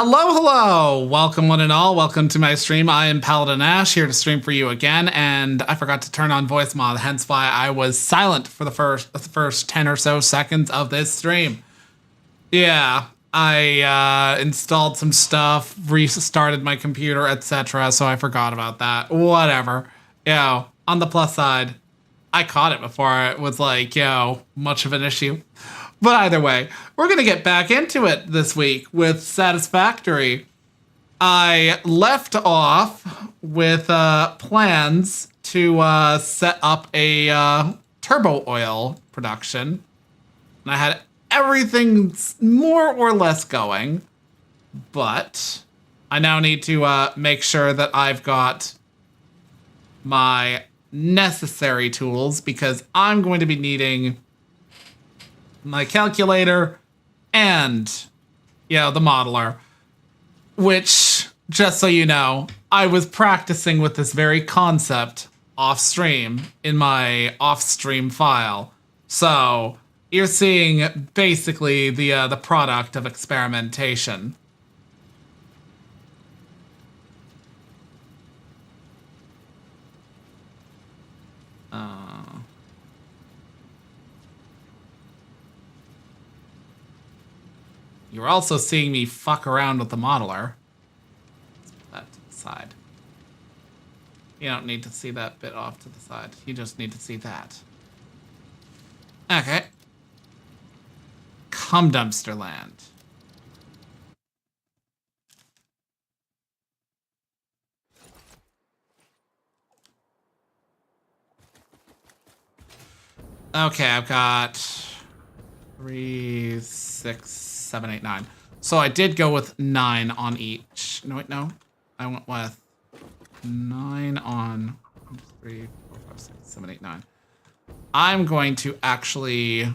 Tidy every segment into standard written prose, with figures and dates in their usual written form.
Hello, hello! Welcome one and all, welcome to my stream. I am PaladinAshe, here to stream for you again, and I forgot to turn on voice mod, hence why I was silent for the first 10 or so seconds of this stream. Yeah, I installed some stuff, restarted my computer, etc., so I forgot about that. Whatever. On the plus side, I caught it before it was like, much of an issue. But either way, we're going to get back into it this week with Satisfactory. I left off with plans to set up a turbo oil production. And I had everything more or less going. But I now need to make sure that I've got my necessary tools, because I'm going to be needing my calculator and, the modeler, which, just so you know, I was practicing with this very concept off stream in my off stream file. So you're seeing basically the product of experimentation. You're also seeing me fuck around with the modeler. Let's put that to the side. You don't need to see that bit off to the side. You just need to see that. Okay. Come dumpster land. Okay, I've got 3, 6, 7, 8, 9. So I did go with 9 on each. No, wait, no. I went with 9 on 3, 4, 5, 6, 7, 8, 9. I'm going to actually 1,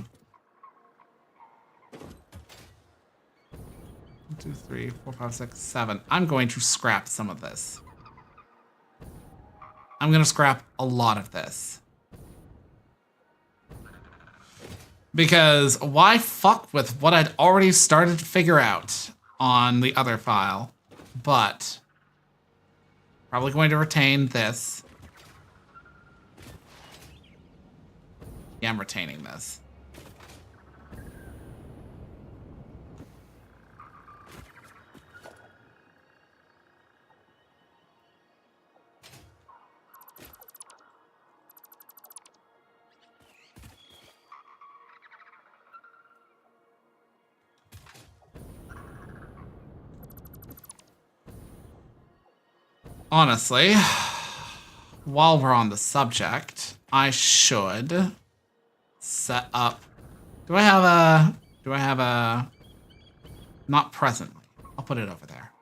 2, 3, 4, 5, 6, 7. I'm going to scrap some of this. I'm going to scrap a lot of this. Because why fuck with what I'd already started to figure out on the other file? But probably going to retain this. Yeah, I'm retaining this. Honestly, while we're on the subject, I should set up. Do I have a? Not presently. I'll put it over there.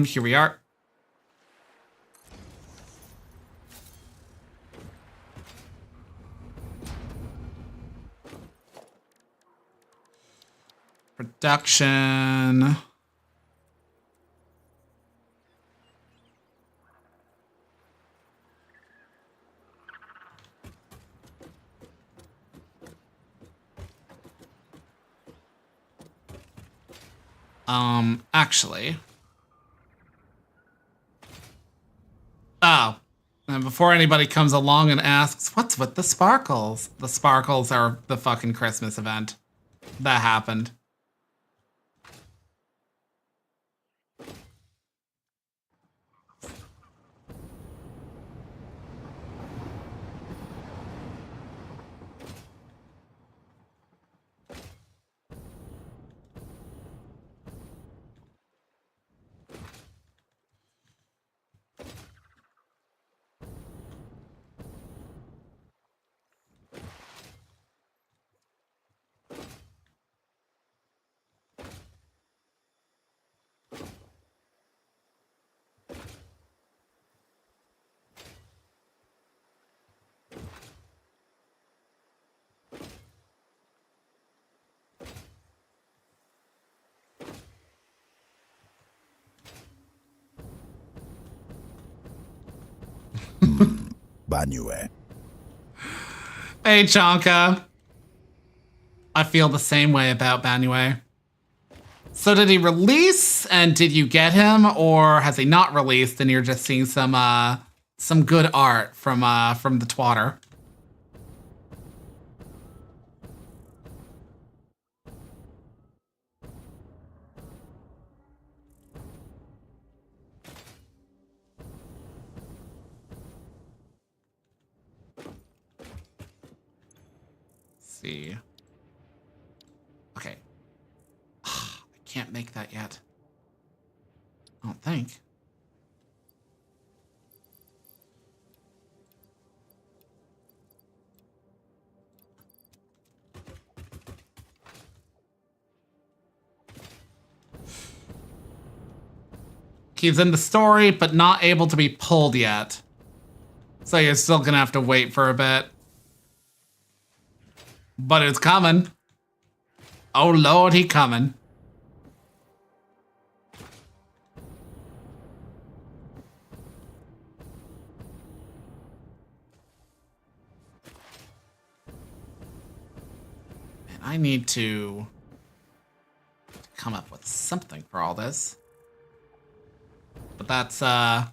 Here we are. Production. Actually. Oh. And before anybody comes along and asks, what's with the sparkles? The sparkles are the fucking Christmas event that happened. Banue. Hey, Chonka. I feel the same way about Banue. So did he release, and did you get him, or has he not released and you're just seeing some good art from the twatter? See. Okay. I can't make that yet. I don't think. He's in the story, but not able to be pulled yet. So you're still gonna have to wait for a bit. But it's coming. Oh Lord, he coming. Man, I need to come up with something for all this. But that's a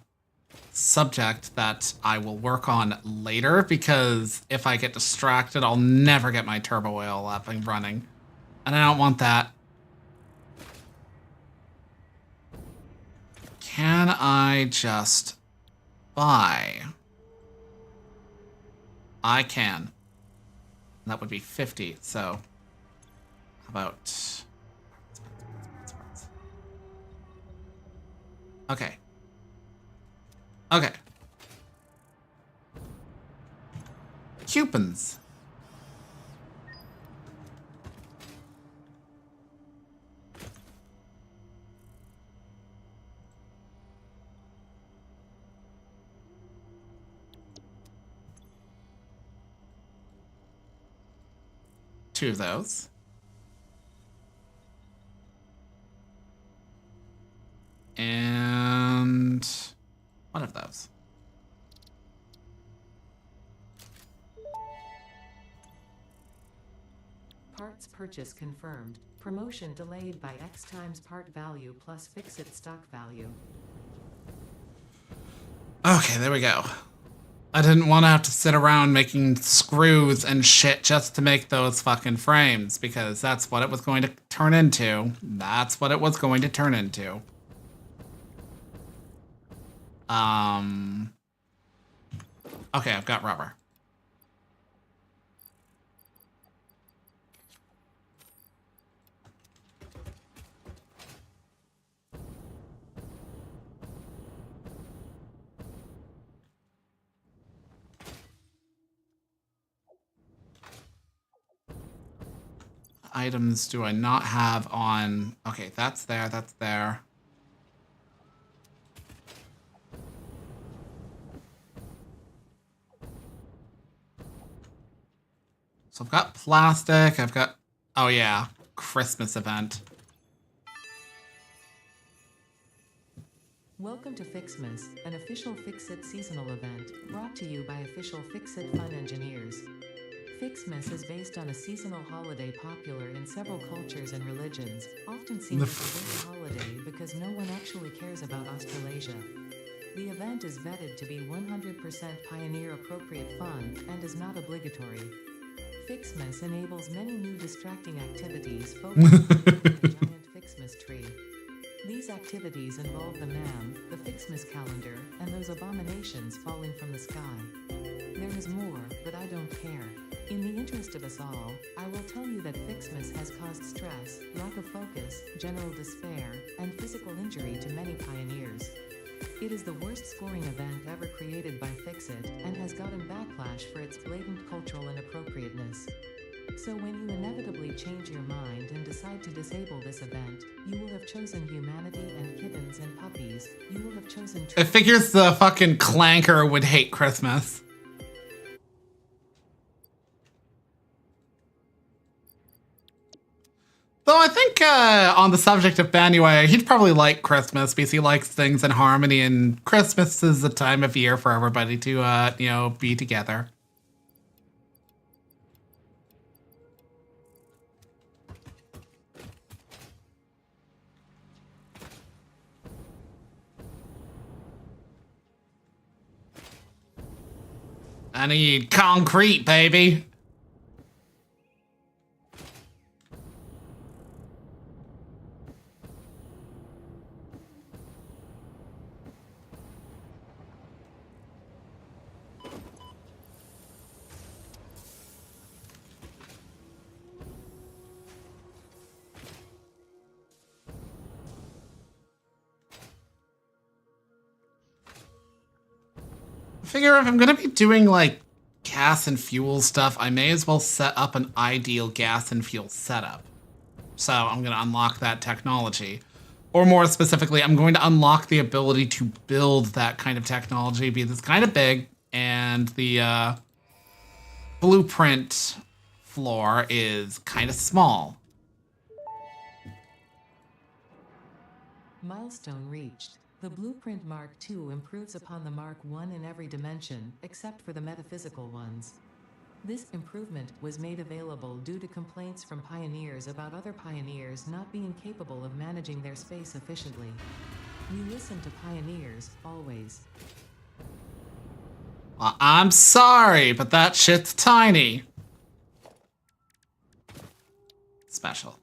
subject that I will work on later, because if I get distracted, I'll never get my turbo oil up and running. And I don't want that. Can I just buy? I can. That would be 50, so how about... Okay. Okay. Coupons. Two of those. And one of those. Parts purchase confirmed. Promotion delayed by X times part value plus fix-it stock value. Okay, there we go. I didn't want to have to sit around making screws and shit just to make those fucking frames, because that's what it was going to turn into. That's what it was going to turn into. Okay, I've got rubber. Items do I not have on? Okay, that's there, that's there. So I've got plastic, I've got, oh yeah, Christmas event. Welcome to Fixmas, an official Fix-It seasonal event, brought to you by official Fix-It Fun engineers. Fixmas is based on a seasonal holiday popular in several cultures and religions, often seen as a winter holiday because no one actually cares about Australasia. The event is vetted to be 100% pioneer-appropriate fun and is not obligatory. Fixmas enables many new distracting activities focused on a giant Fixmas tree. These activities involve the MAM, the Fixmas calendar, and those abominations falling from the sky. There is more, but I don't care. In the interest of us all, I will tell you that Fixmas has caused stress, lack of focus, general despair, and physical injury to many pioneers. It is the worst scoring event ever created by Fixit, and has gotten backlash for its blatant cultural inappropriateness. So when you inevitably change your mind and decide to disable this event, you will have chosen humanity and kittens and puppies. You will have chosen... It figures the fucking clanker would hate Christmas. Though I think on the subject of Benway, he'd probably like Christmas because he likes things in harmony, and Christmas is the time of year for everybody to, be together. I need concrete, baby. I figure if I'm gonna be doing like gas and fuel stuff, I may as well set up an ideal gas and fuel setup. So I'm gonna unlock that technology. Or more specifically, I'm going to unlock the ability to build that kind of technology because it's kind of big, and the blueprint floor is kind of small. Milestone reached. The Blueprint Mark II improves upon the Mark I in every dimension, except for the metaphysical ones. This improvement was made available due to complaints from pioneers about other pioneers not being capable of managing their space efficiently. We listen to pioneers, always. Well, I'm sorry, but that shit's tiny. Special.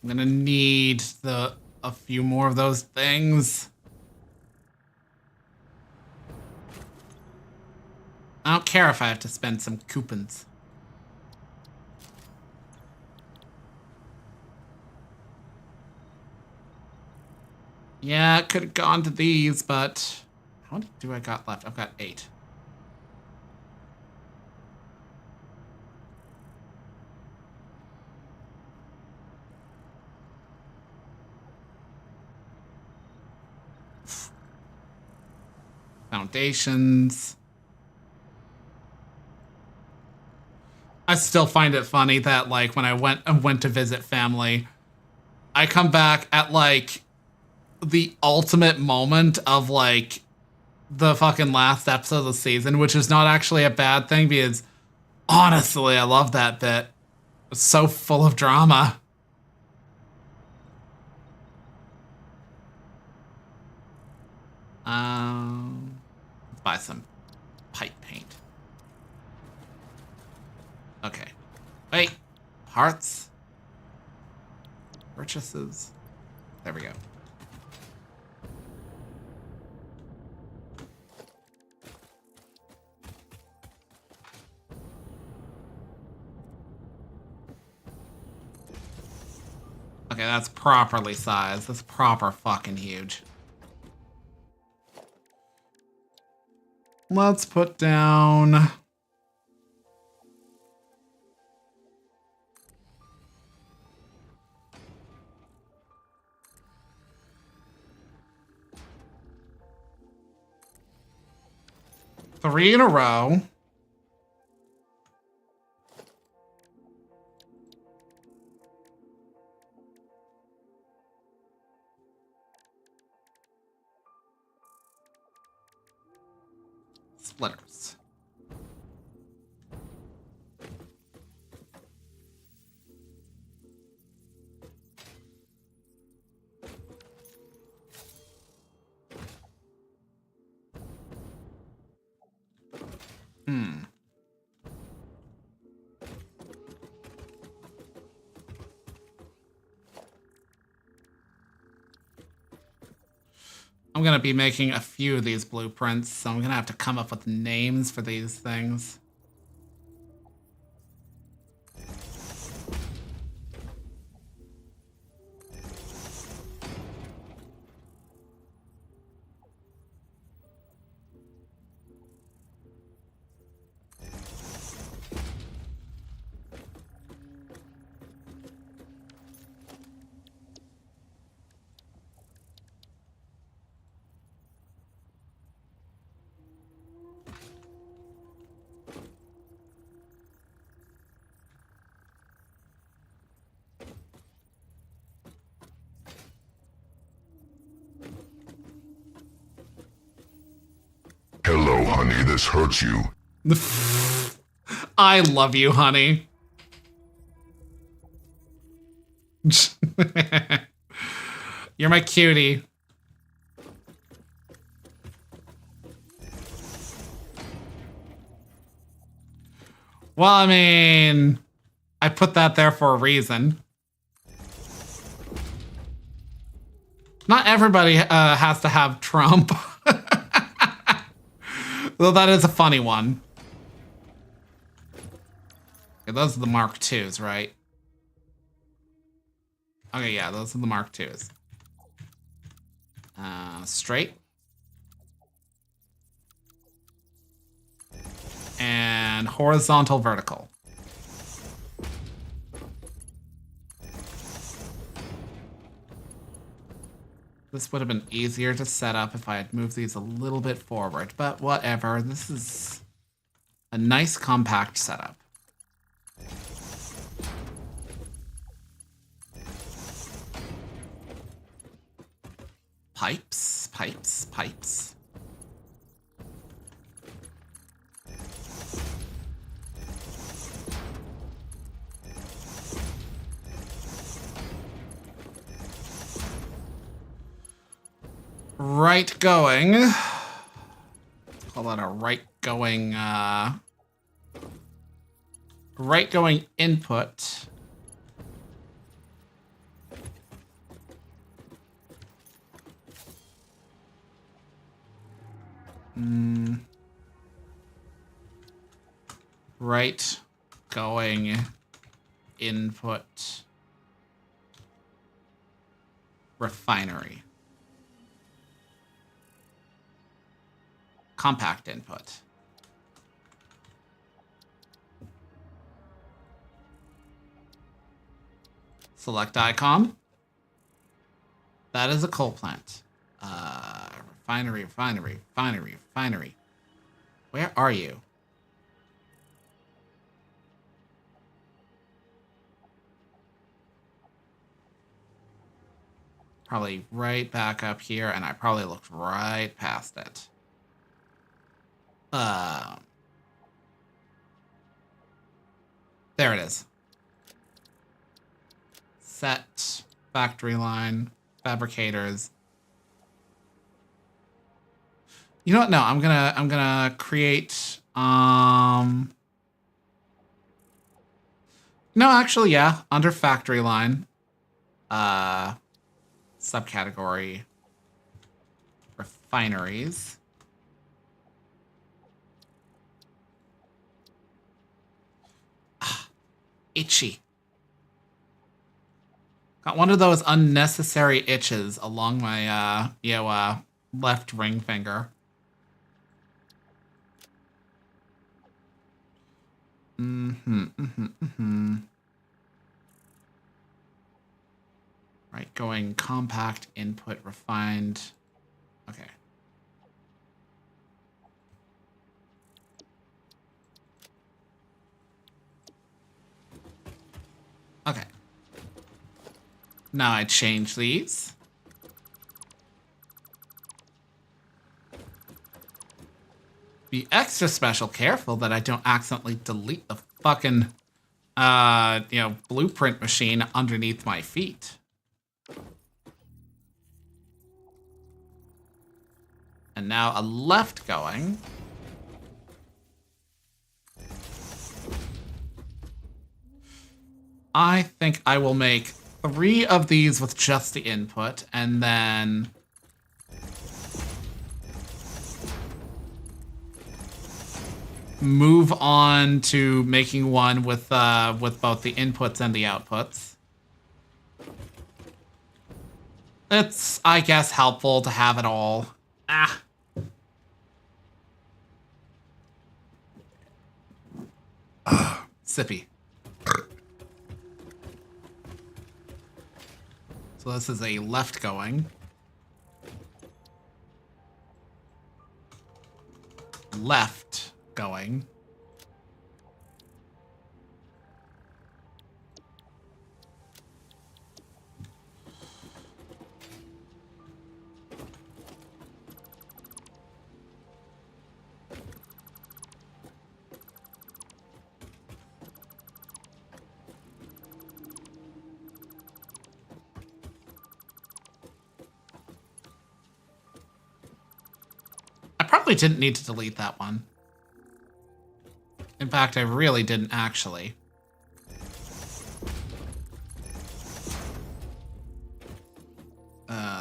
I'm gonna need a few more of those things. I don't care if I have to spend some coupons. Yeah, it could have gone to these, but how many do I got left? I've got 8. Foundations. I still find it funny that like when I went to visit family, I come back at like the ultimate moment of like the fucking last episode of the season, which is not actually a bad thing because honestly, I love that bit. It's so full of drama. Let's buy some pipe paint. Okay. Wait. Parts. Purchases. There we go. Okay, that's properly sized. That's proper fucking huge. Let's put down... three in a row. Splitters. I'm gonna be making a few of these blueprints, so I'm gonna have to come up with names for these things. honey, this hurts you. I love you, honey. You're my cutie. Well, I mean, I put that there for a reason. Not everybody has to have Trump. Though that is a funny one. Okay, those are the Mark IIs, right? Okay, yeah, those are the Mark IIs. Straight. And horizontal vertical. This would have been easier to set up if I had moved these a little bit forward, but whatever. This is a nice compact setup. Pipes, pipes, pipes. Right going. Let's call that a right going input. Right going input refinery. Compact input. Select icon. That is a coal plant. Refinery, refinery, refinery, refinery. Where are you? Probably right back up here, and I probably looked right past it. There it is. Set, factory line, fabricators. You know what? No, I'm gonna create. No, actually, yeah. Under factory line, subcategory refineries. Itchy. Got one of those unnecessary itches along my left ring finger. Right, going compact input refined. Okay. Okay. Now I change these. Be extra special careful that I don't accidentally delete the fucking, blueprint machine underneath my feet. And now a left going. I think I will make 3 of these with just the input, and then move on to making one with both the inputs and the outputs. It's, I guess, helpful to have it all. Sippy. So this is a left going. Left going. probably didn't need to delete that one. In fact, I really didn't actually.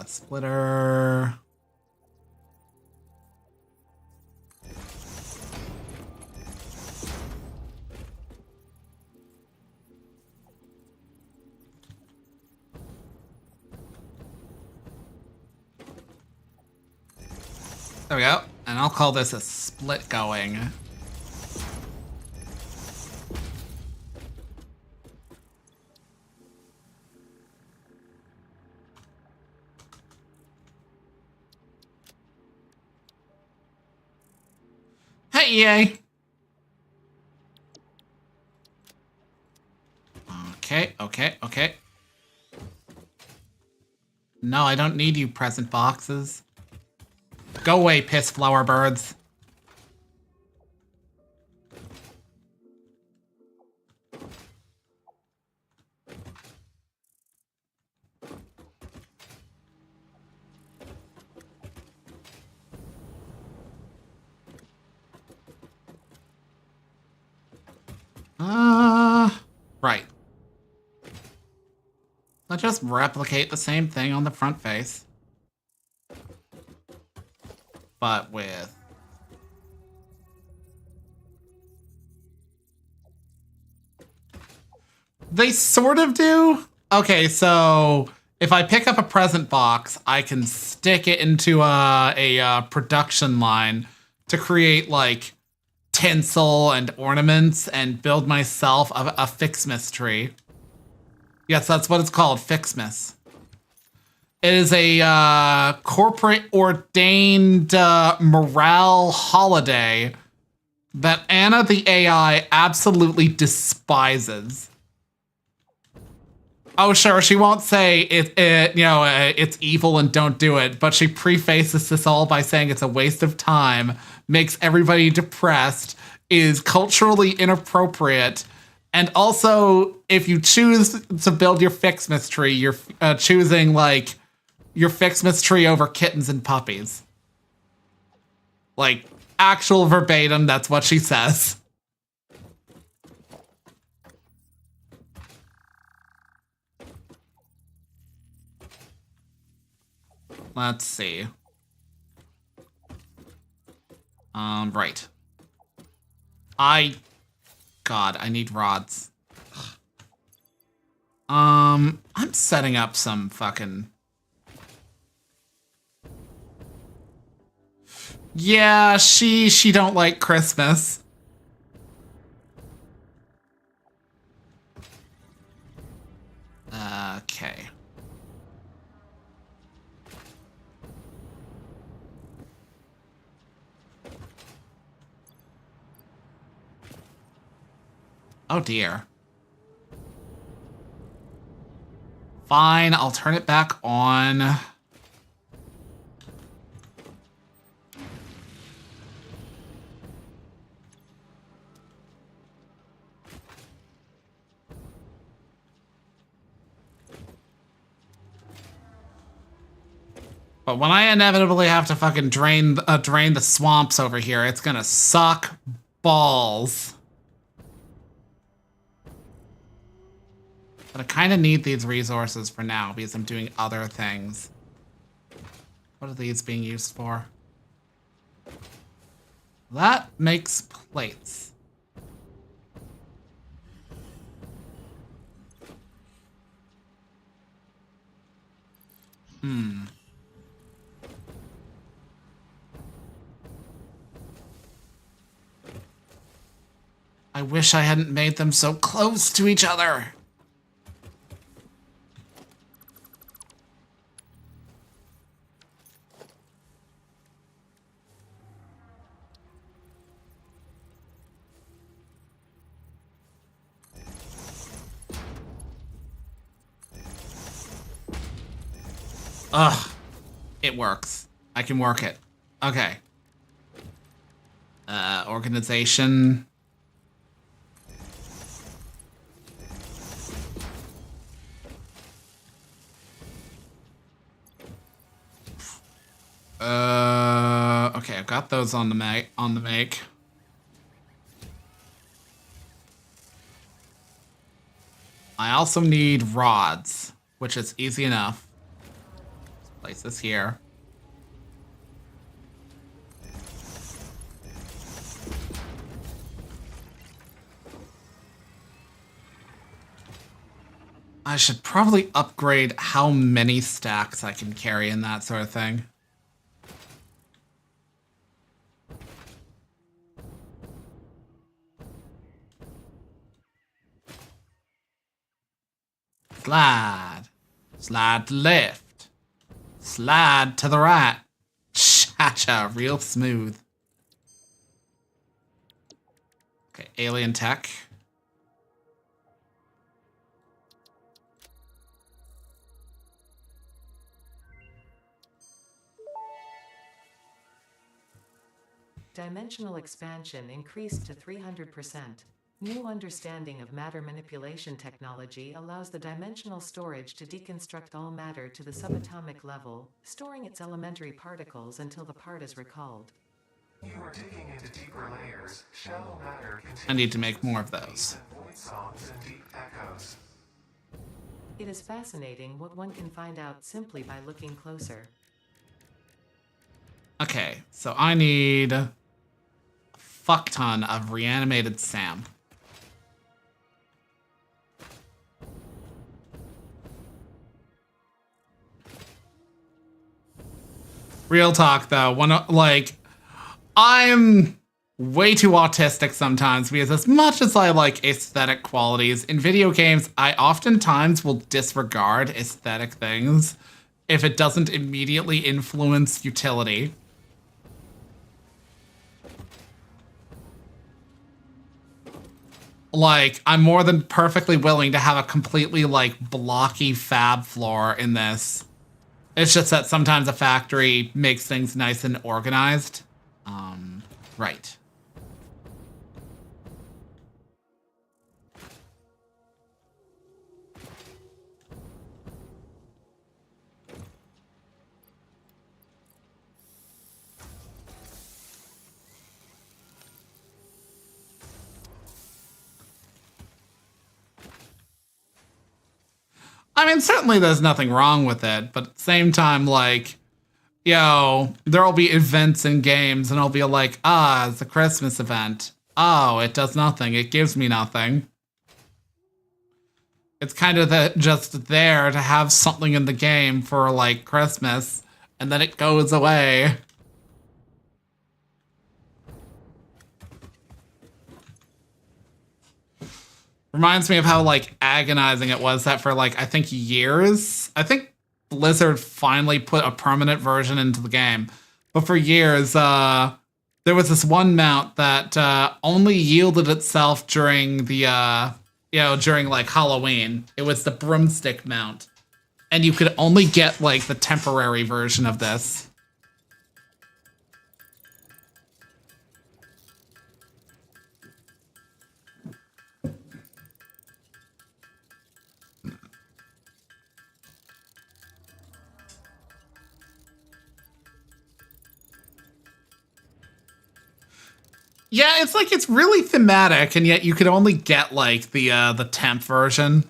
Splitter. There we go. And I'll call this a split going. Hey, EA. Okay. No, I don't need you present boxes. Go away, piss flower birds. Right. Let's just replicate the same thing on the front face. But with... They sort of do. Okay, so if I pick up a present box, I can stick it into a production line to create, like, tinsel and ornaments and build myself a Fixmas tree. Yes, that's what it's called, Fixmas. It is a corporate ordained morale holiday that Anna the AI absolutely despises. Oh, sure, she won't say it's evil and don't do it, but she prefaces this all by saying it's a waste of time, makes everybody depressed, is culturally inappropriate, and also, if you choose to build your Fixmas tree, you're choosing, like, your Fixmas tree over kittens and puppies. Like, actual verbatim, that's what she says. Let's see. Right. God, I need rods. I'm setting up some fucking... Yeah, she don't like Christmas. Okay. Oh dear. Fine, I'll turn it back on. But when I inevitably have to fucking drain the swamps over here, it's gonna suck balls. But I kind of need these resources for now because I'm doing other things. What are these being used for? That makes plates. I wish I hadn't made them so close to each other. Ugh. It works. I can work it. Okay. Organization. Okay. I've got those on the make. I also need rods, which is easy enough. Let's place this here. I should probably upgrade how many stacks I can carry and that sort of thing. Slide. Slide to left. Slide to the right. Cha-cha, real smooth. Okay, alien tech. Dimensional expansion increased to 300%. New understanding of matter manipulation technology allows the dimensional storage to deconstruct all matter to the subatomic level, storing its elementary particles until the part is recalled. You are digging into deeper layers. Shallow matter I need to make more of those. void songs and deep echoes. It is fascinating what one can find out simply by looking closer. Okay, so I need a fuck ton of reanimated Sam. Real talk though, when I'm way too autistic sometimes because as much as I like aesthetic qualities in video games, I oftentimes will disregard aesthetic things if it doesn't immediately influence utility. Like, I'm more than perfectly willing to have a completely, like, blocky fab floor in this. It's just that sometimes a factory makes things nice and organized. Right. I mean, certainly there's nothing wrong with it, but at the same time, like, yo, there'll be events in games and I'll be like, it's a Christmas event. Oh, it does nothing. It gives me nothing. It's kind of just there to have something in the game for, like, Christmas, and then it goes away. Reminds me of how, like, agonizing it was that for, like, I think years, I think Blizzard finally put a permanent version into the game. But for years, there was this one mount that only yielded itself during the, during, like, Halloween. It was the broomstick mount. And you could only get, like, the temporary version of this. Yeah, it's like it's really thematic, and yet you could only get like the temp version.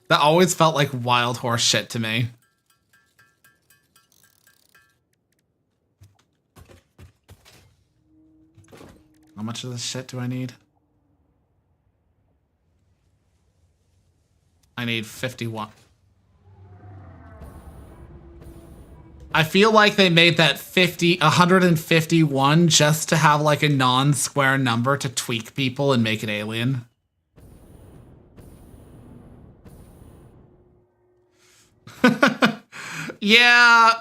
That always felt like wild horse shit to me. How much of this shit do I need? I need 51. I feel like they made that 151 just to have like a non-square number to tweak people and make it alien. Yeah,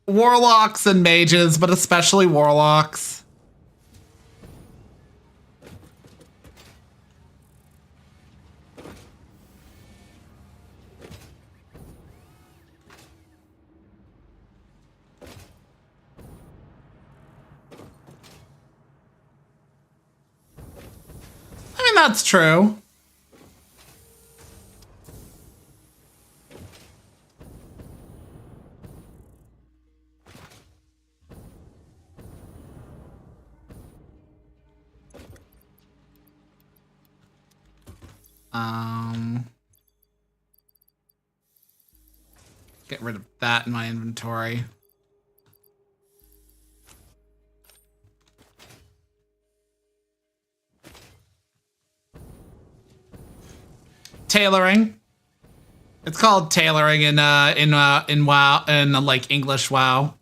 warlocks and mages, but especially warlocks. I mean, that's true. Get rid of that in my inventory. Tailoring. It's called tailoring in WoW, in like English WoW.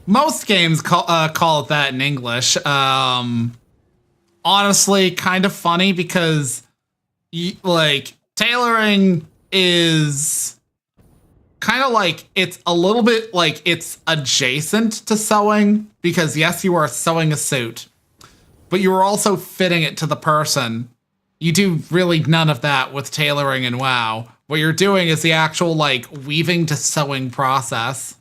Most games call it that in English. Honestly, kind of funny because like tailoring is kind of like, it's a little bit like it's adjacent to sewing, because yes, you are sewing a suit, but you are also fitting it to the person. You do really none of that with tailoring in WoW. What you're doing is the actual like weaving to sewing process.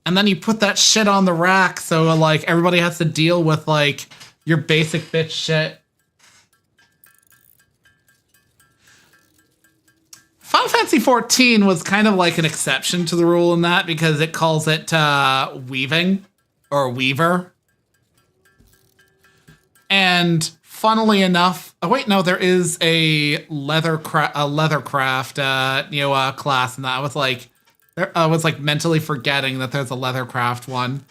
And then you put that shit on the rack, so like everybody has to deal with like your basic bitch shit. Final Fantasy XIV was kind of like an exception to the rule in that, because it calls it weaving or weaver. And funnily enough, oh wait, no, there is a leathercraft class, and I was like mentally forgetting that there's a leathercraft one.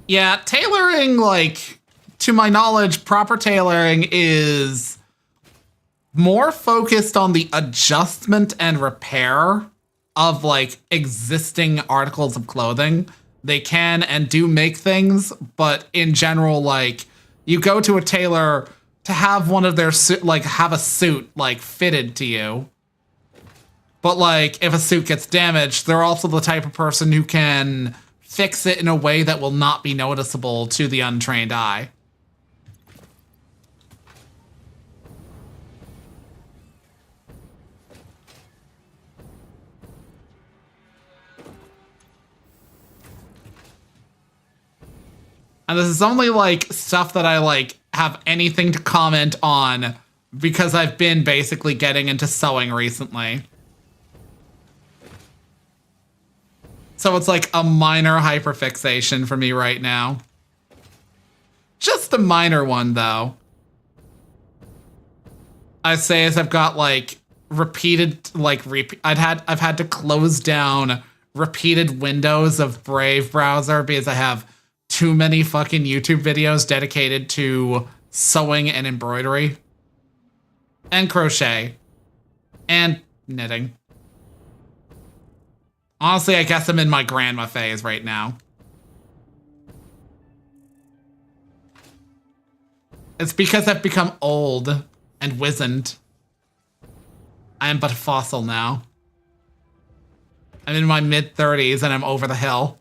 Yeah, tailoring, like, to my knowledge, proper tailoring is more focused on the adjustment and repair of, like, existing articles of clothing. They can and do make things, but in general, like, you go to a tailor to have one of their, have a suit, like, fitted to you. But, like, if a suit gets damaged, they're also the type of person who can fix it in a way that will not be noticeable to the untrained eye. And this is only, like, stuff that I, like, have anything to comment on because I've been basically getting into sewing recently. So it's like a minor hyperfixation for me right now. Just a minor one, though. I say as I've got like repeated, like I've had to close down repeated windows of Brave browser because I have too many fucking YouTube videos dedicated to sewing and embroidery and crochet and knitting. Honestly, I guess I'm in my grandma phase right now. It's because I've become old and wizened. I am but a fossil now. I'm in my mid-30s and I'm over the hill.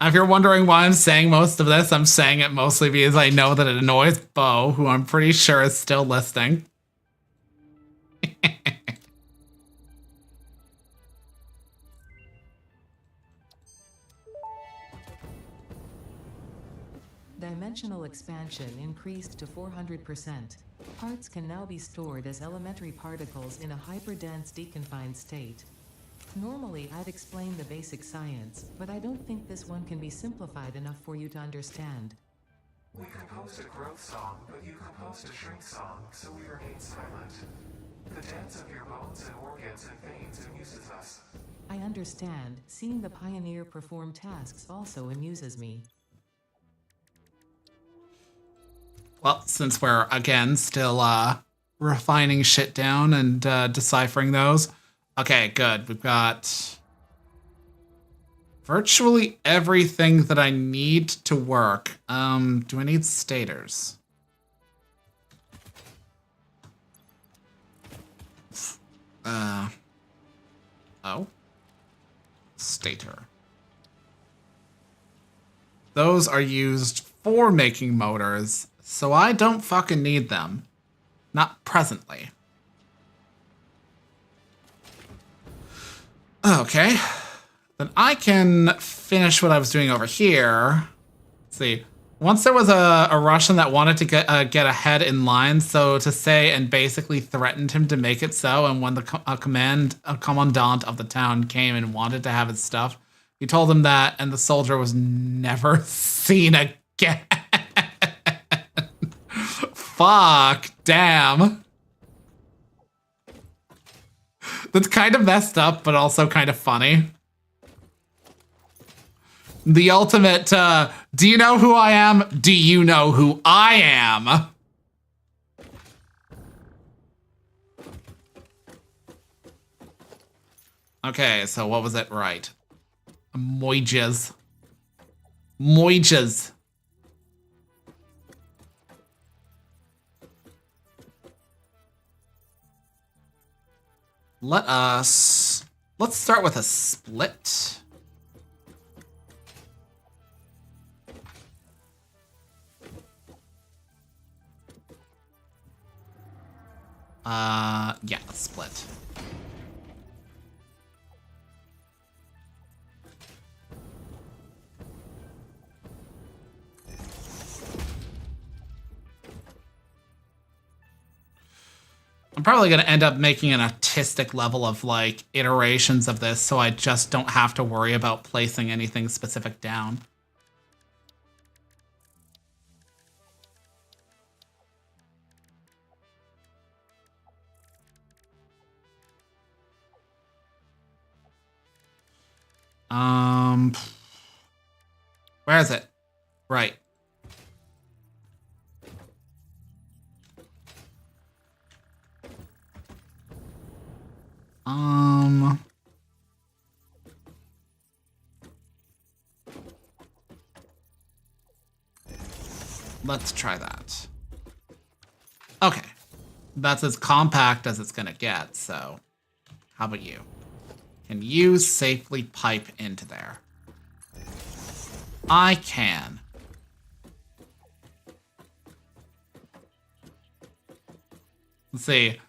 If you're wondering why I'm saying most of this, I'm saying it mostly because I know that it annoys Bo, who I'm pretty sure is still listening. Dimensional expansion increased to 400%. Parts can now be stored as elementary particles in a hyperdense deconfined state. Normally, I'd explain the basic science, but I don't think this one can be simplified enough for you to understand. We composed a growth song, but you composed a shrink song, so we remain silent. The dance of your bones and organs and veins amuses us. I understand. Seeing the pioneer perform tasks also amuses me. Well, since we're, again, still refining shit down and deciphering those. Okay, good. We've got virtually everything that I need to work. Do I need stators? Oh. stator. Those are used for making motors, so I don't fucking need them. Not presently. Okay. Then I can finish what I was doing over here. Let's see. Once there was a Russian that wanted to get ahead in line, so to say, and basically threatened him to make it so, and when the commandant of the town came and wanted to have his stuff, he told him that, and the soldier was never seen again. Fuck, damn. That's kind of messed up, but also kind of funny. The ultimate, do you know who I am? Do you know who I am? Okay, so what was it right? Moiges. Moiges. Let's start with a split. Yeah, a split. I'm probably going to end up making an artistic level of, like, iterations of this so I just don't have to worry about placing anything specific down. Where is it? Right. Let's try that. Okay. That's as compact as it's gonna get, so how about you? Can you safely pipe into there? I can. Let's see.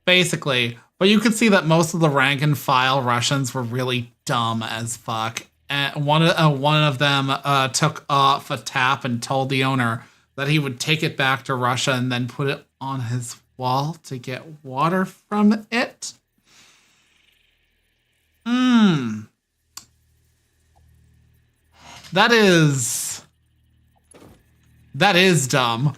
Basically, but you could see that most of the rank and file Russians were really dumb as fuck. And one of them took off a tap and told the owner that he would take it back to Russia and then put it on his wall to get water from it. That is dumb.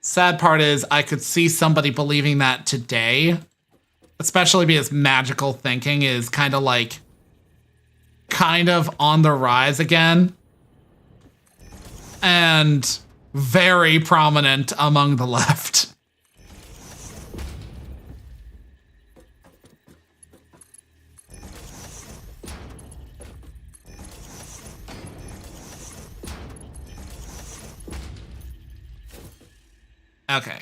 Sad part is I could see somebody believing that today, especially because magical thinking is kind of on the rise again and very prominent among the left. Okay.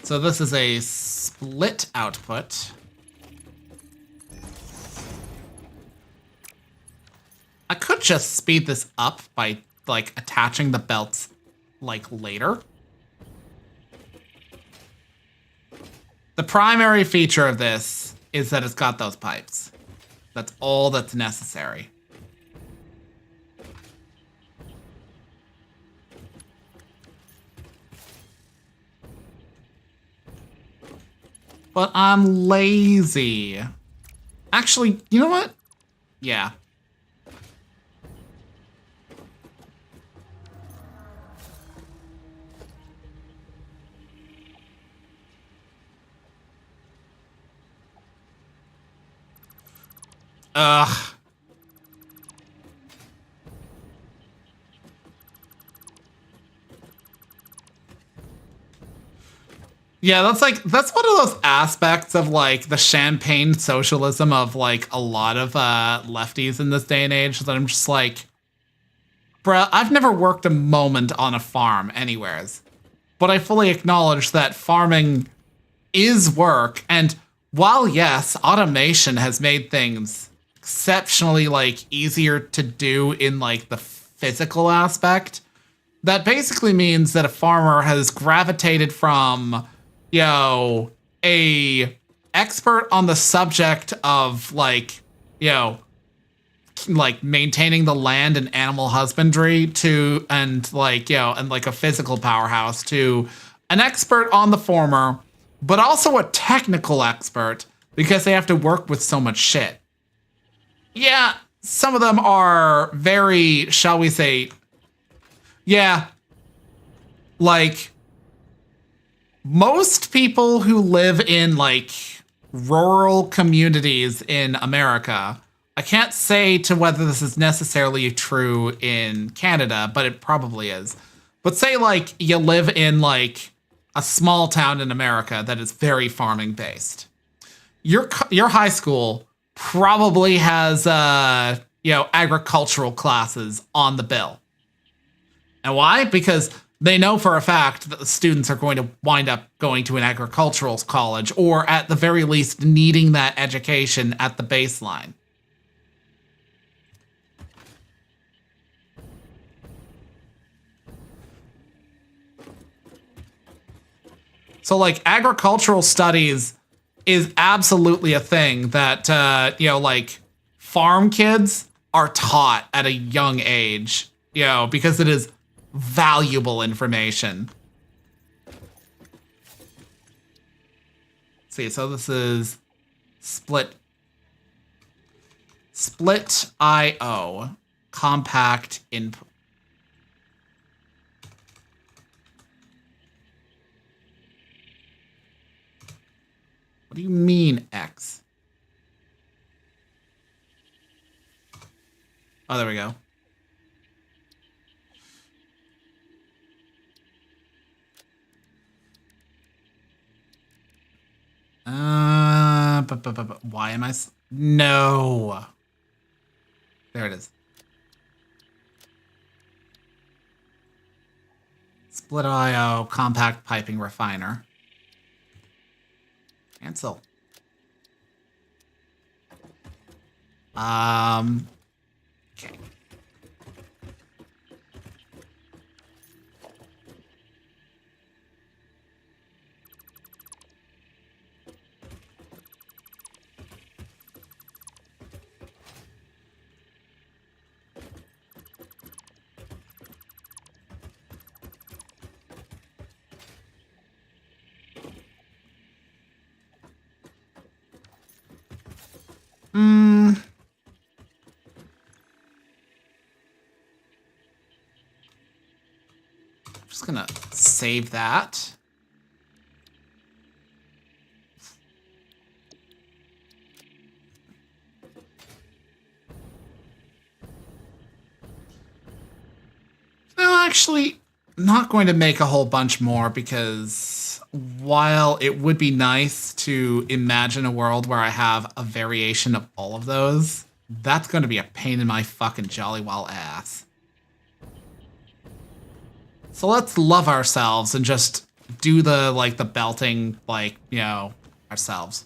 So this is a split output. I could just speed this up by, like, attaching the belts, like, later. The primary feature of this is that it's got those pipes. That's all that's necessary. But I'm lazy. Actually, you know what? Yeah. Ugh. Yeah, that's one of those aspects of, like, the champagne socialism of, like, a lot of lefties in this day and age that I'm just like, bruh, I've never worked a moment on a farm anywheres, but I fully acknowledge that farming is work. And while, yes, automation has made things exceptionally, like, easier to do in, like, the physical aspect, that basically means that a farmer has gravitated from, a expert on the subject of, like, like maintaining the land and animal husbandry and a physical powerhouse to an expert on the former, but also a technical expert because they have to work with so much shit. Yeah, some of them are very, shall we say, like, most people who live in, like, rural communities in America, I can't say to whether this is necessarily true in Canada, but it probably is. But say, like, you live in, like, a small town in America that is very farming based. Your high school probably has, agricultural classes on the bill. And why? Because they know for a fact that the students are going to wind up going to an agricultural college, or at the very least needing that education at the baseline. So, like, agricultural studies is absolutely a thing that, like, farm kids are taught at a young age, because it is valuable information. See, so this is Split IO compact input. What do you mean, X? Oh, there we go. But why am I? No. There it is. Split IO compact piping refiner. Cancel. Okay. Just gonna save that. No, actually, not going to make a whole bunch more because while it would be nice to imagine a world where I have a variation of all of those, that's going to be a pain in my fucking jolly well ass. So let's love ourselves and just do the belting, ourselves.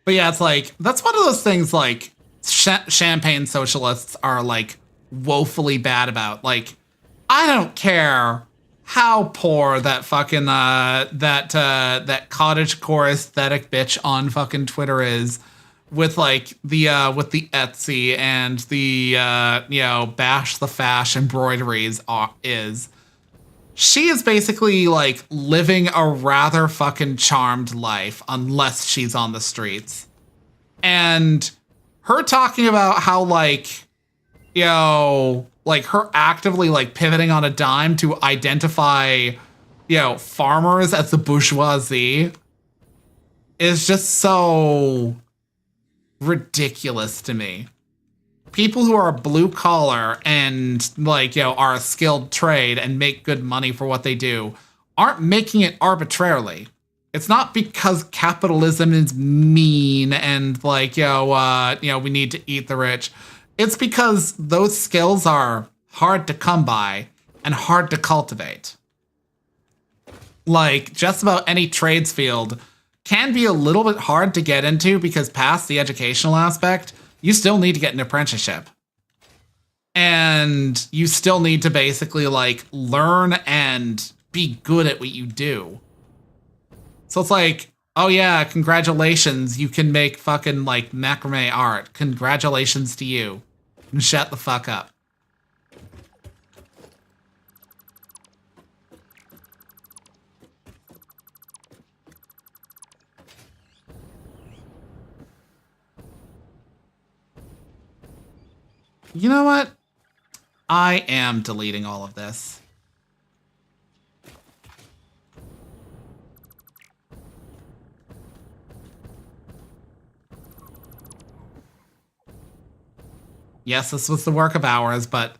But yeah, it's like, that's one of those things like champagne socialists are like woefully bad about. Like, I don't care how poor that fucking that cottagecore aesthetic bitch on fucking Twitter is with the Etsy and the bash the fash embroideries is. She is basically like living a rather fucking charmed life unless she's on the streets. And her talking about how her actively pivoting on a dime to identify, farmers as the bourgeoisie is just so ridiculous to me. People who are blue collar and are a skilled trade and make good money for what they do aren't making it arbitrarily. It's not because capitalism is mean and like, we need to eat the rich. It's because those skills are hard to come by and hard to cultivate. Like, just about any trades field can be a little bit hard to get into because past the educational aspect, you still need to get an apprenticeship. And you still need to basically, like, learn and be good at what you do. So it's like, oh yeah, congratulations, you can make fucking, like, macrame art. Congratulations to you. And shut the fuck up. You know what? I am deleting all of this. Yes, this was the work of hours, but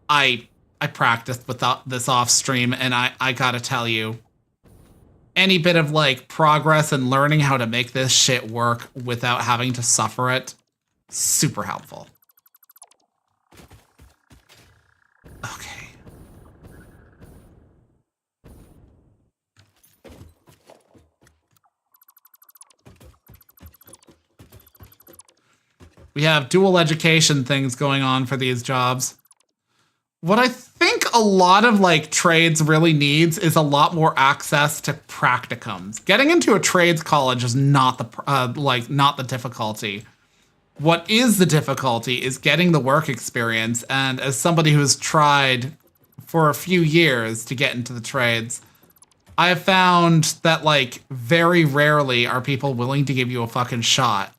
I practiced with this off stream, and I gotta tell you, any bit of like progress in learning how to make this shit work without having to suffer it, super helpful. Okay. We have dual education things going on for these jobs. What I think a lot of like trades really needs is a lot more access to practicums. Getting into a trades college is not the not the difficulty. What is the difficulty is getting the work experience, and as somebody who's tried for a few years to get into the trades, I have found that like very rarely are people willing to give you a fucking shot.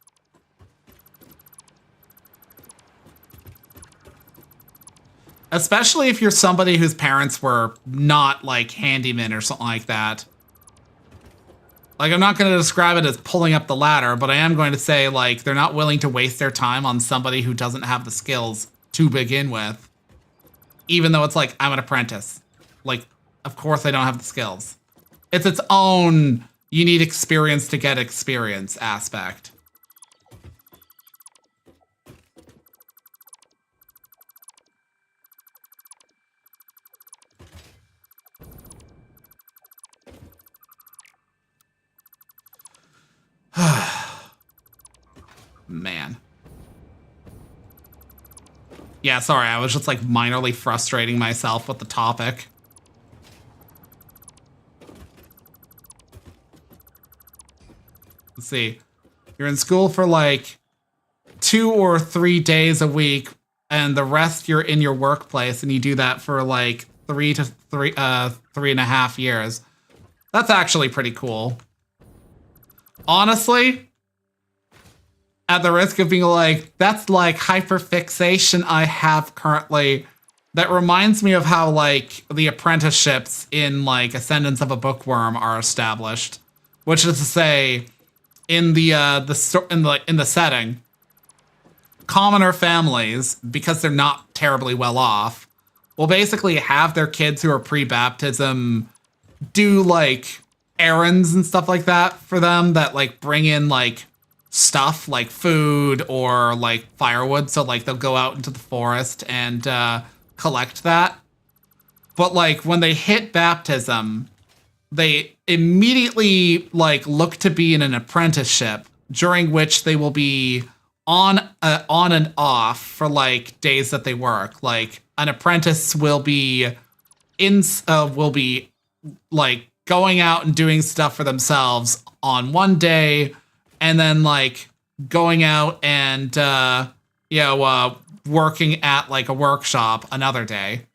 Especially if you're somebody whose parents were not like handymen or something like that. Like, I'm not going to describe it as pulling up the ladder, but I am going to say, like, they're not willing to waste their time on somebody who doesn't have the skills to begin with. Even though it's like, I'm an apprentice. Like, of course I don't have the skills. It's its own, you need experience to get experience aspect. Man. Yeah, sorry, I was just like minorly frustrating myself with the topic. Let's see. You're in school for like 2 or 3 days a week, and the rest you're in your workplace, and you do that for like 3.5 years. That's actually pretty cool. Honestly, at the risk of being like, that's like hyperfixation I have currently. That reminds me of how like the apprenticeships in like Ascendance of a Bookworm are established, which is to say, in the setting, commoner families, because they're not terribly well off, will basically have their kids who are pre-baptism do like errands and stuff like that for them that like bring in like stuff like food or like firewood. So like they'll go out into the forest and collect that. But like when they hit baptism, they immediately like look to be in an apprenticeship, during which they will be on and off for like days that they work. Like an apprentice will be like going out and doing stuff for themselves on one day, and then like going out and working at like a workshop another day.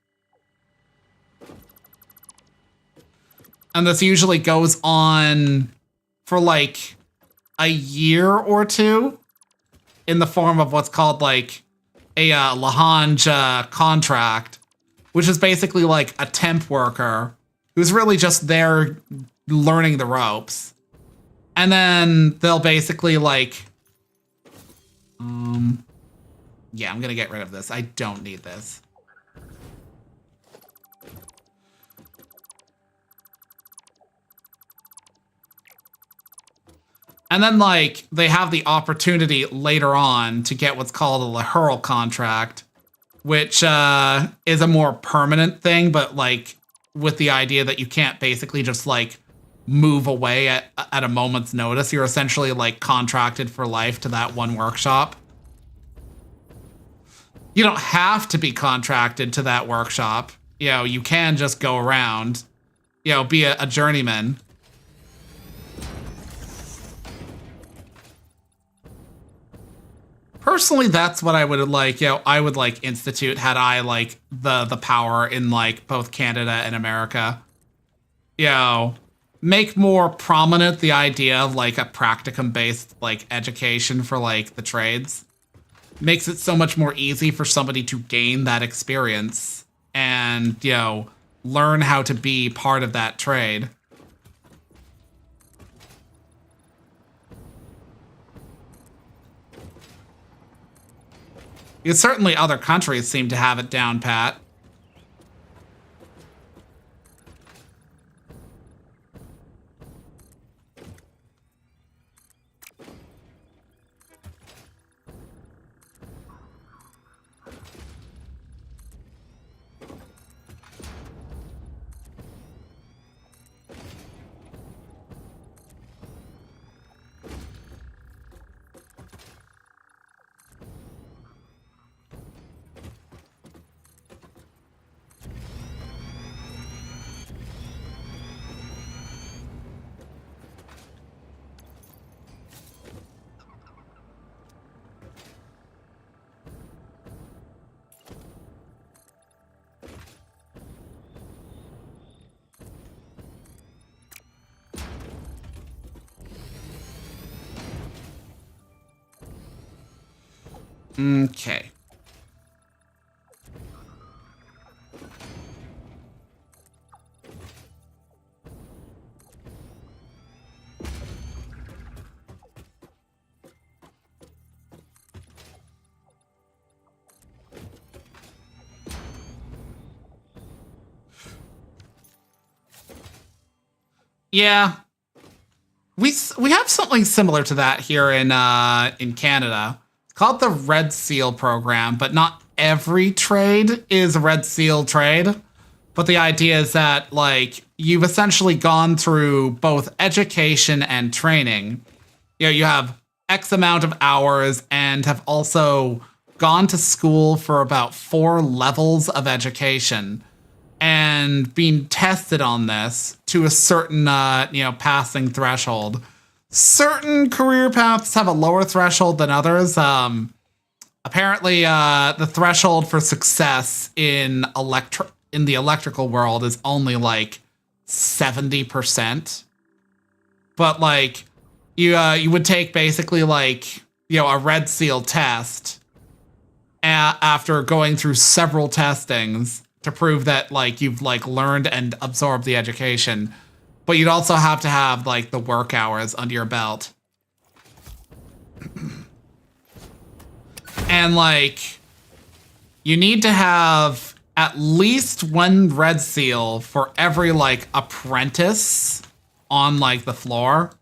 And this usually goes on for like a year or two in the form of what's called like a Lahange contract, which is basically like a temp worker who's really just there learning the ropes. And then they'll basically like, yeah, I'm gonna get rid of this. I don't need this. And then, like, they have the opportunity later on to get what's called a Lahurl contract, which is a more permanent thing, but, like, with the idea that you can't basically just, like, move away at a moment's notice. You're essentially, like, contracted for life to that one workshop. You don't have to be contracted to that workshop. You know, you can just go around, you know, be a journeyman. Personally, that's what I would like, you know, I would like institute had I like the power in like both Canada and America. You know, make more prominent the idea of like a practicum based like education for like the trades. Makes it so much more easy for somebody to gain that experience and, you know, learn how to be part of that trade. Because certainly other countries seem to have it down pat. Okay. Yeah. We have something similar to that here in Canada. It's called the Red Seal program, but not every trade is a Red Seal trade. But the idea is that like you've essentially gone through both education and training. You know, you have X amount of hours and have also gone to school for about 4 levels of education and being tested on this to a certain, you know, passing threshold. Certain career paths have a lower threshold than others. Apparently, the threshold for success in the electrical world is only like 70%. But like, you would take basically like, you know, a Red Seal test after going through several testings to prove that like you've like learned and absorbed the education, but you'd also have to have like the work hours under your belt. And like you need to have at least 1 Red Seal for every like apprentice on like the floor.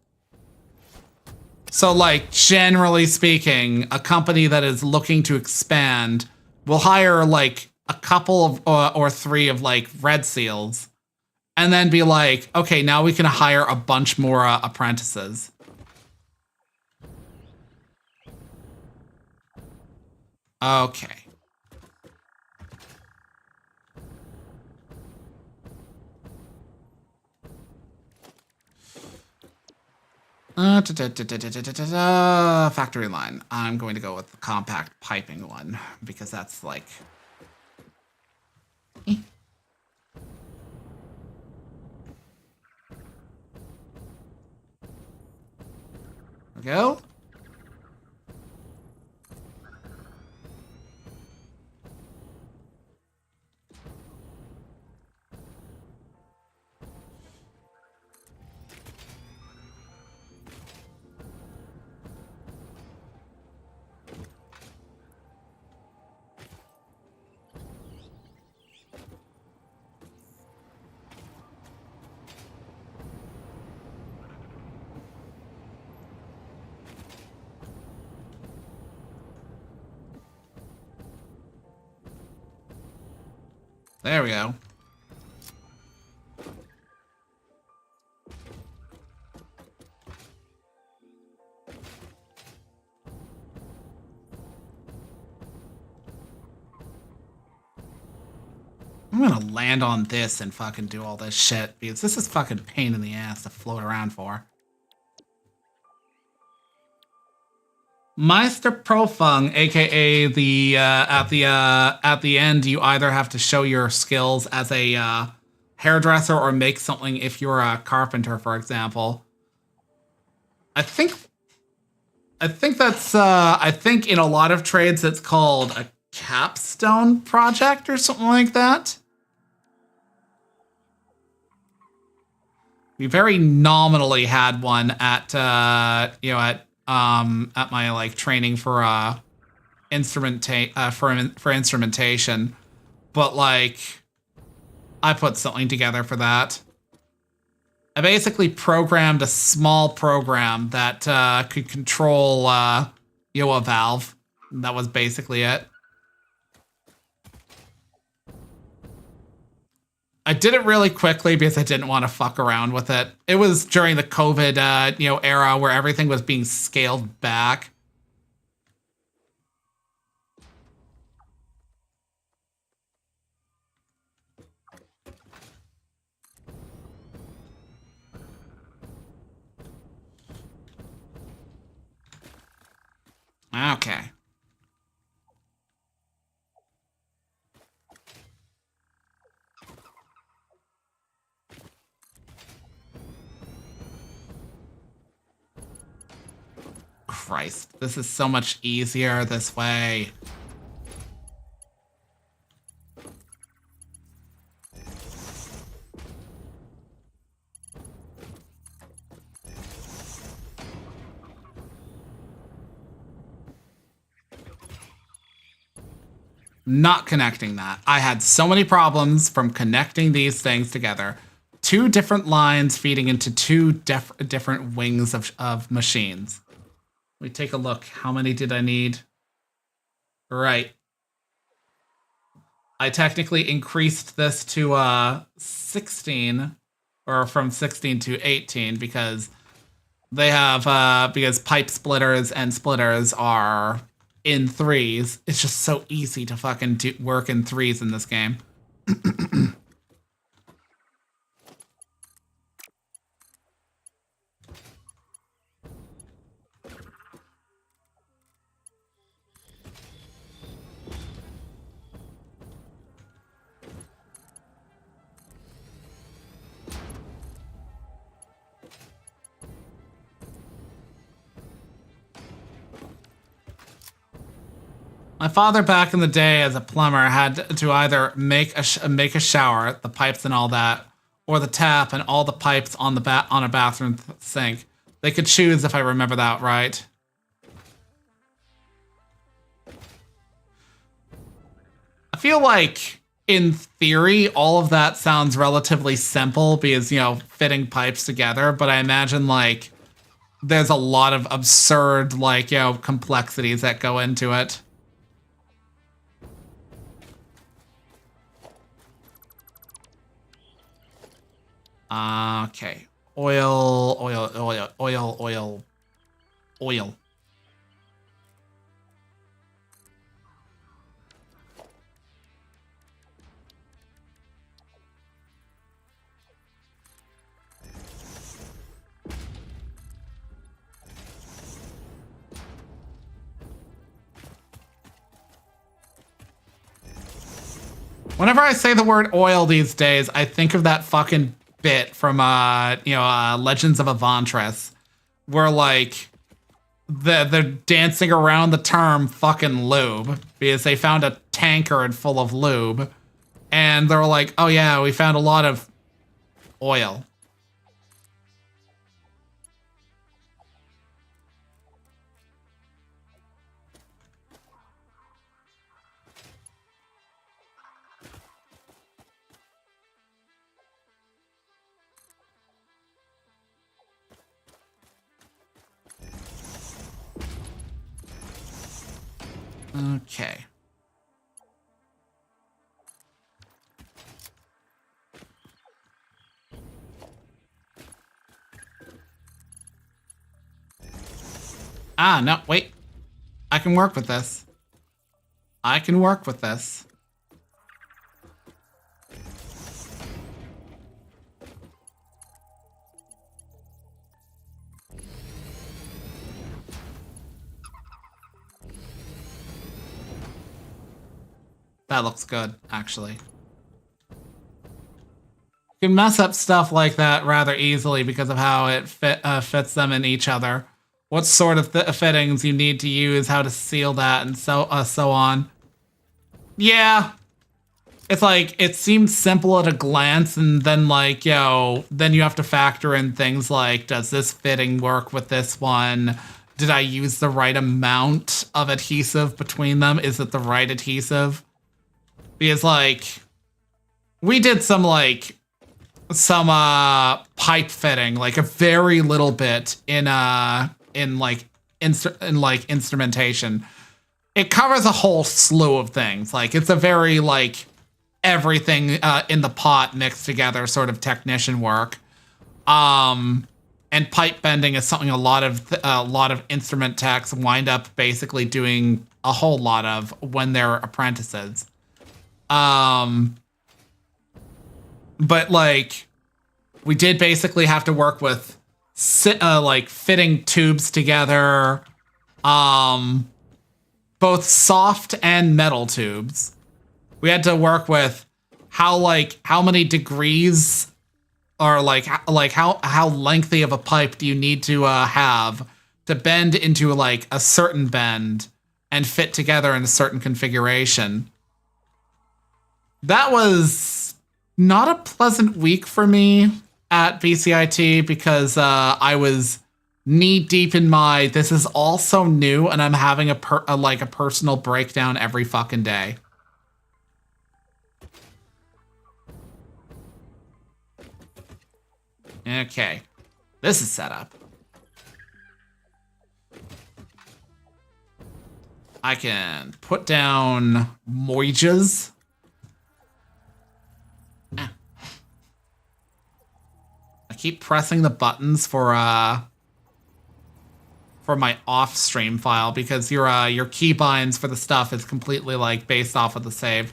So like generally speaking, a company that is looking to expand will hire like a couple of or 3 of like Red Seals and then be like, okay, now we can hire a bunch more apprentices. Okay. Factory line. I'm going to go with the compact piping one because that's like... There we go. There we go. I'm gonna land on this and fucking do all this shit because this is fucking pain in the ass to float around for. Meister Profung, aka the at the end, you either have to show your skills as a hairdresser or make something if you're a carpenter, for example. I think that's I think in a lot of trades it's called a capstone project or something like that. We very nominally had one at you know at my like training for for instrumentation, but like I put something together for that. I basically programmed a small program that could control you know, a valve. That was basically it. I did it really quickly because I didn't want to fuck around with it. It was during the COVID, you know, era where everything was being scaled back. Okay. Christ, this is so much easier this way. Not connecting that. I had so many problems from connecting these things together. Two different lines feeding into two different wings of machines. Let me take a look. How many did I need? Right. I technically increased this to 16, or from 16 to 18, because they have because pipe splitters and splitters are in threes. It's just so easy to fucking work in threes in this game. My father back in the day as a plumber had to either make a shower, the pipes and all that, or the tap and all the pipes on the on a bathroom sink. They could choose if I remember that right. I feel like in theory all of that sounds relatively simple because, you know, fitting pipes together, but I imagine like there's a lot of absurd like, you know, complexities that go into it. Okay. Oil. Whenever I say the word oil these days, I think of that fucking bit from you know, Legends of Avantris, where like they're dancing around the term fucking lube because they found a tankard full of lube, and they're like, oh yeah, we found a lot of oil. Okay. Ah, no, wait. I can work with this. I can work with this. That looks good, actually. You can mess up stuff like that rather easily because of how it fits them in each other. What sort of fittings you need to use, how to seal that, and so on. Yeah. It's like, it seems simple at a glance, and then like, then you have to factor in things like, does this fitting work with this one? Did I use the right amount of adhesive between them? Is it the right adhesive? Because like, we did some pipe fitting, like a very little bit in instrumentation. It covers a whole slew of things. Like, it's a very like everything in the pot mixed together sort of technician work. And pipe bending is something a lot of instrument techs wind up basically doing a whole lot of when they're apprentices. But like, we did basically have to work with like fitting tubes together, both soft and metal tubes. We had to work with how many degrees, or like how lengthy of a pipe do you need to have to bend into like a certain bend and fit together in a certain configuration. That was not a pleasant week for me at BCIT because I was knee deep in this is all so new, and I'm having a personal breakdown every fucking day. Okay, this is set up. I can put down moiges. I keep pressing the buttons for my off stream file because your keybinds for the stuff is completely like based off of the save.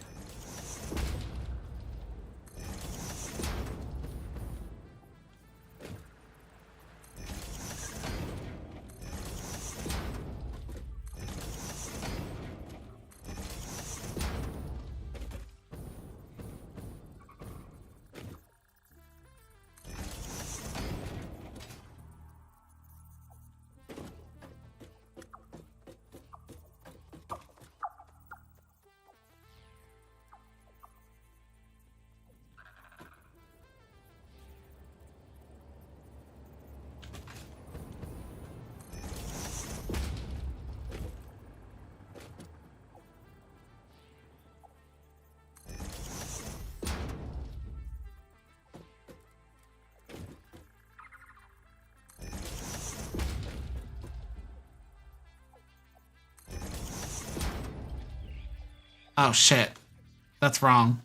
Oh shit, that's wrong.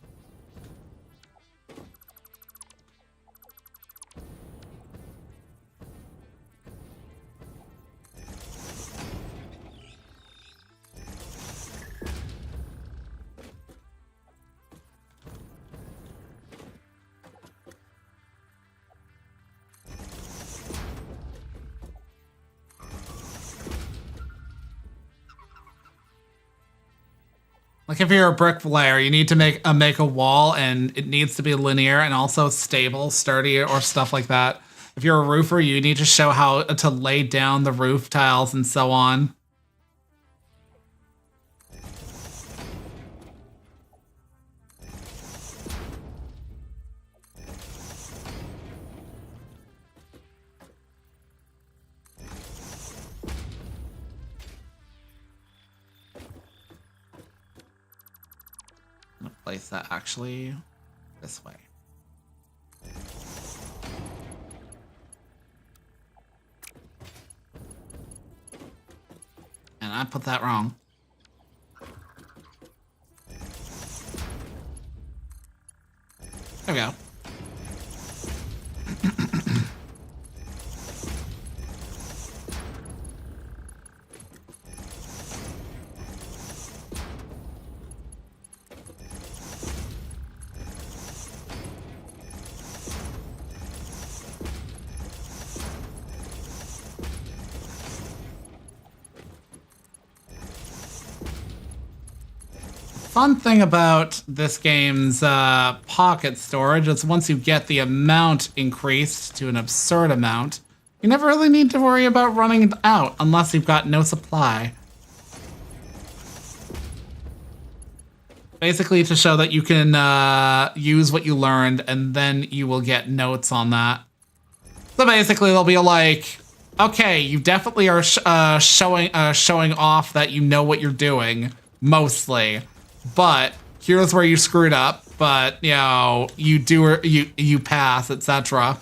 Like if you're a bricklayer, you need to make a wall, and it needs to be linear and also stable, sturdy, or stuff like that. If you're a roofer, you need to show how to lay down the roof tiles and so on. Place that actually this way. And I put that wrong. There we go. fun thing about this game's pocket storage is once you get the amount increased to an absurd amount, you never really need to worry about running out unless you've got no supply. Basically to show that you can use what you learned and then you will get notes on that. So basically they'll be like, okay, you definitely are showing off that you know what you're doing, mostly. But here's where you screwed up, but you know, you pass, etc.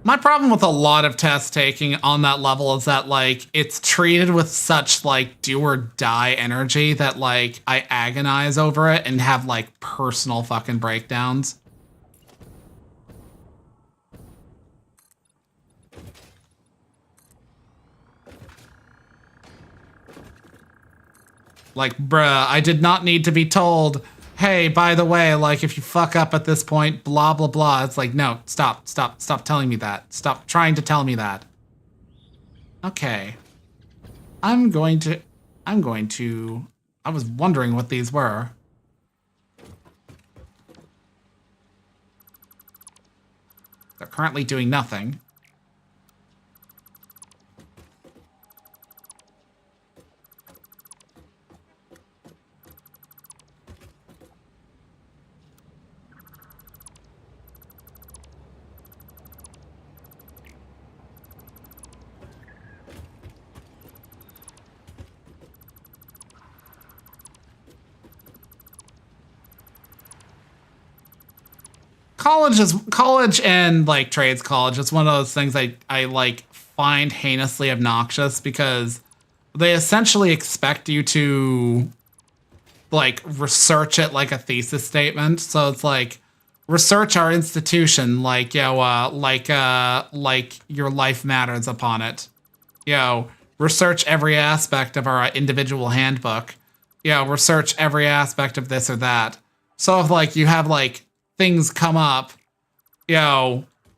My problem with a lot of test taking on that level is that, like, it's treated with such, like, do or die energy that, like, I agonize over it and have, like, personal fucking breakdowns. Like, bruh, I did not need to be told, hey, by the way, like, if you fuck up at this point, blah, blah, blah. It's like, no, stop telling me that. Stop trying to tell me that. Okay. I was wondering what these were. They're currently doing nothing. College and like trades college is one of those things I like find heinously obnoxious because they essentially expect you to like research it like a thesis statement. So it's like research our institution like like your life matters upon it. Research every aspect of our individual handbook. Research every aspect of this or that. So if like you have like things come up,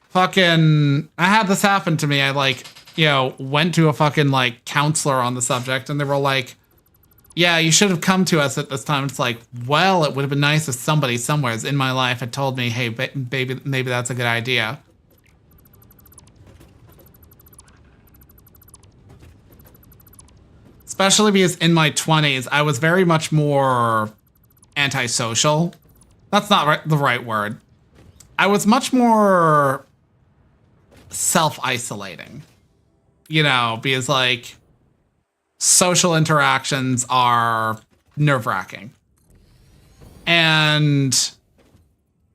fucking, I had this happen to me. I like, went to a fucking like counselor on the subject and they were like, yeah, you should have come to us at this time. It's like, well, it would have been nice if somebody somewhere in my life had told me, hey, baby, maybe that's a good idea. Especially because in my 20s, I was very much more antisocial. That's not the right word. I was much more self-isolating, because like social interactions are nerve-wracking. And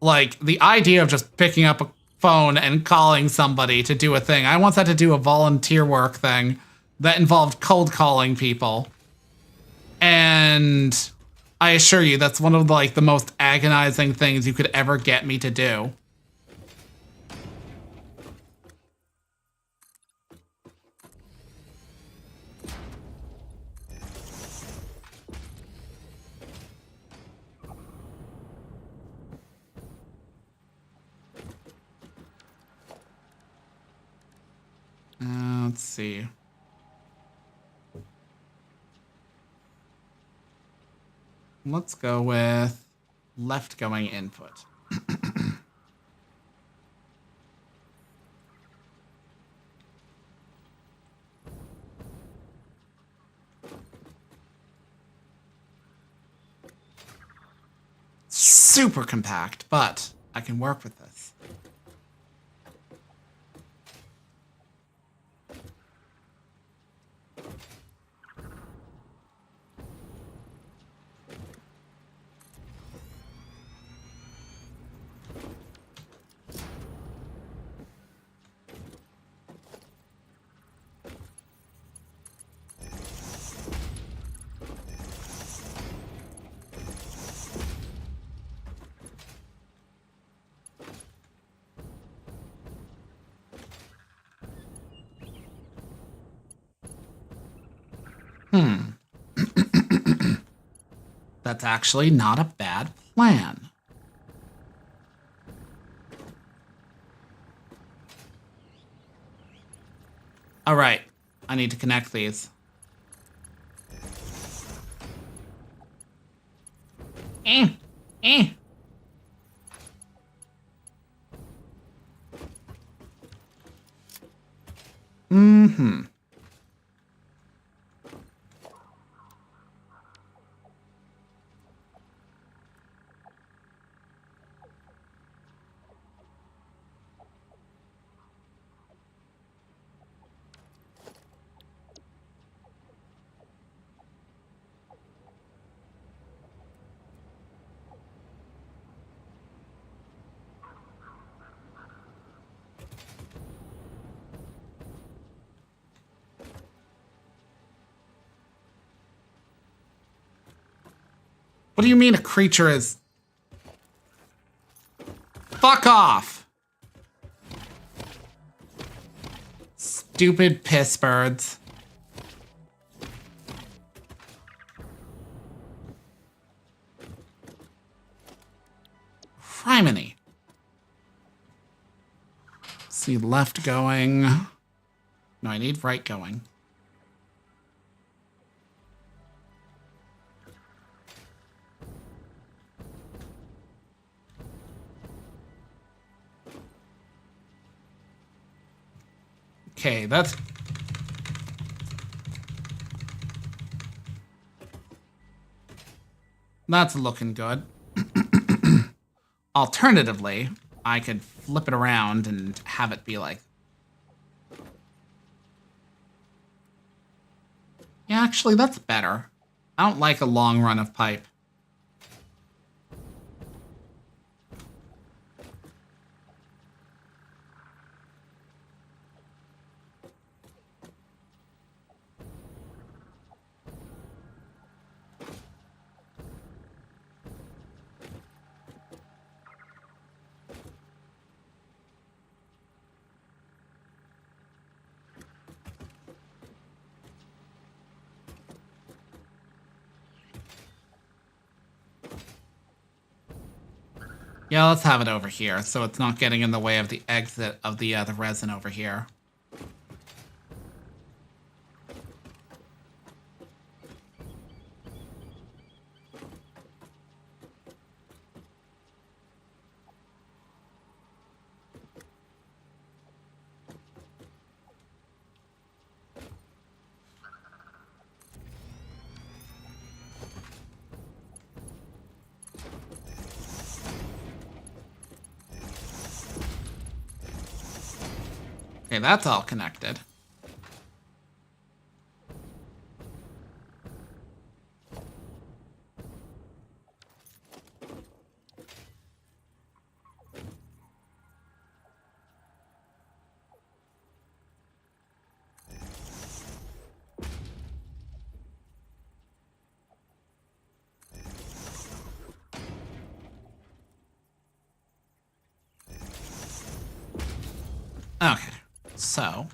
like the idea of just picking up a phone and calling somebody to do a thing. I once had to do a volunteer work thing that involved cold calling people. And I assure you, that's one of like the most agonizing things you could ever get me to do. Let's see. Let's go with left going input. Super compact, but I can work with this. That's actually not a bad plan. All right. I need to connect these. Eh. Eh. Mm-hmm. What do you mean a creature is... Fuck off! Stupid piss birds. Criminy. See, left going. No, I need right going. Okay, that's... That's looking good. Alternatively, I could flip it around and have it be like... Yeah, actually, that's better. I don't like a long run of pipe. Yeah, let's have it over here, so it's not getting in the way of the exit of the resin over here. Okay, that's all connected. Okay, so...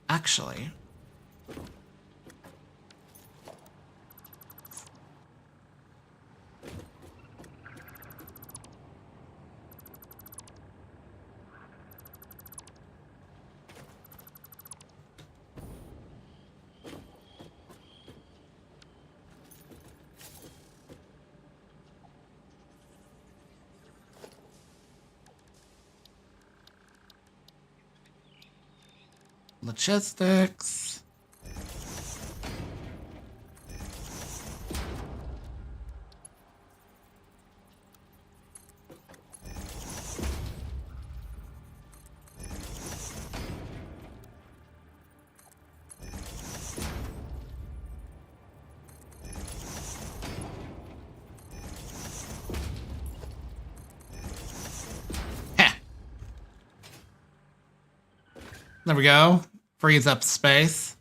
Actually... Logistics... Heh. There we go. Frees up space.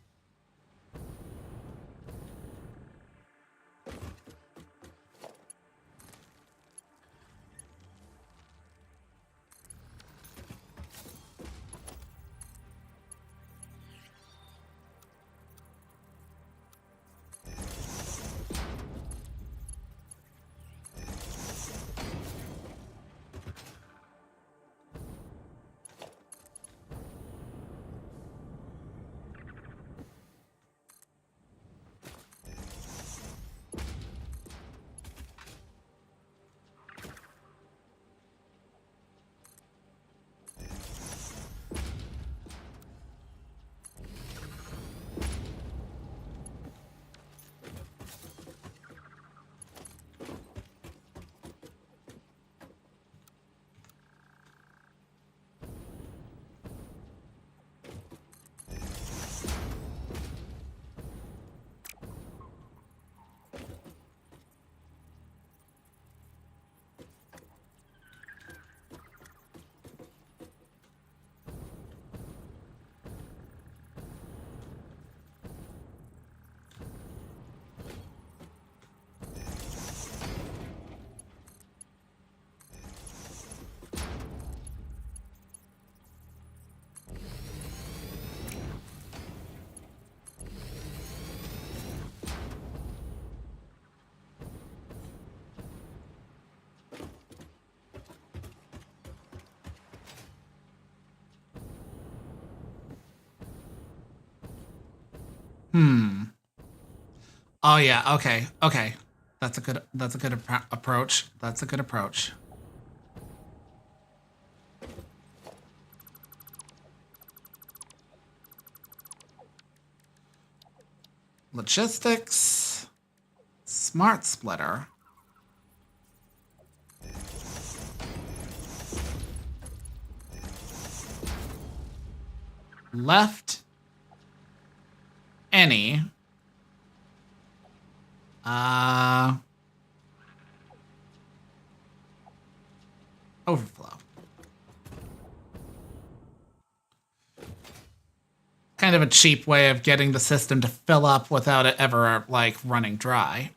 Oh yeah, okay, okay. That's a good approach. That's a good approach. Logistics. Smart splitter. Left. Any. Overflow. Kind of a cheap way of getting the system to fill up without it ever, like, running dry.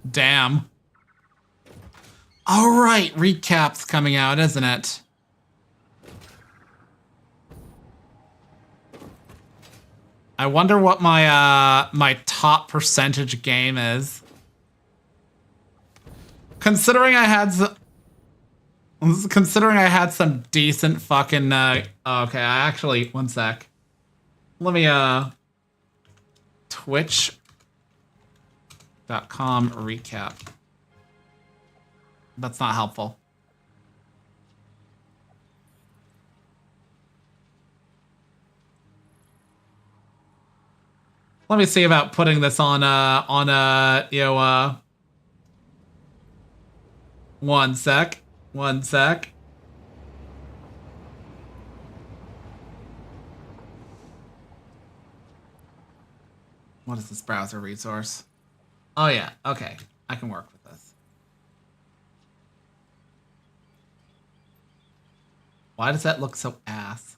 Damn. All right, recap's coming out, isn't it? I wonder what my my top percentage game is. Considering I had some decent fucking okay, I actually, one sec. Let me Twitch.com recap. That's not helpful. Let me see about putting this on you know, one sec. One sec. What is this browser resource? Oh yeah, okay. I can work with this. Why does that look so ass?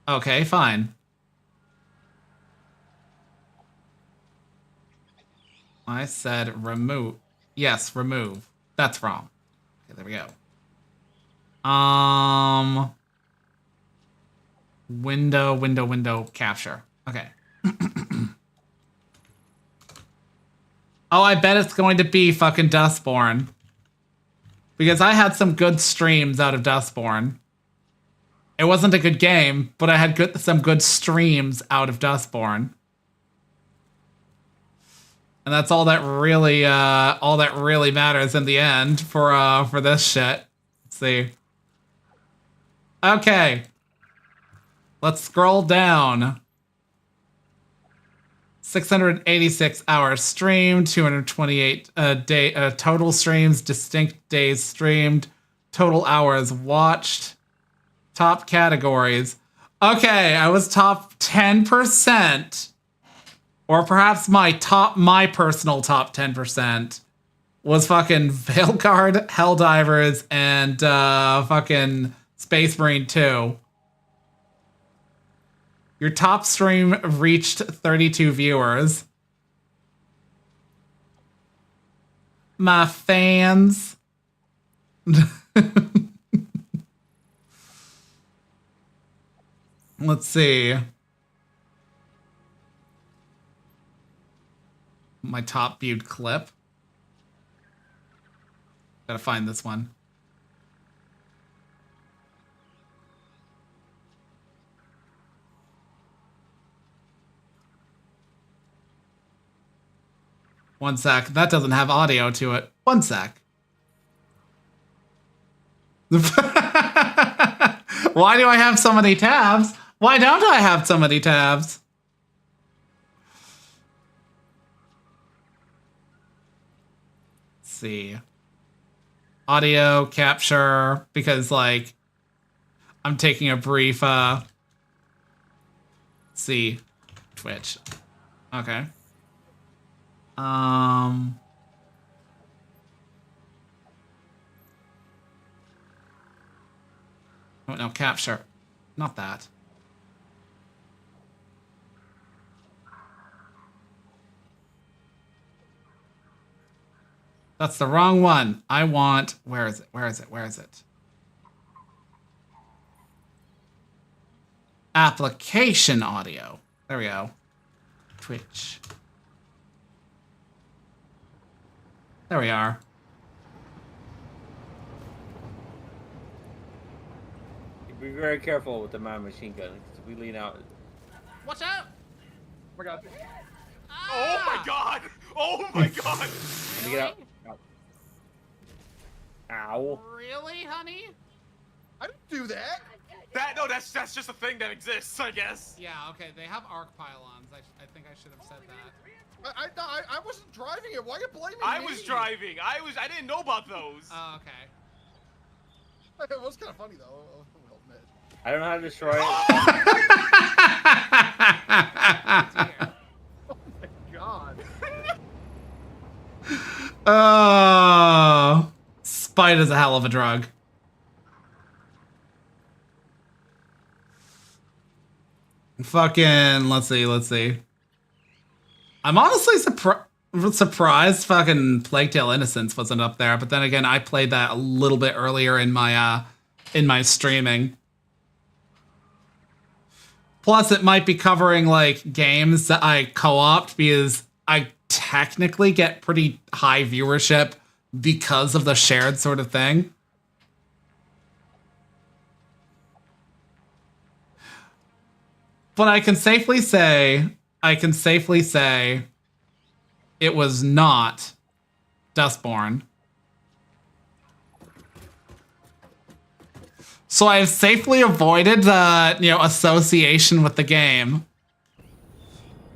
Okay, fine. I said remove. Yes, remove. That's wrong. Okay, there we go. Window capture. Okay. Oh, I bet it's going to be fucking Dustborn. Because I had some good streams out of Dustborn. It wasn't a good game, but I had some good streams out of Dustborn. And that's all that really matters in the end for this shit. Let's see. Okay. Let's scroll down. 686 hours streamed, 228 total streams, distinct days streamed, total hours watched, top categories. Okay, I was top 10%. Or perhaps my personal top 10% was fucking Veilguard, Helldivers, and fucking Space Marine 2. Your top stream reached 32 viewers. My fans. Let's see. My top viewed clip. Gotta find this one. One sec. That doesn't have audio to it. One sec. Why do I have so many tabs? Why don't I have so many tabs? Let's see. Audio capture, because like I'm taking a brief let's see. Twitch. Okay. Oh no, capture. Not that. That's the wrong one. I want, where is it? Where is it? Where is it? Application audio. There we go. Twitch. There we are. Be very careful with the machine gun, because we lean out. Watch out! Oh my god. Ah! Oh my god! Oh my god! Let me get out. Ow. Really, honey? I didn't do that. That's just a thing that exists, I guess. Yeah, okay, they have arc pylons. I think I should have said that. I wasn't driving it. Why are you blaming me? I was driving. I didn't know about those. Oh, okay. It was kind of funny though. I'll admit. I don't know how to destroy it. Oh my god. Oh, spite is a hell of a drug. Fucking, let's see. I'm honestly surprised fucking Plague Tale Innocence wasn't up there, but then again, I played that a little bit earlier in my streaming. Plus, it might be covering like games that I co-opt because I technically get pretty high viewership because of the shared sort of thing. But I can safely say it was not Dustborn. So I have safely avoided the, association with the game.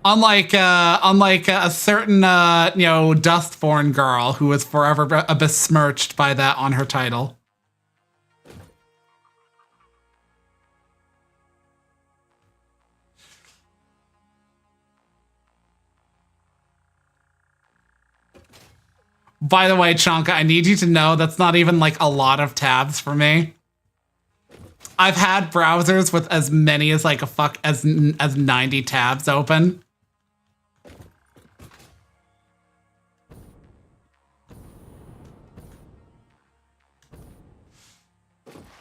Unlike a certain, Dustborn girl who was forever besmirched by that on her title. By the way, Chonka, I need you to know that's not even like a lot of tabs for me. I've had browsers with as many as like as 90 tabs open.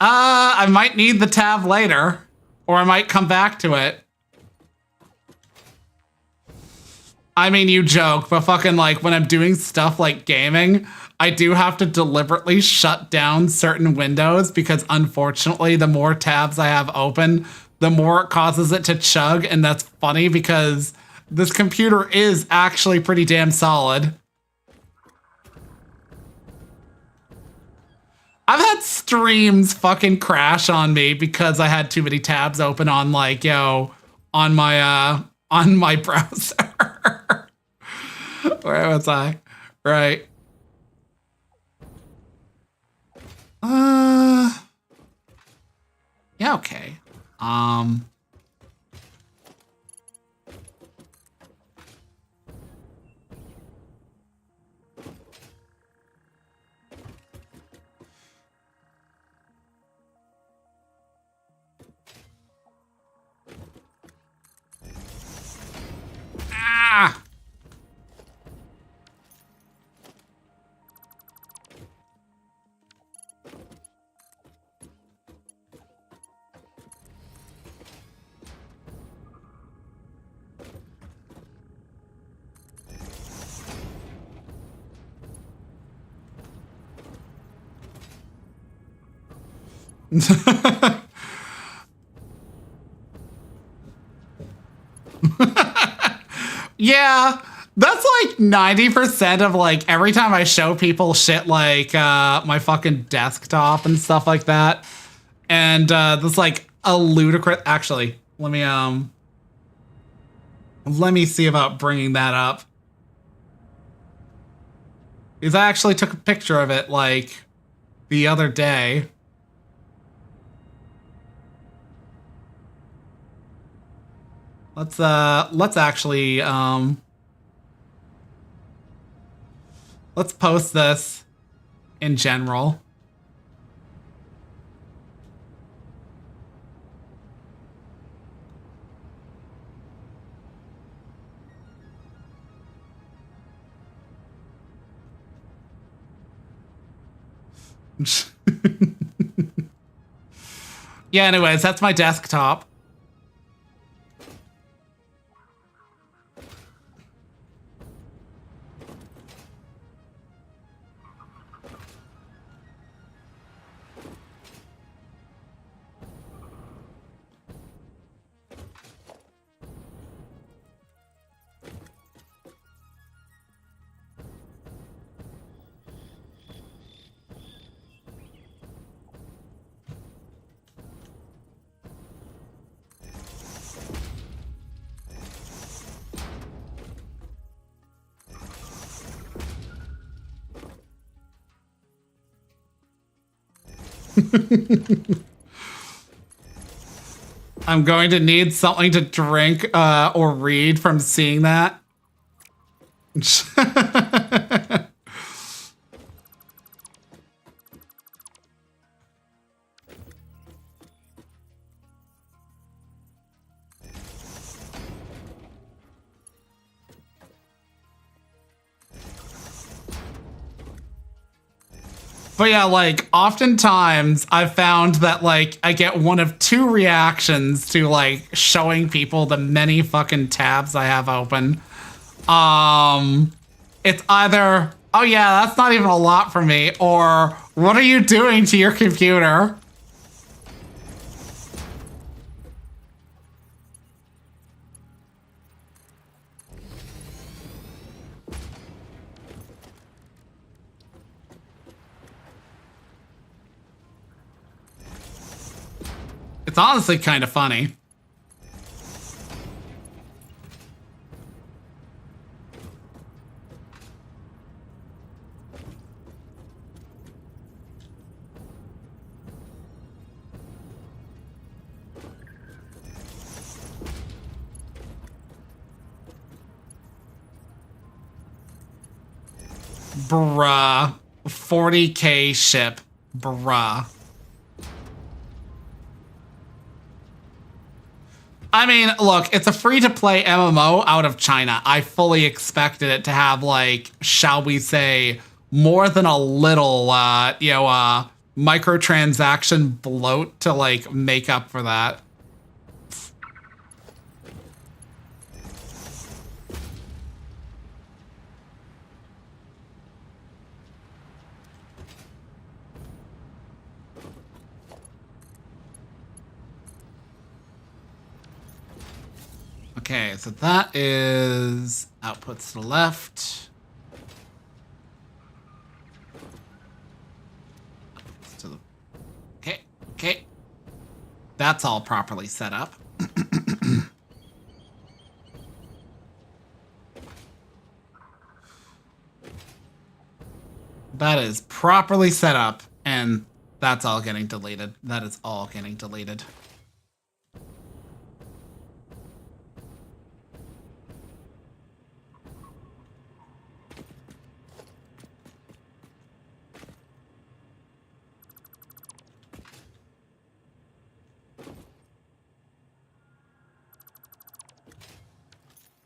I might need the tab later, or I might come back to it. I mean, you joke, but fucking like when I'm doing stuff like gaming, I do have to deliberately shut down certain windows because unfortunately, the more tabs I have open, the more it causes it to chug. And that's funny because this computer is actually pretty damn solid. I've had streams fucking crash on me because I had too many tabs open on like, on my browser. Where was I? Right. Yeah, okay. Ah! Yeah, that's like 90% of like every time I show people shit like my fucking desktop and stuff like that. And there's like a ludicrous, actually, let me see about bringing that up. Because I actually took a picture of it like the other day. Let's actually let's post this in general. Yeah, anyways, that's my desktop. I'm going to need something to drink or read from seeing that. But yeah, like, oftentimes I've found that, like, I get one of two reactions to, like, showing people the many fucking tabs I have open. It's either, oh yeah, that's not even a lot for me, or what are you doing to your computer? It's honestly kind of funny. Bruh. 40k ship. Bruh. I mean, look, it's a free-to-play MMO out of China. I fully expected it to have, like, shall we say, more than a little, microtransaction bloat to, like, make up for that. Okay, so that is outputs to the left. Outputs to the... Okay, okay. That's all properly set up. That is properly set up, and that's all getting deleted. That is all getting deleted.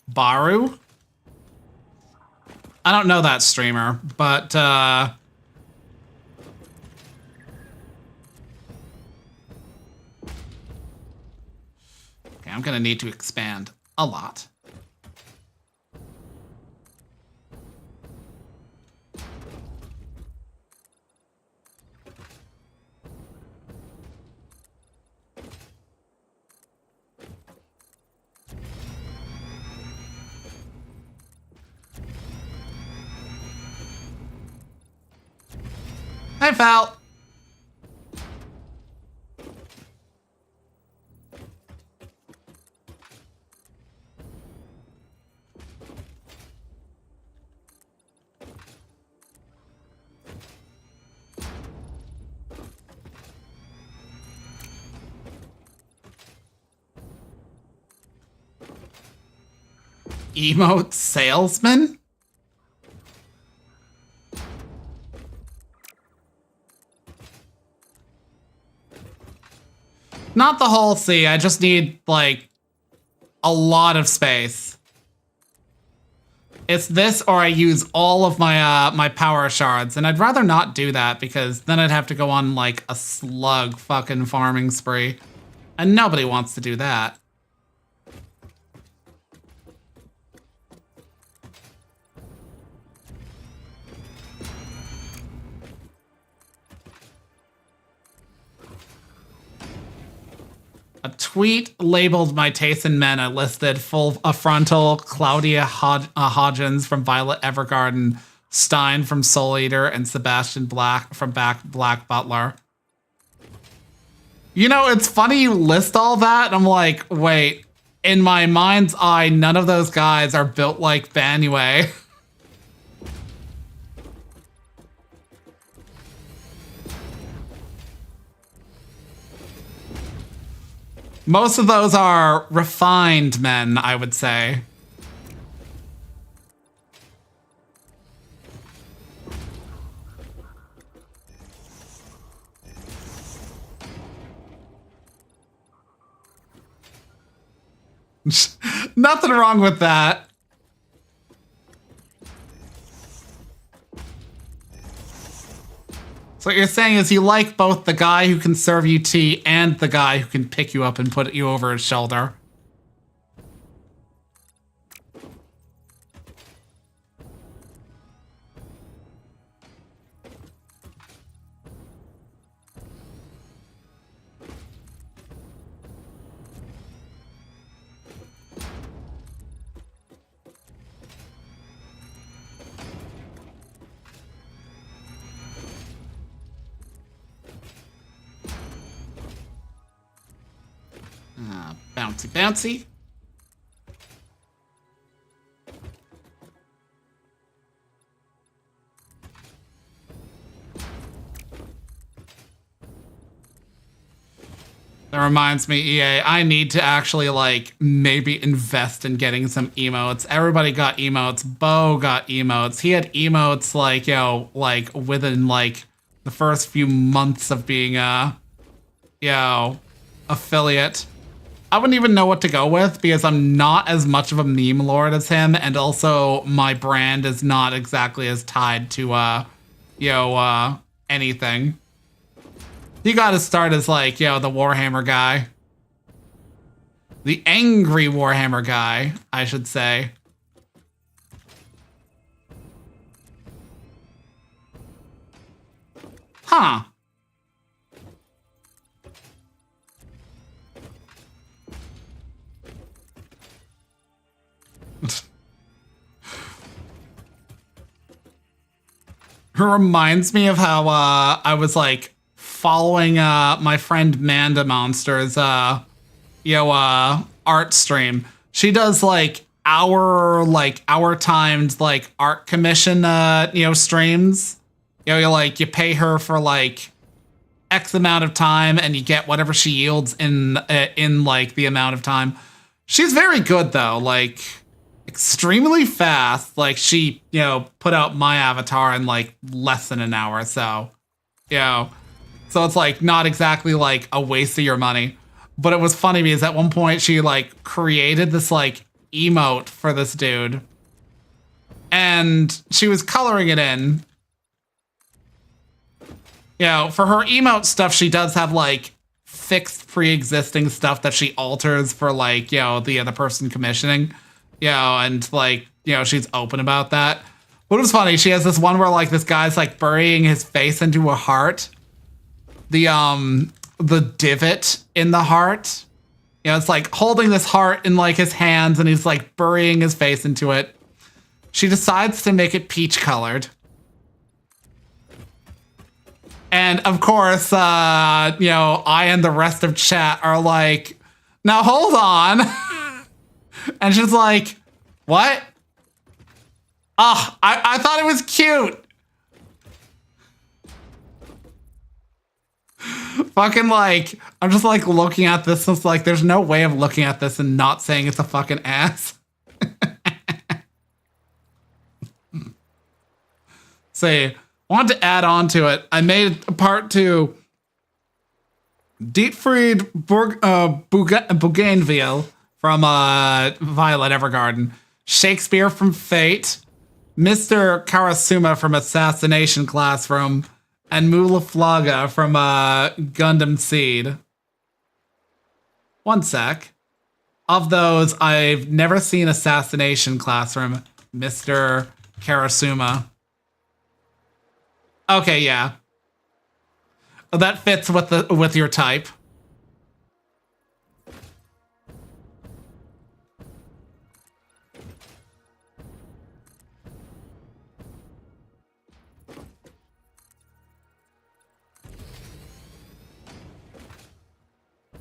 Baru? I don't know that streamer, but okay, I'm gonna need to expand a lot. I fell. Emote salesman? Not the whole sea, I just need, like, a lot of space. It's this or I use all of my my power shards, and I'd rather not do that because then I'd have to go on, like, a slug fucking farming spree. And nobody wants to do that. A tweet labeled my taste in men. I listed a frontal, Claudia Hodgins from Violet Evergarden, Stein from Soul Eater, and Sebastian Black from Black Butler. You know, it's funny you list all that, and I'm like, wait, in my mind's eye, none of those guys are built like Banue. Most of those are refined men, I would say. Nothing wrong with that. So what you're saying is you like both the guy who can serve you tea and the guy who can pick you up and put you over his shoulder. Bouncy, bouncy. That reminds me, EA, I need to actually, like, maybe invest in getting some emotes. Everybody got emotes. Bo got emotes. He had emotes, like, you know, like, within, like, the first few months of being a, you know, affiliate. I wouldn't even know what to go with because I'm not as much of a meme lord as him, and also my brand is not exactly as tied to, you know, anything. You gotta start as, like, you know, the Warhammer guy. The angry Warhammer guy, I should say. Huh. It reminds me of how I was like following my friend Manda Monster's you know art stream. She does like hour timed like art commission you know streams. You know, you pay her for like X amount of time and you get whatever she yields in like the amount of time. She's very good though, like extremely fast. Like she, you know, put out my avatar in like less than an hour. So, you know, so it's like not exactly like a waste of your money. But it was funny because at one point she like created this like emote for this dude and she was coloring it in. You know, for her emote stuff, she does have like fixed pre-existing stuff that she alters for like, you know, the other person commissioning. You know, and like, you know, she's open about that. But it was funny, she has this one where like this guy's like burying his face into a heart. The divot in the heart. You know, it's like holding this heart in like his hands and he's like burying his face into it. She decides to make it peach colored. And of course, you know, I and the rest of chat are like, now hold on. And she's like, what? Oh, I thought it was cute. Fucking like, I'm just like looking at this. It's like, there's no way of looking at this and not saying it's a fucking ass. See, I wanted to add on to it. I made a part 2. Dietfried Bougainville from Violet Evergarden, Shakespeare from Fate, Mr. Karasuma from Assassination Classroom, and Mulaflaga from Gundam Seed. One sec. Of those, I've never seen Assassination Classroom, Mr. Karasuma. Okay, yeah. That fits with your type.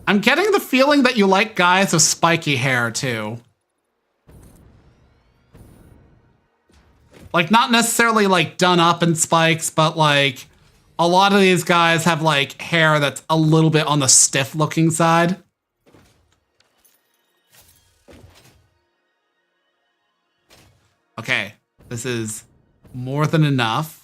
I'm getting the feeling that you like guys with spiky hair, too. Like, not necessarily, like, done up in spikes, but, like, a lot of these guys have, like, hair that's a little bit on the stiff-looking side. Okay, this is more than enough.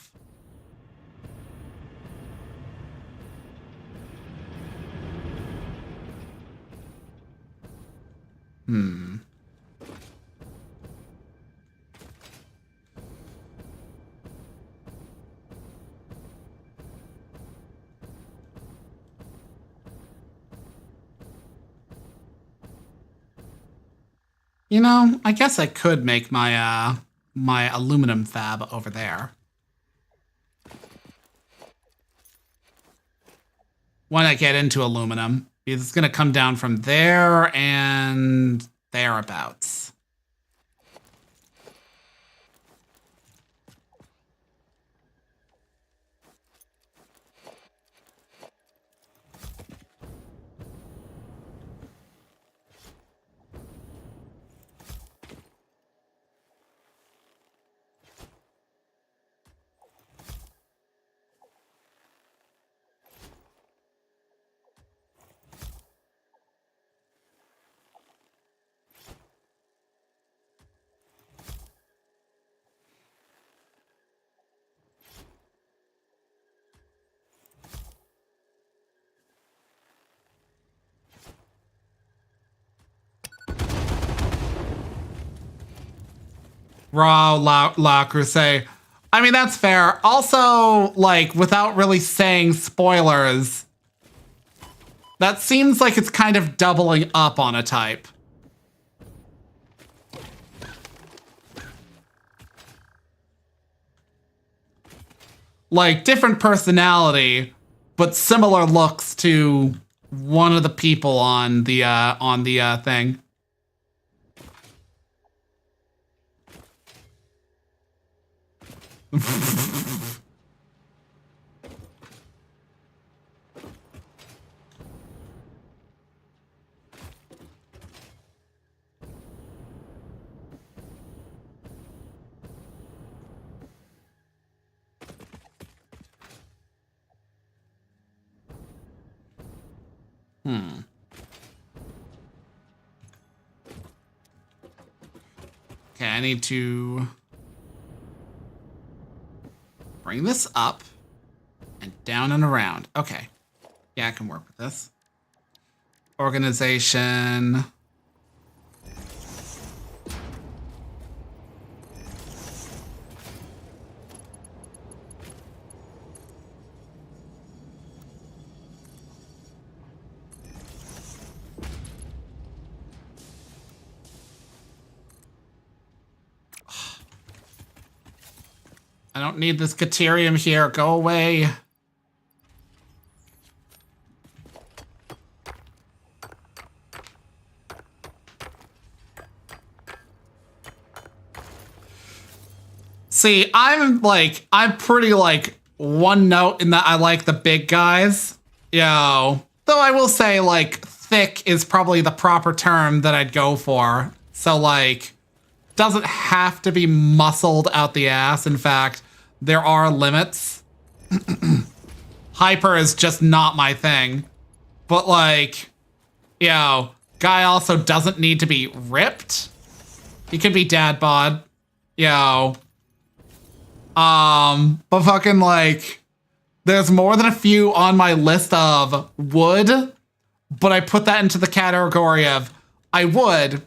You know, I guess I could make my my aluminum fab over there. Why not get into aluminum? Because it's gonna come down from there and thereabouts. Raw La Crusade. I mean, that's fair. Also, like, without really saying spoilers, that seems like it's kind of doubling up on a type. Like, different personality, but similar looks to one of the people on the thing. Okay, I need to bring this up and down and around. Okay. Yeah, I can work with this. Organization. I don't need this Caterium here. Go away. See, I'm pretty like one note in that I like the big guys. Yo. Though I will say, like, thick is probably the proper term that I'd go for. So, like, doesn't have to be muscled out the ass. In fact, there are limits. Hyper is just not my thing. But, like, yo, guy also doesn't need to be ripped. He could be dad bod. Yo. But fucking, like, there's more than a few on my list of would, but I put that into the category of I would,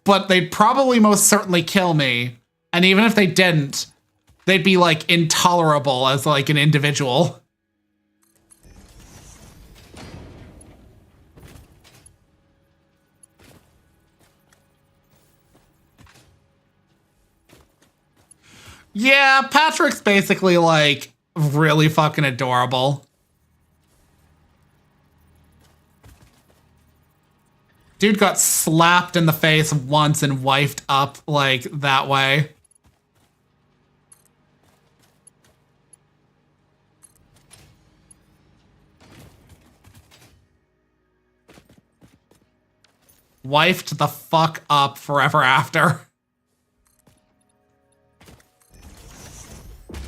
but they'd probably most certainly kill me. And even if they didn't, they'd be, like, intolerable as, like, an individual. Yeah, Patrick's basically, like, really fucking adorable. Dude got slapped in the face once and wifed up, like, that way. Wifed the fuck up forever after.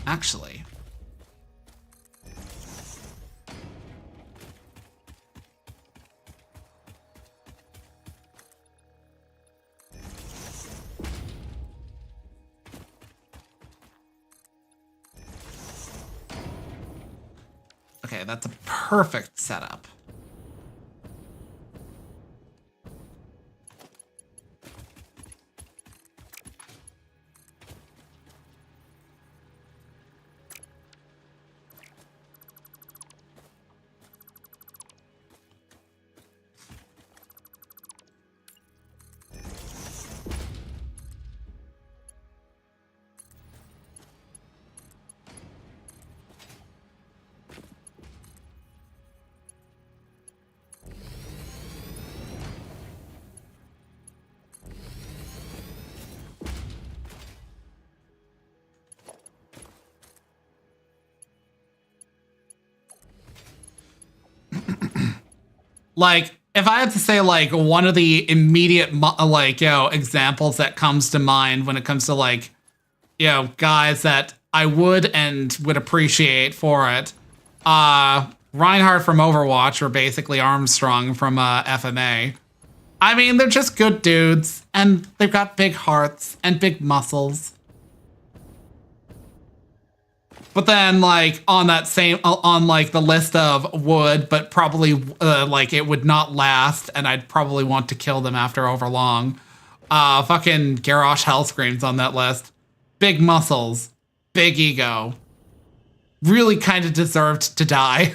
Actually. Okay, that's a perfect setup. Like, if I had to say, like, one of the immediate, like, examples that comes to mind when it comes to, like, guys that I would and would appreciate for it, Reinhardt from Overwatch, or basically Armstrong from FMA. I mean, they're just good dudes, and they've got big hearts and big muscles. But then, like, on that same, on, like, the list of would, but probably, like, it would not last, and I'd probably want to kill them after overlong. Fucking Garrosh Hellscream's on that list. Big muscles. Big ego. Really kind of deserved to die.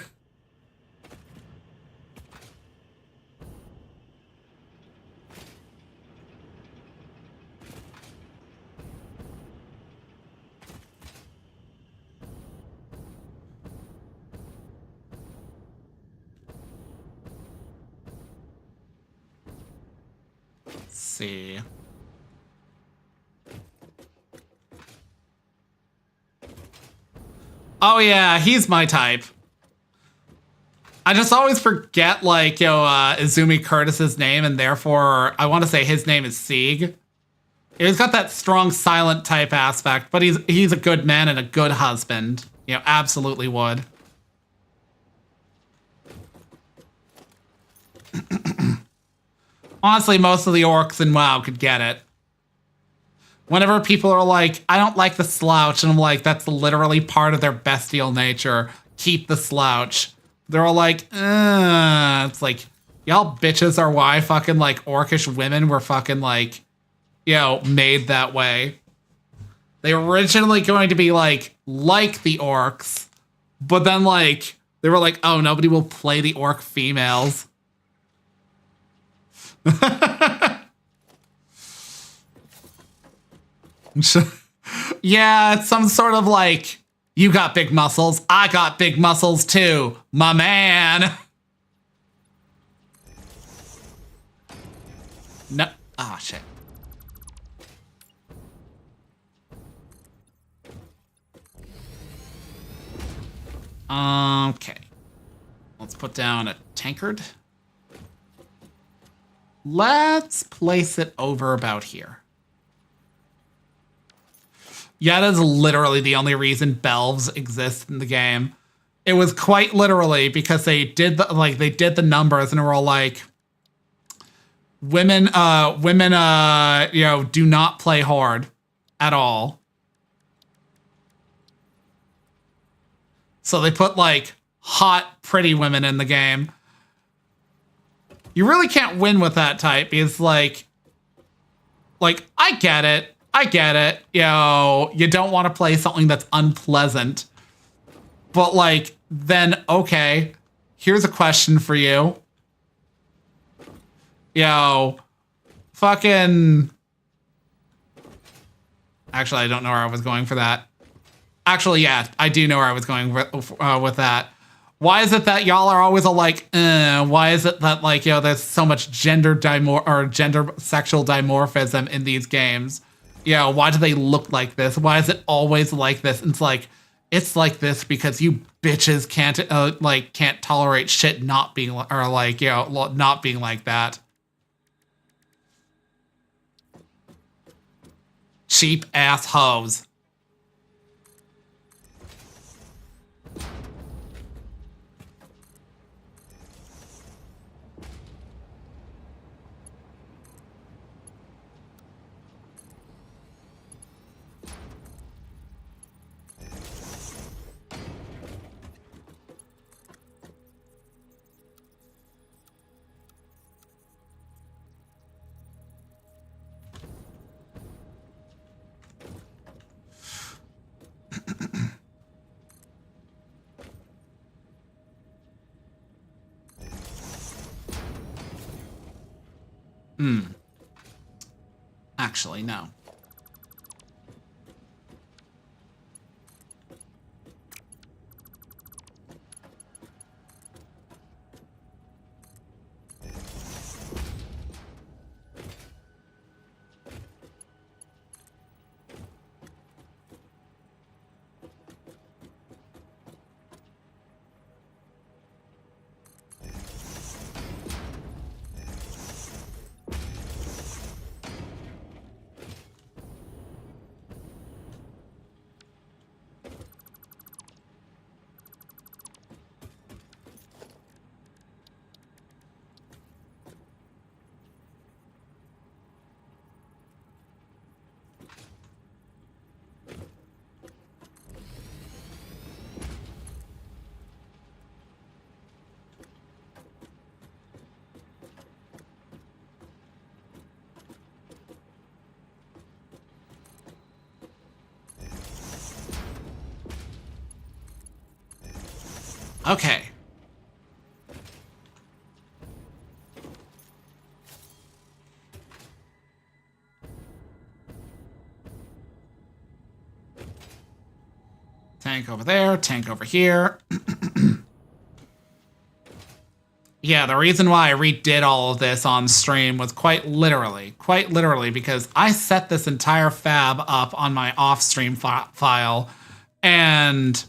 See. Oh yeah, he's my type. I just always forget, like, Izumi Curtis's name, and therefore I want to say his name is Sieg. He's got that strong silent type aspect, but he's a good man and a good husband. Absolutely would. Honestly, most of the orcs in WoW could get it. Whenever people are like, I don't like the slouch, and I'm like, that's literally part of their bestial nature. Keep the slouch. They're all like, it's like, y'all bitches are why fucking, like, orcish women were fucking, like, made that way. They were originally going to be, like the orcs, but then, like, they were like, oh, nobody will play the orc females. Yeah, it's some sort of like, you got big muscles, I got big muscles too, my man. No, oh shit. Okay, let's put down a tankard. Let's place it over about here. Yeah, that is literally the only reason belves exist in the game. It was quite literally because they did the numbers and were all like, women, do not play hard at all. So they put, like, hot, pretty women in the game. You really can't win with that type because, like, I get it. You don't want to play something that's unpleasant. But, like, then, okay, here's a question for you. Fucking... Actually, I don't know where I was going for that. Actually, yeah, I do know where I was going with that. Why is it that y'all are always all like, why is it that, like, there's so much gender sexual dimorphism in these games? Why do they look like this? Why is it always like this? And it's like this because you bitches can't tolerate shit not being not being like that. Cheap ass hoes. Actually, no. Okay. Tank over there, tank over here. Yeah, the reason why I redid all of this on stream was quite literally, because I set this entire fab up on my off-stream file, and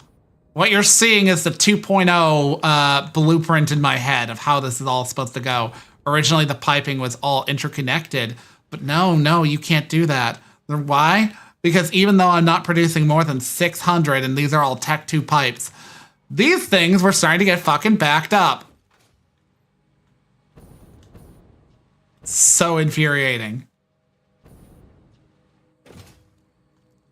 what you're seeing is the 2.0 blueprint in my head of how this is all supposed to go. Originally, the piping was all interconnected, but no, you can't do that. Why? Because even though I'm not producing more than 600, and these are all Tech 2 pipes, these things were starting to get fucking backed up. So infuriating.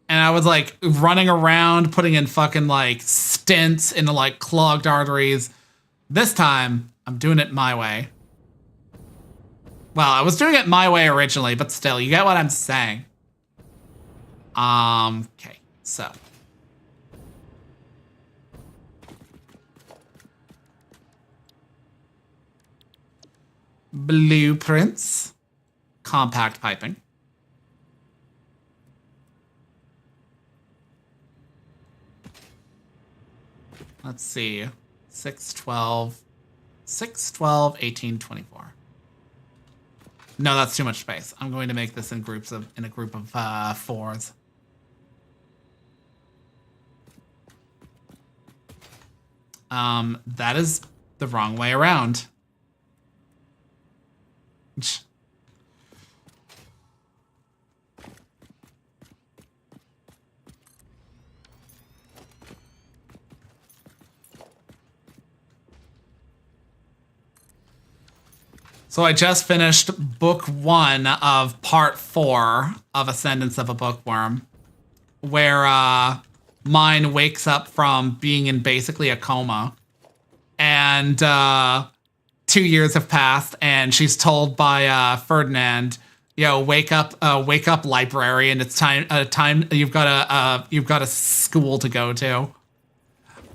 And I was like running around, putting in fucking like stents into like clogged arteries. This time, I'm doing it my way. Well, I was doing it my way originally, but still, you get what I'm saying. Okay, so. Blueprints. Compact piping. Let's see. 612, 1824. No, that's too much space. I'm going to make this in a group of fours. That is the wrong way around. So I just finished book 1 of part 4 of Ascendance of a Bookworm, where Mine wakes up from being in basically a coma, and 2 years have passed, and she's told by Ferdinand, "Yo, wake up, librarian! It's time. You've got a school to go to."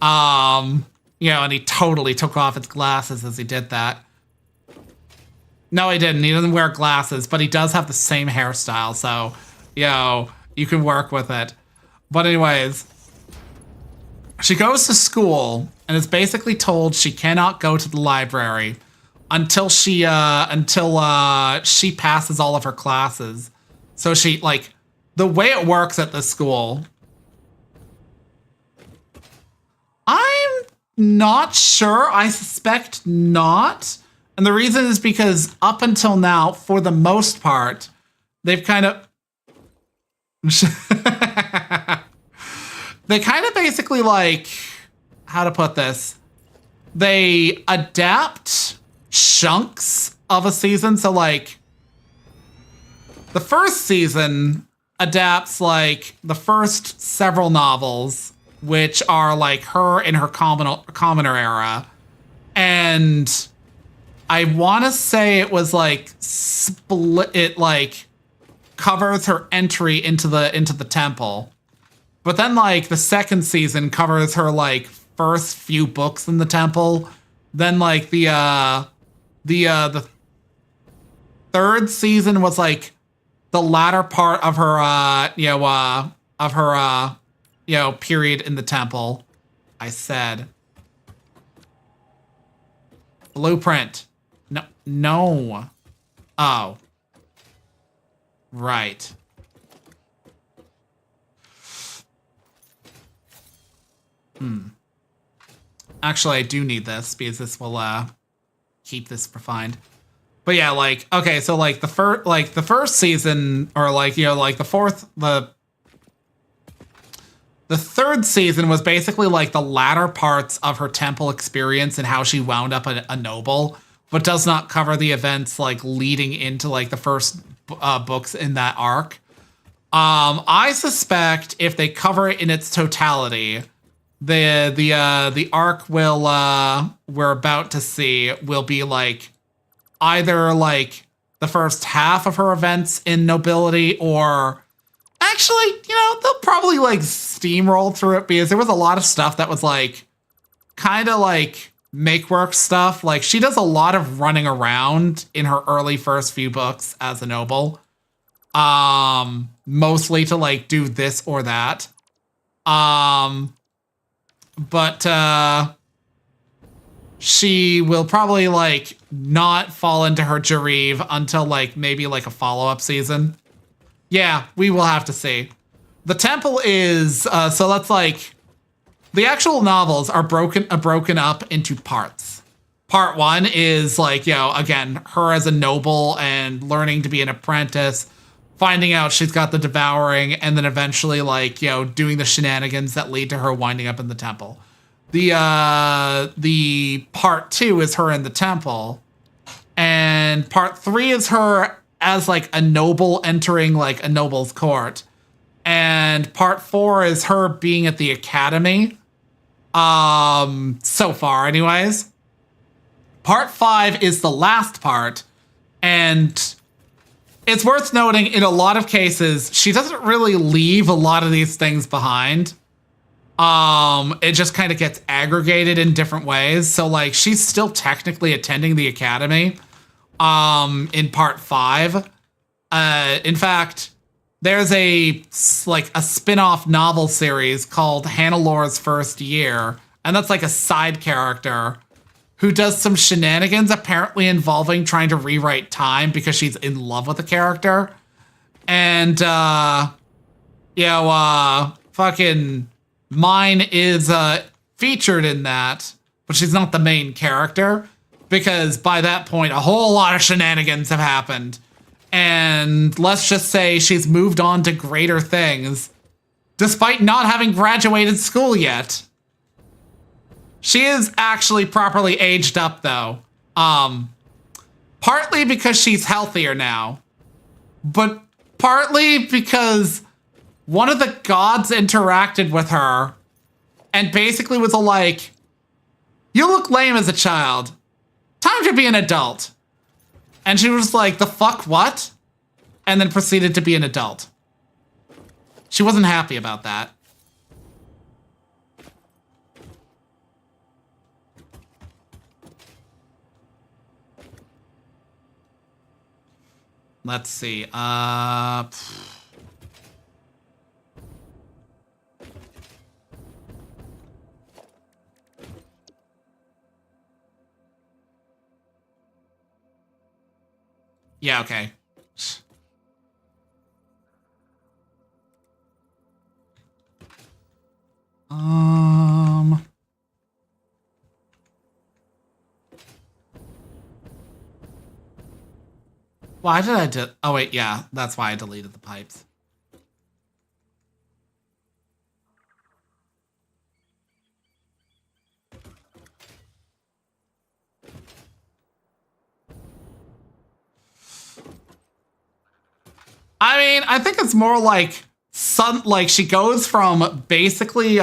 And he totally took off his glasses as he did that. No, he didn't. He doesn't wear glasses, but he does have the same hairstyle, so, you can work with it. But anyways, she goes to school and is basically told she cannot go to the library until she passes all of her classes. So she, the way it works at this school, I'm not sure. I suspect not. And the reason is because up until now, for the most part, they've kind of... they kind of basically, how to put this? They adapt chunks of a season. So, the first season adapts, the first several novels, which are, her in her commoner era. And I want to say it was split. It covers her entry into the temple, but then the second season covers her first few books in the temple. Then the third season was like the latter part of her, period in the temple. I said. Blueprint. No. Oh. Right. Actually, I do need this because this will keep this refined. But yeah, like, okay, so like the first season, or like, you know, like the third season was basically like the latter parts of her temple experience and how she wound up a noble, but does not cover the events like leading into like the first books in that arc. I suspect if they cover it in its totality, the arc we're about to see will be like either like the first half of her events in nobility, or actually, you know, they'll probably like steamroll through it because there was a lot of stuff that was like kind of like make work stuff. Like she does a lot of running around in her early first few books as a noble. Mostly to like do this or that. But she will probably like not fall into her Jareve until like maybe like a follow-up season. Yeah, we will have to see. The temple is so that's like the actual novels are broken up into parts. Part one is like, you know, again, her as a noble and learning to be an apprentice, finding out she's got the devouring, and then eventually like, you know, doing the shenanigans that lead to her winding up in the temple. The part two is her in the temple, and part three is her as like a noble entering like a noble's court, and part four is her being at the academy. So far, anyways. Part five is the last part, and it's worth noting in a lot of cases she doesn't really leave a lot of these things behind. It just kind of gets aggregated in different ways. So like she's still technically attending the academy in part five. In fact, there's a spin-off novel series called Hannahlore's First Year, and that's like a side character who does some shenanigans apparently involving trying to rewrite time because she's in love with the character. And fucking Mine is featured in that, but she's not the main character, because by that point a whole lot of shenanigans have happened, and let's just say she's moved on to greater things despite not having graduated school yet. She is actually properly aged up though, partly because she's healthier now, but partly because one of the gods interacted with her and basically was like, "You look lame as a child. Time to be an adult." And she was like, "The fuck, what?" And then proceeded to be an adult. She wasn't happy about that. Let's see. Yeah, okay. Why did I oh wait, yeah, that's why I deleted the pipes. I mean, I think it's more like she goes from basically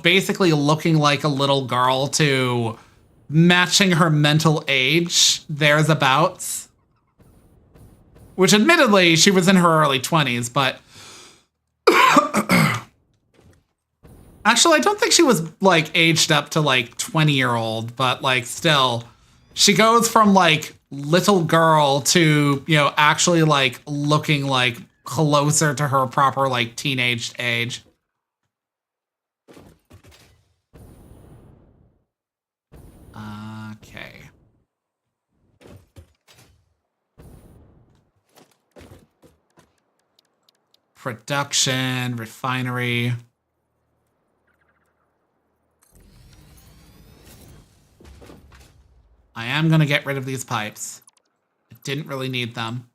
basically looking like a little girl to matching her mental age thereabouts. Which admittedly, she was in her early 20s, but actually, I don't think she was like aged up to like 20-year-old, but like still, she goes from like little girl to, you know, actually like looking like closer to her proper like teenage age. Okay. Production, refinery. I am going to get rid of these pipes. I didn't really need them.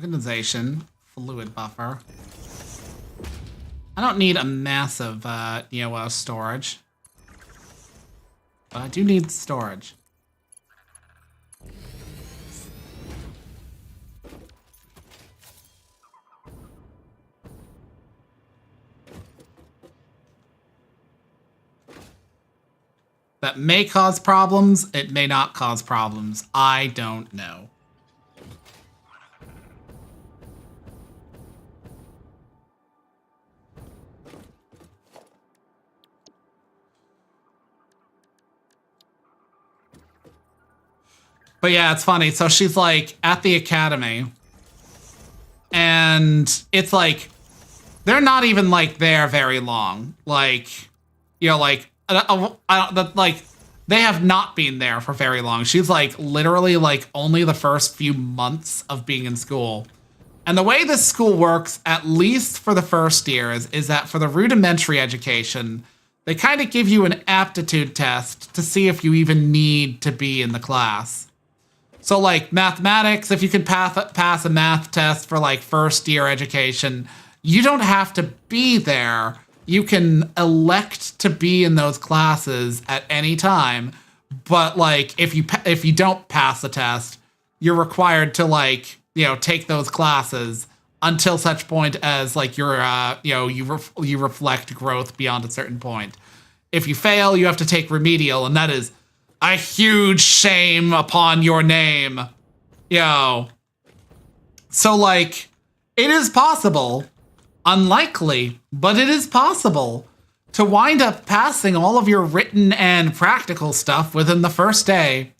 Organization, fluid buffer. I don't need a massive storage, but I do need storage. That may cause problems, it may not cause problems. I don't know. But yeah, it's funny. So she's like at the academy, and it's like they're not even like there very long. Like, you know, like like they have not been there for very long. She's like literally like only the first few months of being in school. And the way this school works, at least for the first years, is that for the rudimentary education, they kind of give you an aptitude test to see if you even need to be in the class. So like mathematics, if you can pass a math test for like first year education, you don't have to be there. You can elect to be in those classes at any time. But like if you don't pass the test, you're required to like, you know, take those classes until such point as like you're you reflect growth beyond a certain point. If you fail, you have to take remedial, and that is a huge shame upon your name. Yo. So, like, it is possible, unlikely, but it is possible to wind up passing all of your written and practical stuff within the first day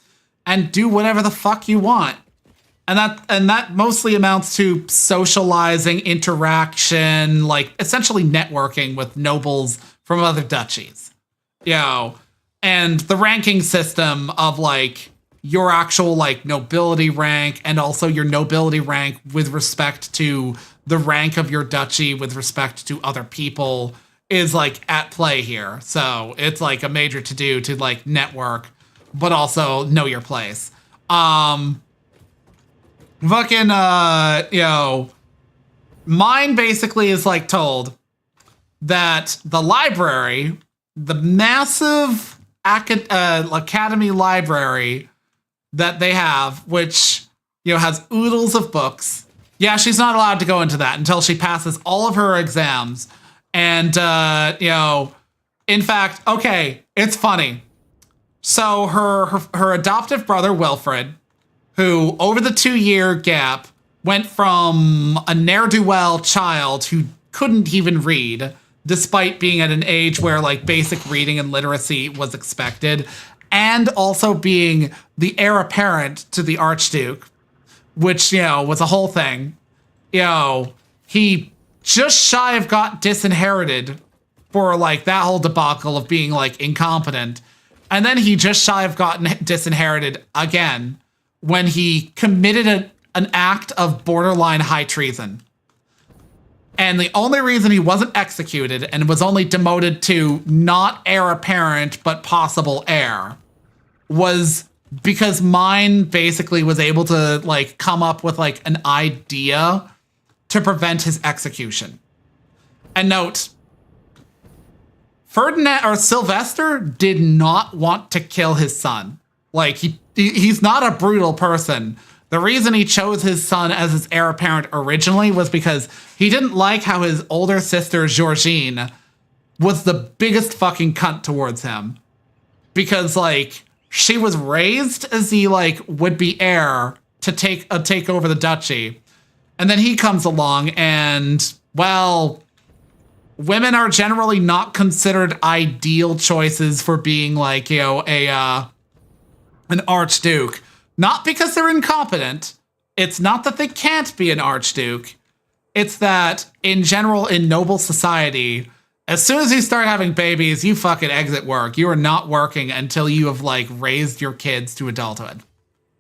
and do whatever the fuck you want. And that mostly amounts to socializing, interaction, like, essentially networking with nobles from other duchies. Yo. And the ranking system of like your actual like nobility rank and also your nobility rank with respect to the rank of your duchy with respect to other people is like at play here. So it's like a major to do to like network, but also know your place. Mine basically is like told that the library, the massive academy library that they have, which, you know, has oodles of books. Yeah, she's not allowed to go into that until she passes all of her exams. And, in fact, okay, it's funny. So her adoptive brother, Wilfred, who over the 2-year gap went from a ne'er-do-well child who couldn't even read, despite being at an age where like basic reading and literacy was expected, and also being the heir apparent to the Archduke, which, you know, was a whole thing. You know, he just shy of got disinherited for like that whole debacle of being like incompetent. And then he just shy of gotten disinherited again when he committed an act of borderline high treason. And the only reason he wasn't executed and was only demoted to not heir apparent, but possible heir, was because mine basically was able to like come up with like an idea to prevent his execution. And note, Ferdinand or Sylvester did not want to kill his son. Like he's not a brutal person. The reason he chose his son as his heir apparent originally was because he didn't like how his older sister Georgine was the biggest fucking cunt towards him. Because like she was raised as the like would-be heir to take over the duchy. And then he comes along and, well, women are generally not considered ideal choices for being like, you know, an archduke. Not because they're incompetent. It's not that they can't be an archduke. It's that, in general, in noble society, as soon as you start having babies, you fucking exit work. You are not working until you have, like, raised your kids to adulthood.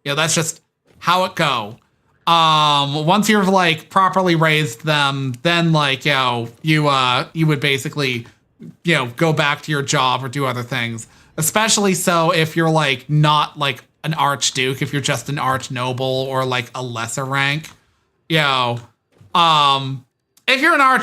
You know, that's just how it go. Once you've, like, properly raised them, then, like, you know, you would basically, you know, go back to your job or do other things. Especially so if you're, like, not, like, an archduke, if you're just an arch noble or like a lesser rank, you know, if you're an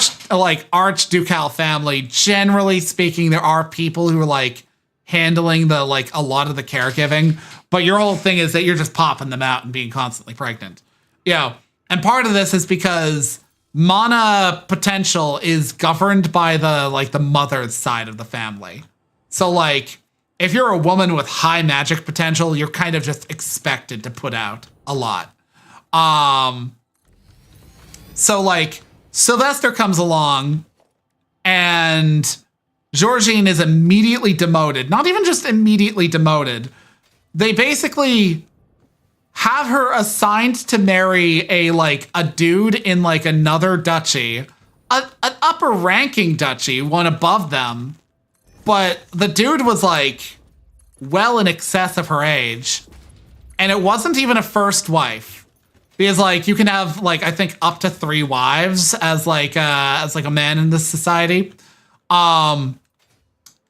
archducal family, generally speaking, there are people who are like handling the like a lot of the caregiving, but your whole thing is that you're just popping them out and being constantly pregnant, you know. And part of this is because mana potential is governed by the mother's side of the family. So like, if you're a woman with high magic potential, you're kind of just expected to put out a lot. So like Sylvester comes along and Georgine is immediately demoted. Not even just immediately demoted. They basically have her assigned to marry a dude in like another duchy, an upper ranking duchy, one above them. But the dude was like well in excess of her age. And it wasn't even a first wife. Because like you can have like I think up to 3 wives as like a man in this society. And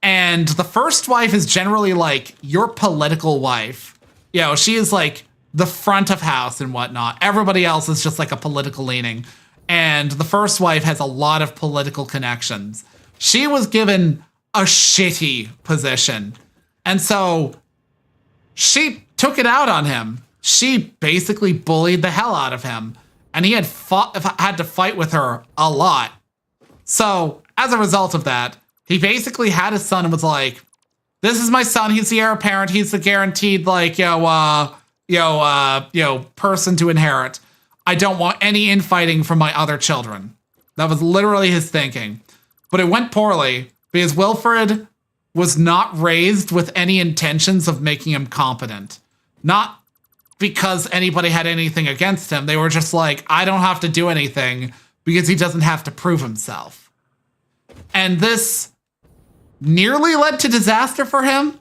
the first wife is generally like your political wife. You know, she is like the front of house and whatnot. Everybody else is just like a political leaning. And the first wife has a lot of political connections. She was given a shitty position. And so she took it out on him. She basically bullied the hell out of him. And he had to fight with her a lot. So as a result of that, he basically had his son and was like, this is my son. He's the heir apparent. He's the guaranteed person to inherit. I don't want any infighting from my other children. That was literally his thinking. But it went poorly. Because Wilfred was not raised with any intentions of making him competent. Not because anybody had anything against him. They were just like, I don't have to do anything because he doesn't have to prove himself. And this nearly led to disaster for him.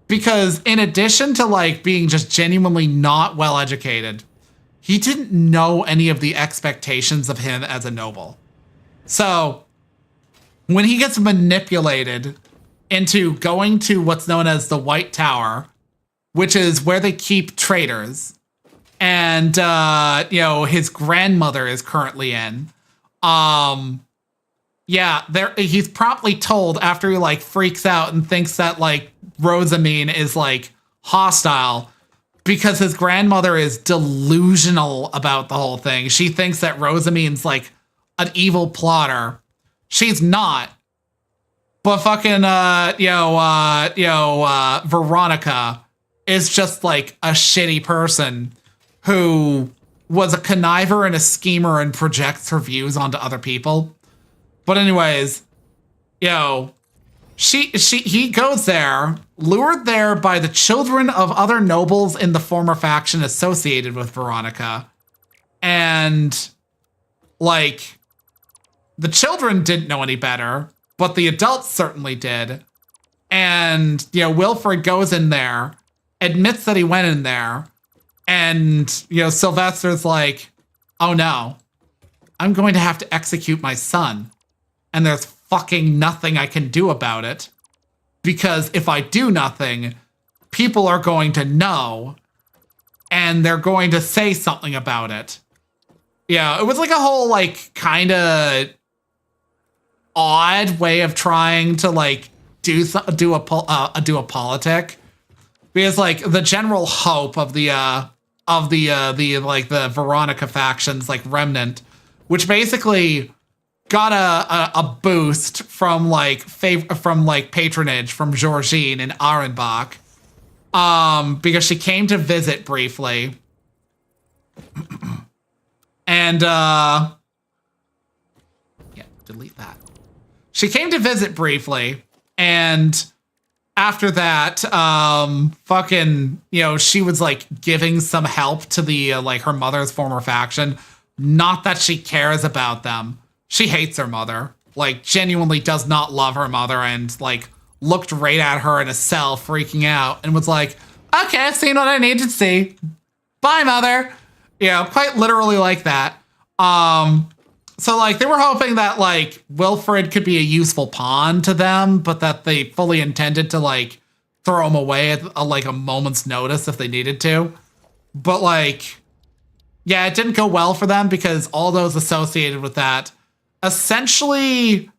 Because in addition to like being just genuinely not well educated, he didn't know any of the expectations of him as a noble. So when he gets manipulated into going to what's known as the White Tower, which is where they keep traitors, and his grandmother is currently in, he's promptly told after he like freaks out and thinks that like Rosamine is like hostile because his grandmother is delusional about the whole thing. She thinks that Rosamine's like an evil plotter. She's not. But fucking, Veronica is just like a shitty person who was a conniver and a schemer and projects her views onto other people. But anyways, he goes there, lured there by the children of other nobles in the former faction associated with Veronica. And, like, the children didn't know any better, but the adults certainly did. And, Wilfred goes in there, admits that he went in there, and, Sylvester's like, oh no, I'm going to have to execute my son. And there's fucking nothing I can do about it. Because if I do nothing, people are going to know and they're going to say something about it. Yeah, it was like a whole like kind of odd way of trying to like do a politic, because like the general hope of the like the Veronica factions, like Remnant, which basically got a boost from like patronage from Georgine and Arenbach, because she came to visit briefly. And yeah, delete that. She came to visit briefly, and after that, fucking, you know, she was like giving some help to the like her mother's former faction. Not that she cares about them. She hates her mother. Like, genuinely does not love her mother, and like looked right at her in a cell, freaking out, and was like, "Okay, I've seen what I need to see. Bye, mother." Yeah, quite literally like that. So like they were hoping that like Wilfred could be a useful pawn to them, but that they fully intended to like throw him away at like a moment's notice if they needed to. But like, yeah, it didn't go well for them, because all those associated with that essentially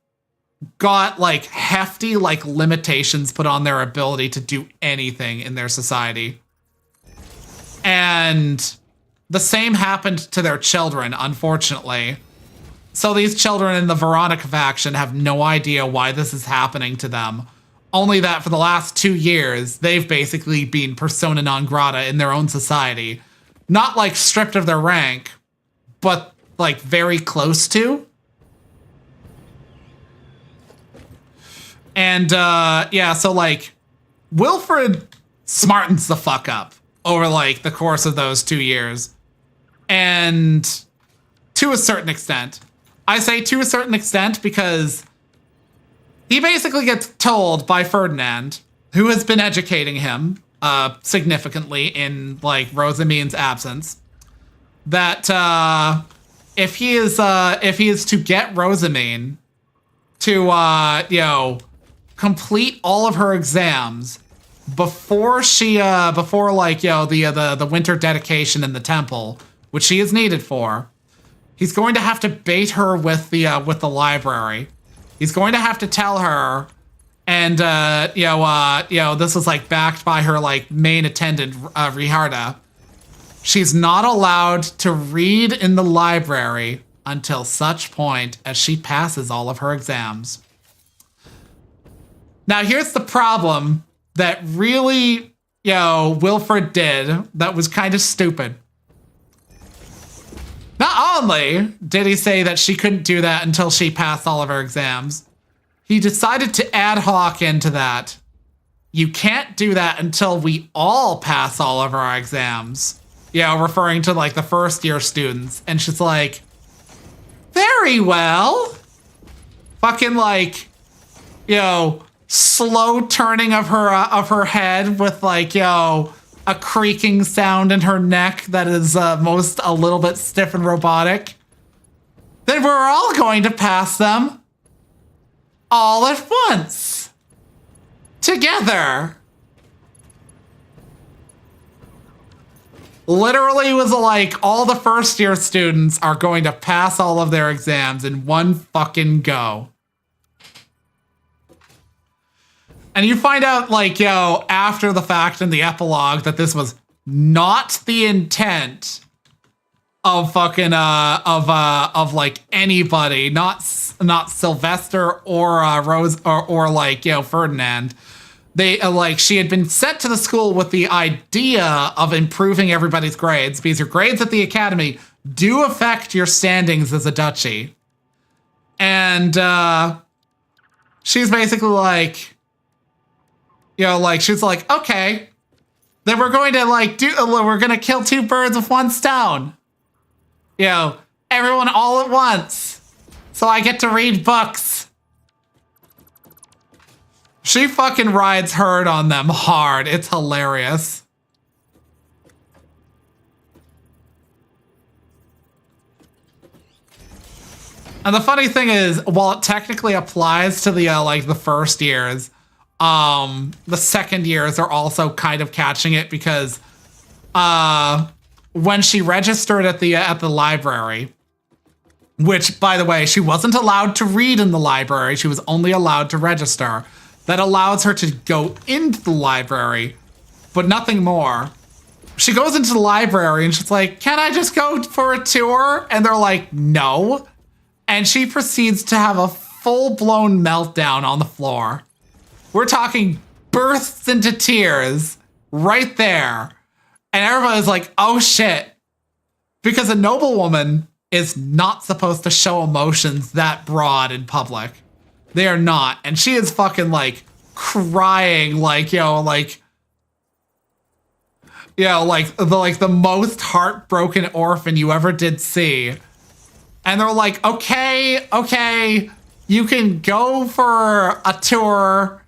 got like hefty like limitations put on their ability to do anything in their society. And the same happened to their children, unfortunately. So these children in the Veronica faction have no idea why this is happening to them. Only that for the last 2 years, they've basically been persona non grata in their own society. Not like stripped of their rank, but like very close to. And yeah, so like Wilfred smartens the fuck up over like the course of those 2 years. And to a certain extent, I say to a certain extent because he basically gets told by Ferdinand, who has been educating him significantly in like Rosamine's absence, that if he is to get Rosamine to you know, complete all of her exams before like, you know, the winter dedication in the temple, which she is needed for, he's going to have to bait her with the library. He's going to have to tell her, and you know, this was like backed by her like main attendant, Riharda. She's not allowed to read in the library until such point as she passes all of her exams. Now here's the problem that really, you know, Wilfred did that was kind of stupid. Not only did he say that she couldn't do that until she passed all of her exams, he decided to ad hoc into that. You can't do that until we all pass all of our exams. You know, referring to like the first year students. And she's like, very well. Fucking like, you know, slow turning of her head with like, you know, a creaking sound in her neck that is most a little bit stiff and robotic. Then we're all going to pass them all at once. Together. Literally was like all the first year students are going to pass all of their exams in one fucking go. And you find out, like, yo, after the fact in the epilogue that this was not the intent of fucking of like anybody, not Sylvester or Rose or like, you know, Ferdinand. They like she had been sent to the school with the idea of improving everybody's grades, because your grades at the academy do affect your standings as a duchy. And she's basically like, you know, like, she's like, okay, then we're going to like we're going to kill 2 birds with 1 stone. You know, everyone all at once. So I get to read books. She fucking rides herd on them hard. It's hilarious. And the funny thing is, while it technically applies to the like the first years, the second years are also kind of catching it because when she registered at the library, which, by the way, she wasn't allowed to read in the library. She was only allowed to register. That allows her to go into the library, but nothing more. She goes into the library and she's like, can I just go for a tour? And they're like, no. And she proceeds to have a full-blown meltdown on the floor. We're talking bursts into tears right there. And everybody's like, oh shit. Because a noblewoman is not supposed to show emotions that broad in public. They are not. And she is fucking like crying like, like the most heartbroken orphan you ever did see. And they're like, okay, you can go for a tour.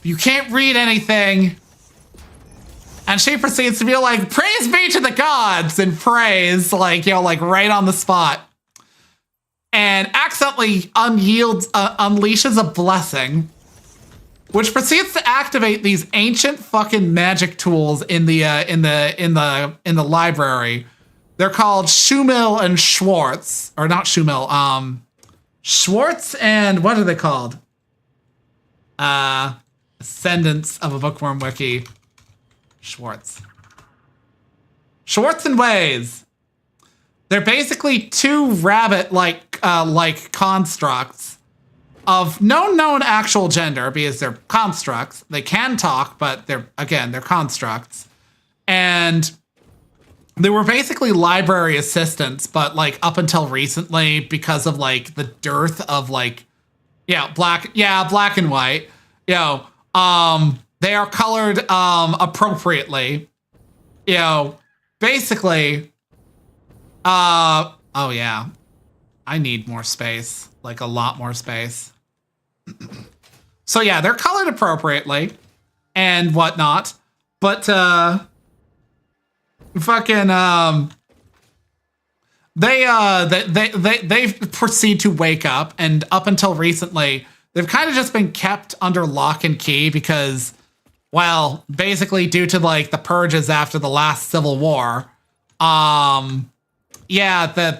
You can't read anything. And she proceeds to be like, praise be to the gods, and praise, like right on the spot. And accidentally unleashes a blessing, which proceeds to activate these ancient fucking magic tools in the library. They're called Shumil and Schwartz, or not Shumil, Schwartz and what are they called? Ascendants of a Bookworm Wiki. Schwartz and Ways. They're basically two rabbit-like constructs of no known actual gender because they're constructs. They can talk, but they're constructs. And they were basically library assistants, but like up until recently, because of like the dearth of like, black and white, they are colored appropriately. Basically, oh yeah, I need more space, like a lot more space. So yeah, they're colored appropriately and whatnot, but they proceed to wake up, and up until recently, they've kind of just been kept under lock and key because, well, basically due to like the purges after the last Civil War, that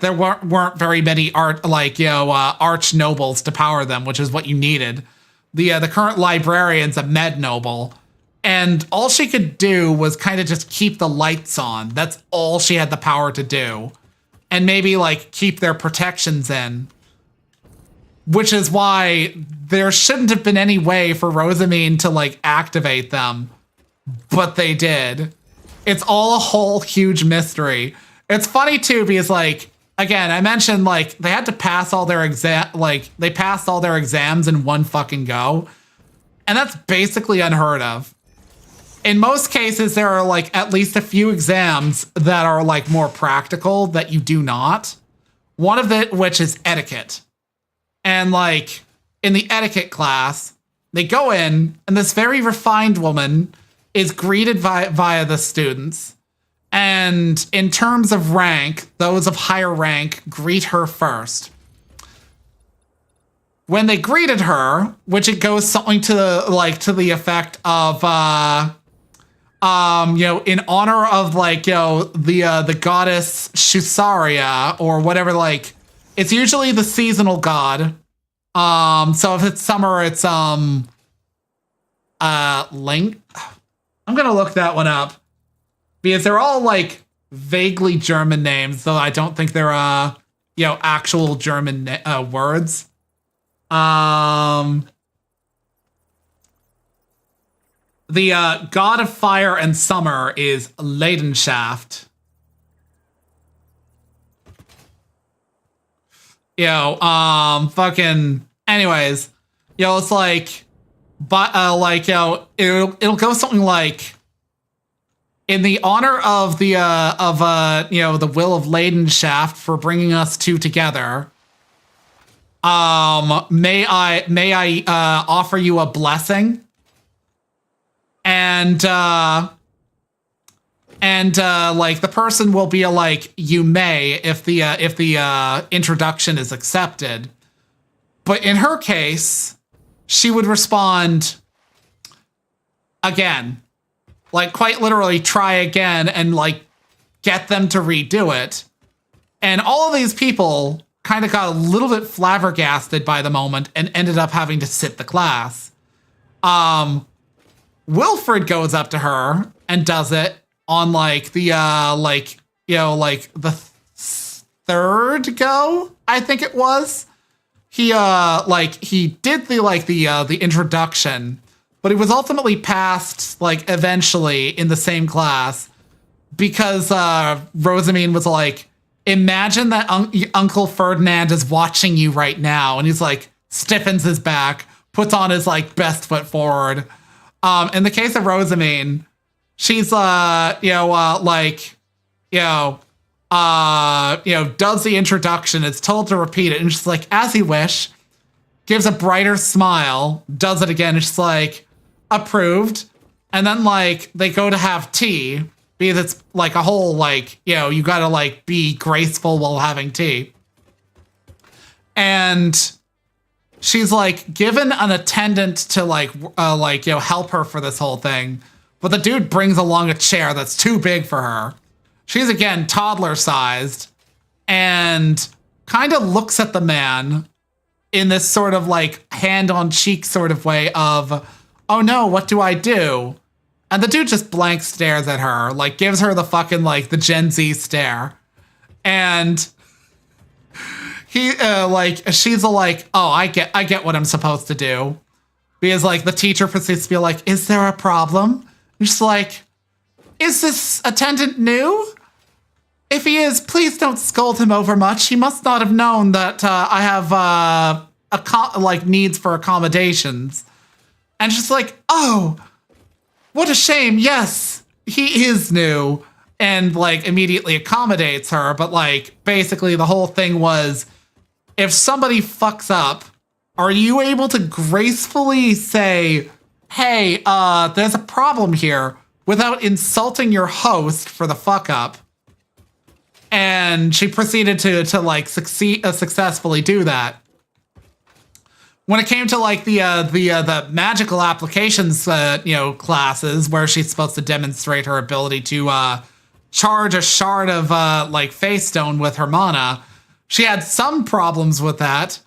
there weren't very many arch nobles to power them, which is what you needed. The current librarian's a med noble, and all she could do was kind of just keep the lights on. That's all she had the power to do, and maybe like keep their protections in. Which is why there shouldn't have been any way for Rosamine to like activate them, but they did. It's all a whole huge mystery. It's funny too because like, again, I mentioned like they had to pass all their they passed all their exams in one fucking go. And that's basically unheard of. In most cases, there are like at least a few exams that are like more practical that you do not. One of it, which is etiquette. And like in the etiquette class, they go in and this very refined woman is greeted via the students. And in terms of rank, those of higher rank greet her first. When they greeted her, which it goes something to the effect of, in honor of the goddess Shusaria or whatever, like, it's usually the seasonal god. So if it's summer, it's Link. I'm gonna look that one up because they're all like vaguely German names, though I don't think they're actual German words. The god of fire and summer is Leidenschaft. Anyways, it's like, but it'll go something like, in the honor of the will of Leidenschaft for bringing us two together, may I offer you a blessing, and the person will be like, you may, if the introduction is accepted. But in her case, she would respond, again. Like, quite literally try again and, like, get them to redo it. And all of these people kind of got a little bit flabbergasted by the moment and ended up having to sit the class. Wilfred goes up to her and does it on, like, the, the third go, I think it was. He did the introduction, but he was ultimately passed, like, eventually in the same class because Rosamine was like, imagine that Uncle Ferdinand is watching you right now. And he's like, stiffens his back, puts on his, like, best foot forward. In the case of Rosamine, she's, does the introduction. It's told to repeat it. And she's like, as you wish, gives a brighter smile, does it again. And she's like, approved. And then, like, they go to have tea because it's like a whole, like, you gotta, like, be graceful while having tea. And she's, like, given an attendant to, help her for this whole thing. But the dude brings along a chair that's too big for her. She's, again, toddler-sized and kind of looks at the man in this sort of, like, hand-on-cheek sort of way of, oh no, what do I do? And the dude just blank stares at her, like, gives her the fucking, like, the Gen Z stare. And she's like, oh, I get what I'm supposed to do. Because, like, the teacher proceeds to be like, is there a problem? And she's like, is this attendant new? If he is, please don't scold him over much. He must not have known that I have needs for accommodations. And she's like, oh, what a shame. Yes, he is new. And, like, immediately accommodates her. But, like, basically the whole thing was, if somebody fucks up, are you able to gracefully say, hey, there's a problem here, without insulting your host for the fuck up? And she proceeded to successfully do that. When it came to, like, the magical applications classes where she's supposed to demonstrate her ability to charge a shard of face stone with her mana, she had some problems with that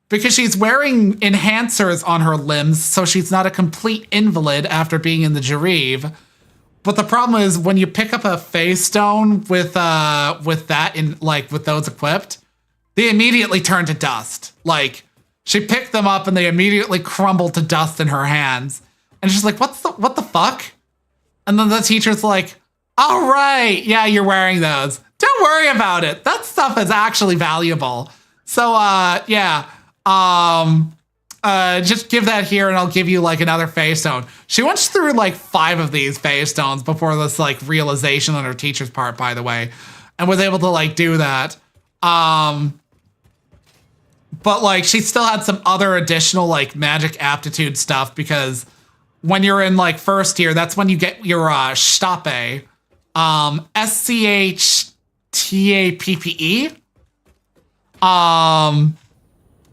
because she's wearing enhancers on her limbs, so she's not a complete invalid after being in the Jareve. But the problem is when you pick up a phase stone with that in, like, with those equipped, they immediately turn to dust. Like, she picked them up and they immediately crumbled to dust in her hands. And she's like, what the fuck? And then the teacher's like, all right, yeah, you're wearing those. Don't worry about it. That stuff is actually valuable. So, just give that here and I'll give you, like, another phase stone. She went through, like, 5 of these phase stones before this, like, realization on her teacher's part, by the way, and was able to, like, do that. But, like, she still had some other additional, like, magic aptitude stuff because when you're in, like, first year, that's when you get your Stappe. SCHTAPPE.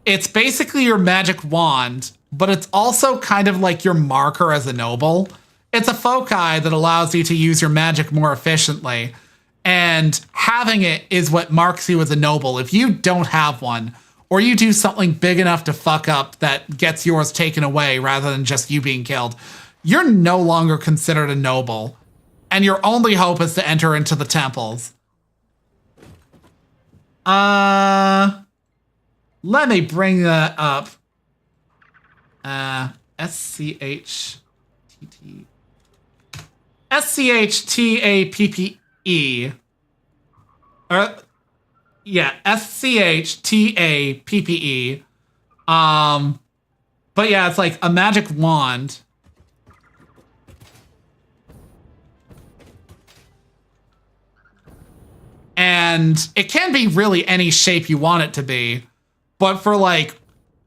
It's basically your magic wand, but it's also kind of like your marker as a noble. It's a foci that allows you to use your magic more efficiently. And having it is what marks you as a noble. If you don't have one, or you do something big enough to fuck up that gets yours taken away rather than just you being killed, you're no longer considered a noble. And your only hope is to enter into the temples. Let me bring that up. SCHTAPPE. SCHTAPPE. But yeah, it's like a magic wand. And it can be really any shape you want it to be. But for, like,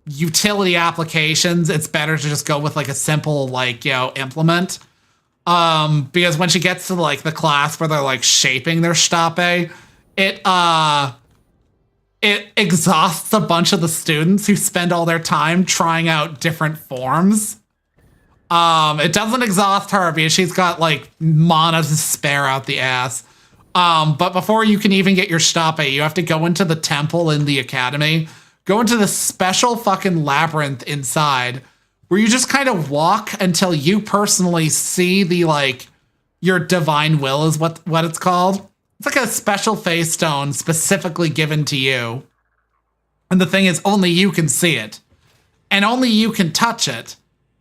utility applications, it's better to just go with, like, a simple, like, implement. Because when she gets to, like, the class where they're, like, shaping their Stappe, it exhausts a bunch of the students who spend all their time trying out different forms It doesn't exhaust her because she's got like mana to spare out the ass. But before you can even get your Stape, you have to go into the temple in the academy, go into the special fucking labyrinth inside where you just kind of walk until you personally see the like your divine will is what it's called. It's like a special face stone specifically given to you. And the thing is, only you can see it. And only you can touch it.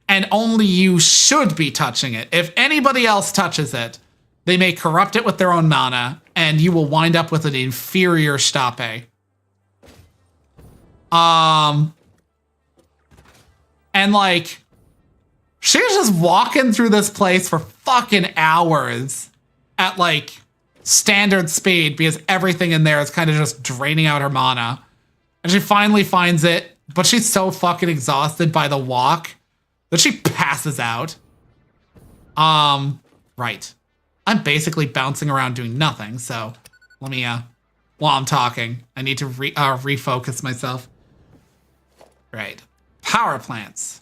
And only you should be touching it. If anybody else touches it, they may corrupt it with their own mana, and you will wind up with an inferior Stape. And like, she was just walking through this place for fucking hours at like standard speed because everything in there is kind of just draining out her mana. And she finally finds it, but she's so fucking exhausted by the walk that she passes out. Right. I'm basically bouncing around doing nothing, so let me, while I'm talking, I need to refocus myself. Right. Power plants.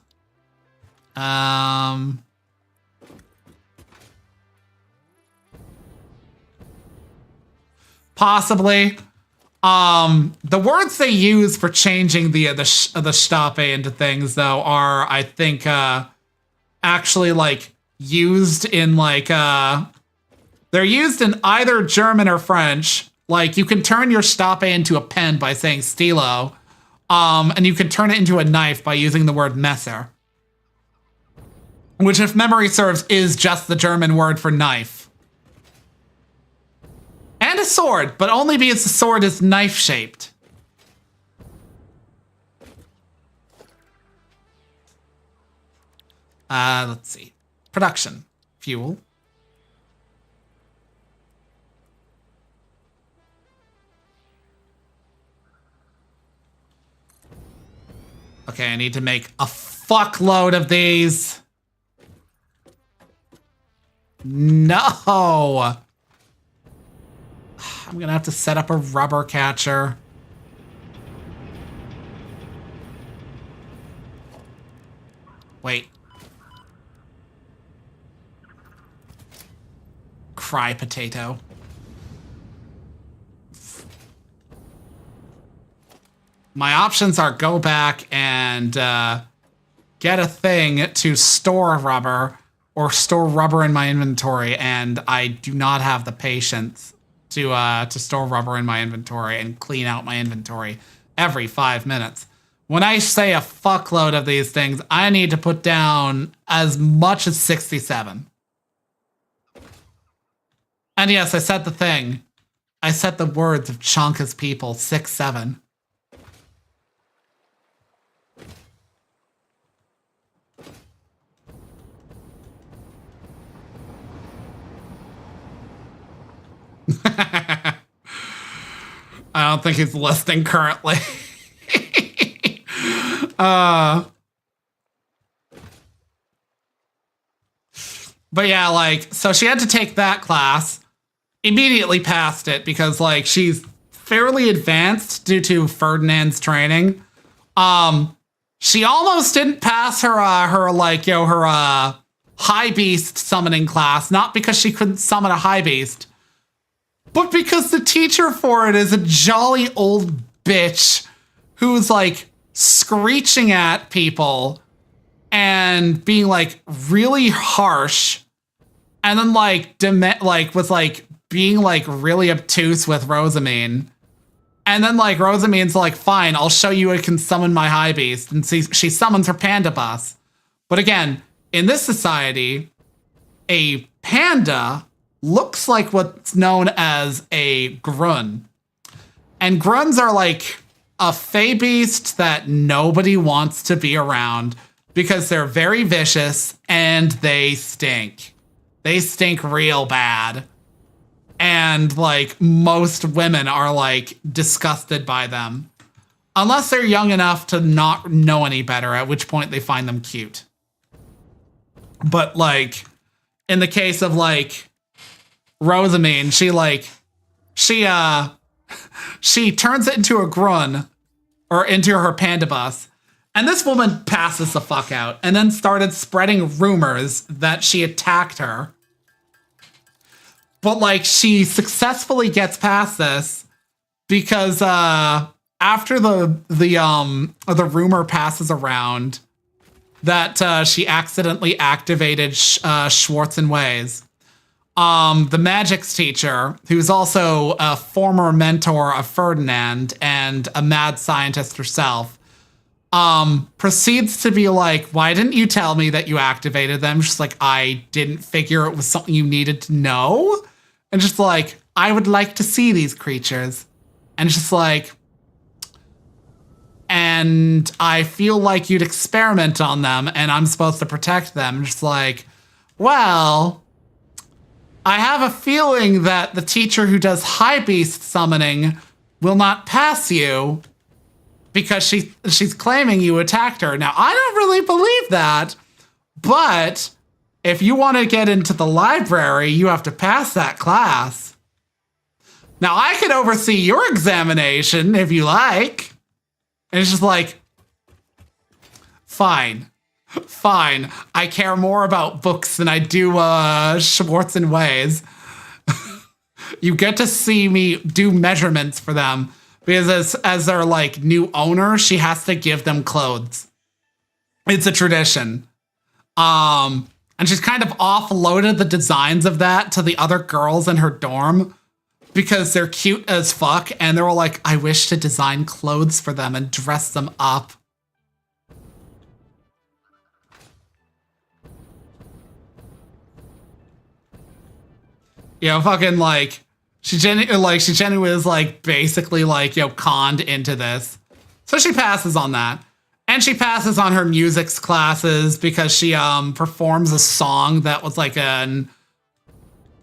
Possibly. The words they use for changing the Stape into things, though, are, I think, actually, like, used in, like, they're used in either German or French. Like, you can turn your Stape into a pen by saying stilo, and you can turn it into a knife by using the word Messer. Which, if memory serves, is just the German word for knife. And a sword, but only because the sword is knife-shaped. Let's see. Production. Fuel. Okay, I need to make a fuckload of these. No! I'm gonna have to set up a rubber catcher. Wait. Cry potato. My options are go back and get a thing to store rubber or store rubber in my inventory, and I do not have the patience to store rubber in my inventory and clean out my inventory every 5 minutes. When I say a fuckload of these things, I need to put down as much as 67. And yes, I said the thing. I said the words of Chonka's people, 6-7. I don't think he's listening currently. But yeah, like, so she had to take that class, immediately passed it because, like, she's fairly advanced due to Ferdinand's training. She almost didn't pass her high beast summoning class, not because she couldn't summon a high beast, but because the teacher for it is a jolly old bitch who's like screeching at people and being like really harsh, and then like was like being like really obtuse with Rosamine. And then like Rosamine's like, fine, I'll show you I can summon my high beast, and she summons her panda bus. But again, in this society, a panda looks like what's known as a grun. And gruns are like a fey beast that nobody wants to be around because they're very vicious and they stink. They stink real bad. And like most women are like disgusted by them. Unless they're young enough to not know any better, at which point they find them cute. But like in the case of like Rosamine, she turns it into a grun or into her panda bus, And this woman passes the fuck out and then started spreading rumors that she attacked her. But like she successfully gets past this because after the rumor passes around that she accidentally activated Schwartz and Ways, the magics teacher, who's also a former mentor of Ferdinand and a mad scientist herself, proceeds to be like, why didn't you tell me that you activated them? She's like, I didn't figure it was something you needed to know. And just like, I would like to see these creatures. And it's just like, and I feel like you'd experiment on them and I'm supposed to protect them. Just like, well, I have a feeling that the teacher who does high beast summoning will not pass you because she's claiming you attacked her. Now, I don't really believe that, but if you want to get into the library, you have to pass that class. Now, I can oversee your examination if you like. And it's just like, fine. I care more about books than I do Schwartz and Ways. You get to see me do measurements for them because as their like new owner, she has to give them clothes. It's a tradition. And she's kind of offloaded the designs of that to the other girls in her dorm because they're cute as fuck. And they were like, I wish to design clothes for them and dress them up. You know, fucking like, she genuinely is like basically like, you know, conned into this. So she passes on that. And she passes on her music classes because she performs a song that was like an,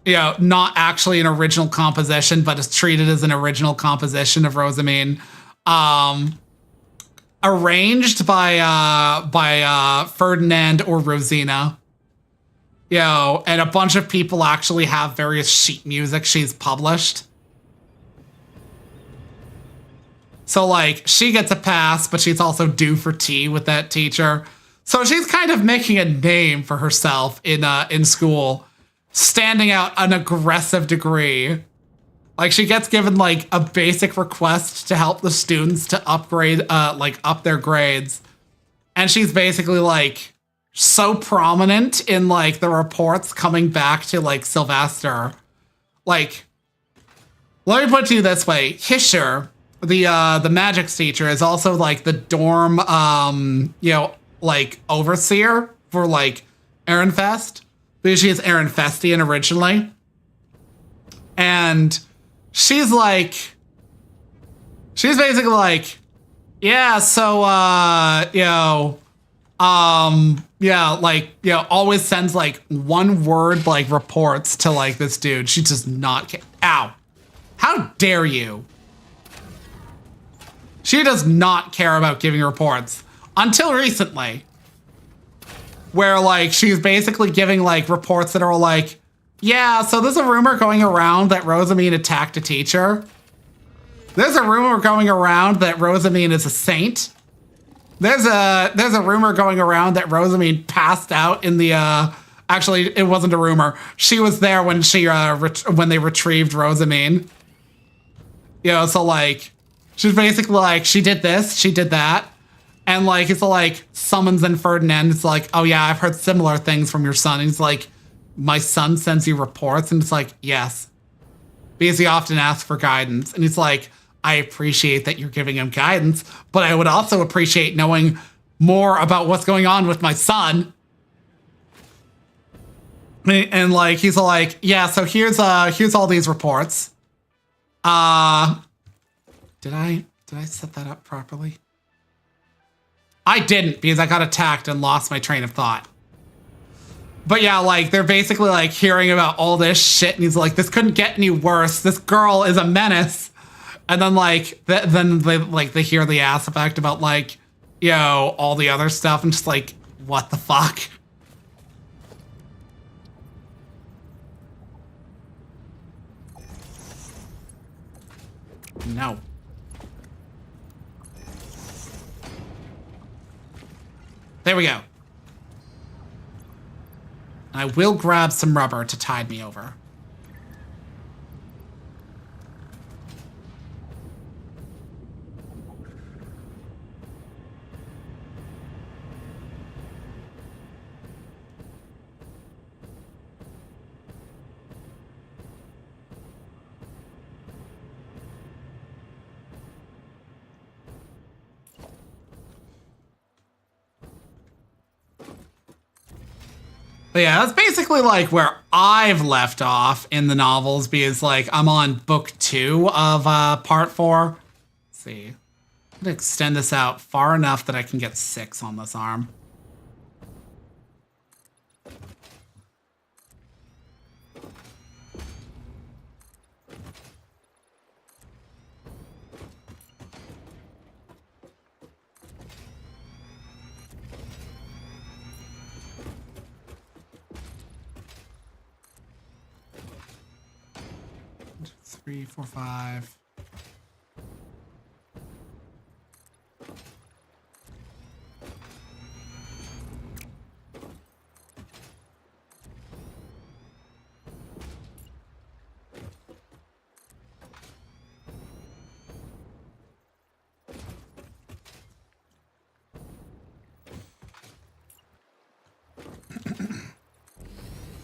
you know, not actually an original composition, but is treated as an original composition of Rosamine. Arranged by Ferdinand or Rosina. You know, and a bunch of people actually have various sheet music she's published. So, like, she gets a pass, but she's also due for tea with that teacher. So she's kind of making a name for herself in school, standing out an aggressive degree. Like, she gets given, like, a basic request to help the students to upgrade, up their grades. And she's basically, like, so prominent in, like, the reports coming back to, like, Sylvester. Like, let me put it to you this way. Hischer, the magics teacher, is also, like, the dorm, you know, like, overseer for, like, Ehrenfest. Because she is Ehrenfestian originally. And she's basically like, yeah, so, you know, yeah, like, you know, always sends, like, one word, like, reports to, like, this dude. She does not care. Ow. How dare you? She does not care about giving reports. Until recently. Where, like, she's basically giving, like, reports that are like, yeah, so there's a rumor going around that Rosamine attacked a teacher. There's a rumor going around that Rosamine is a saint. There's a rumor going around that Rosamine passed out in the, actually, it wasn't a rumor. She was there when when they retrieved Rosamine. You know, so, like, she's basically like, she did this, she did that. And, like, it's like, summons in Ferdinand. It's like, oh, yeah, I've heard similar things from your son. And he's like, my son sends you reports? And it's like, yes. Because he often asks for guidance. And he's like, I appreciate that you're giving him guidance, but I would also appreciate knowing more about what's going on with my son. And like, he's like, yeah, so here's all these reports. Did I set that up properly? I didn't, because I got attacked and lost my train of thought. But yeah, like, they're basically like hearing about all this shit, and he's like, this couldn't get any worse. This girl is a menace. And then, like, then they hear the aspect about, like, you know, all the other stuff, and just like, what the fuck? No. There we go. I will grab some rubber to tide me over. But yeah, that's basically like where I've left off in the novels because like I'm on book 2 of part 4. Let's see. I'm gonna extend this out far enough that I can get 6 on this arm. Three, four, five.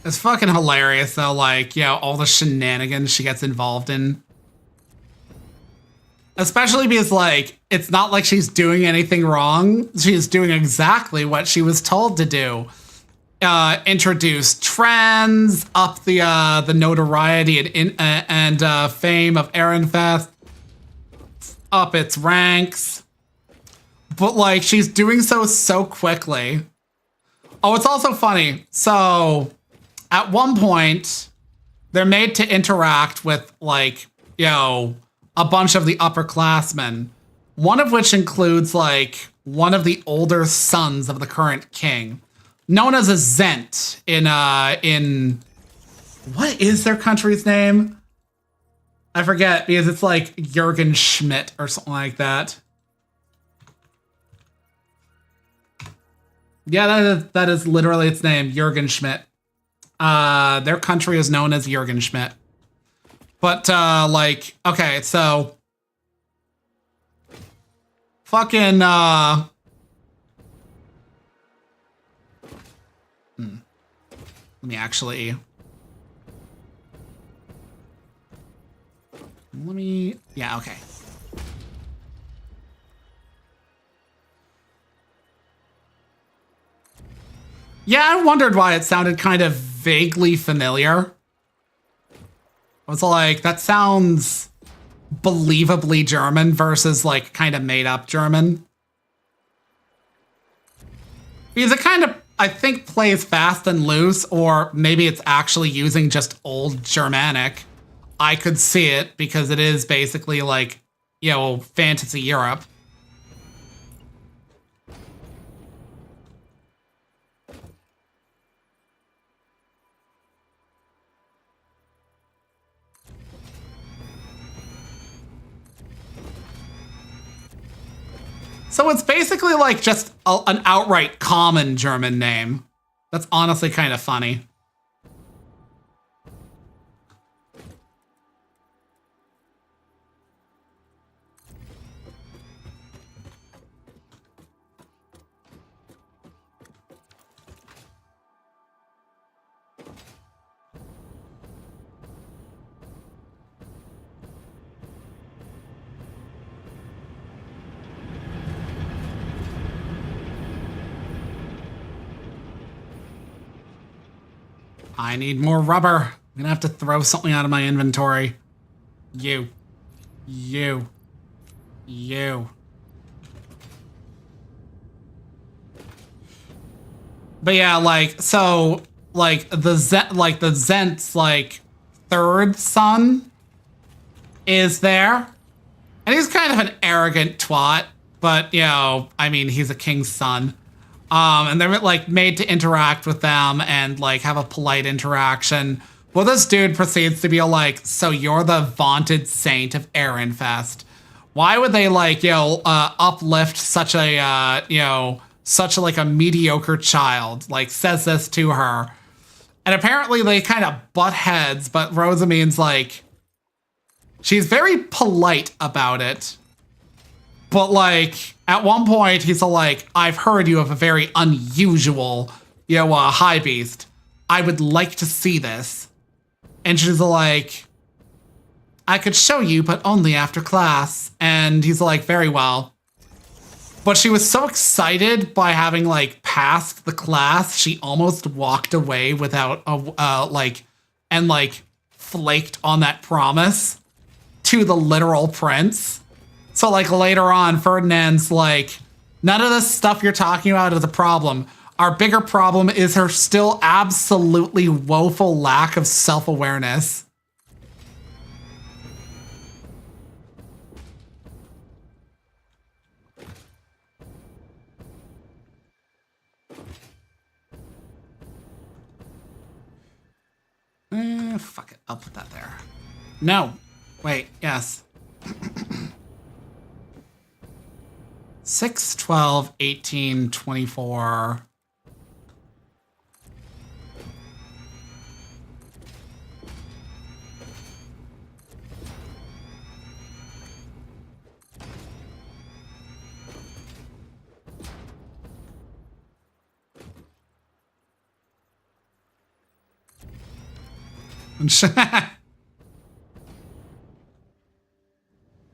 It's fucking hilarious though, like, you know, all the shenanigans she gets involved in. Especially because, like, it's not like she's doing anything wrong. She's doing exactly what she was told to do. Introduce trends, up the notoriety and fame of Ehrenfest, up its ranks. But, like, she's doing so quickly. Oh, it's also funny. So, at one point, they're made to interact with, like, you know, a bunch of the upperclassmen, one of which includes, like, one of the older sons of the current king, known as a Zent in what is their country's name? I forget, because it's like Jürgen Schmidt or something like that. Yeah, that is literally its name, Jürgen Schmidt. Their country is known as Jürgen Schmidt. But, like, okay, so... Fucking, Let me actually... Yeah, okay. Yeah, I wondered why it sounded kind of vaguely familiar. I was like, that sounds believably German versus like kind of made up German. Because it kind of, I think, plays fast and loose, or maybe it's actually using just old Germanic. I could see it because it is basically like, you know, fantasy Europe. So it's basically like just an outright common German name. That's honestly kind of funny. I need more rubber. I'm gonna have to throw something out of my inventory. You. But yeah, like, so, like, the Zent's, like, third son is there. And he's kind of an arrogant twat, but, you know, I mean, he's a king's son. And they're like made to interact with them and like have a polite interaction. Well, this dude proceeds to be like, so you're the vaunted saint of Ehrenfest. Why would they like, you know, uplift such a, you know, such like a mediocre child, like says this to her. And apparently they kind of butt heads, but Rosamine's like, she's very polite about it. But like, at one point he's like, I've heard you have a very unusual, high beast. I would like to see this. And she's like, I could show you, but only after class. And he's like, very well. But she was so excited by having like passed the class, she almost walked away without and flaked on that promise to the literal prince. So like later on, Ferdinand's like, none of this stuff you're talking about is a problem. Our bigger problem is her still absolutely woeful lack of self-awareness. Fuck it. I'll put that there. No. Wait. Yes. 6, 12, 18, 24.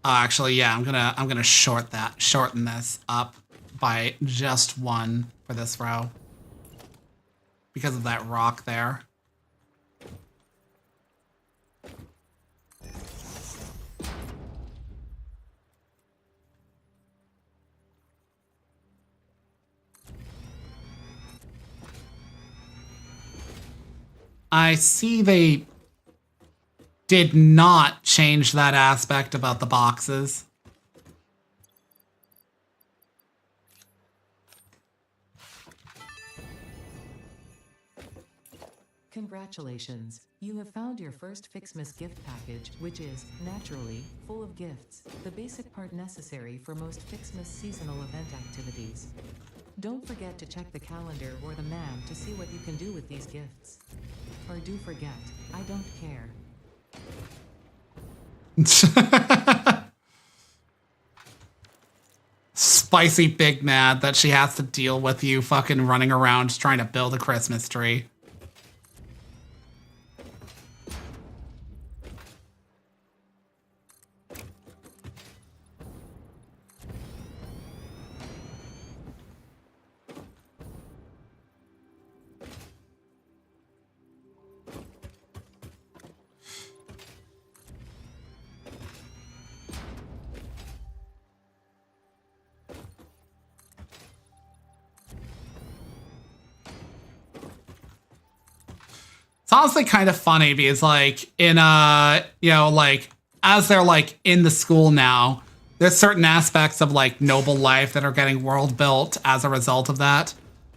Actually, yeah, I'm gonna shorten this up by just 1 for this row because of that rock there. I see they did not change that aspect about the boxes. Congratulations, you have found your first Fixmas gift package, which is, naturally, full of gifts, the basic part necessary for most Fixmas seasonal event activities. Don't forget to check the calendar or the map to see what you can do with these gifts. Or do forget, I don't care. Spicy big mad that she has to deal with you fucking running around trying to build a Christmas tree. It's honestly kind of funny because like in like as they're like in the school now, there's certain aspects of like noble life that are getting world built as a result of that.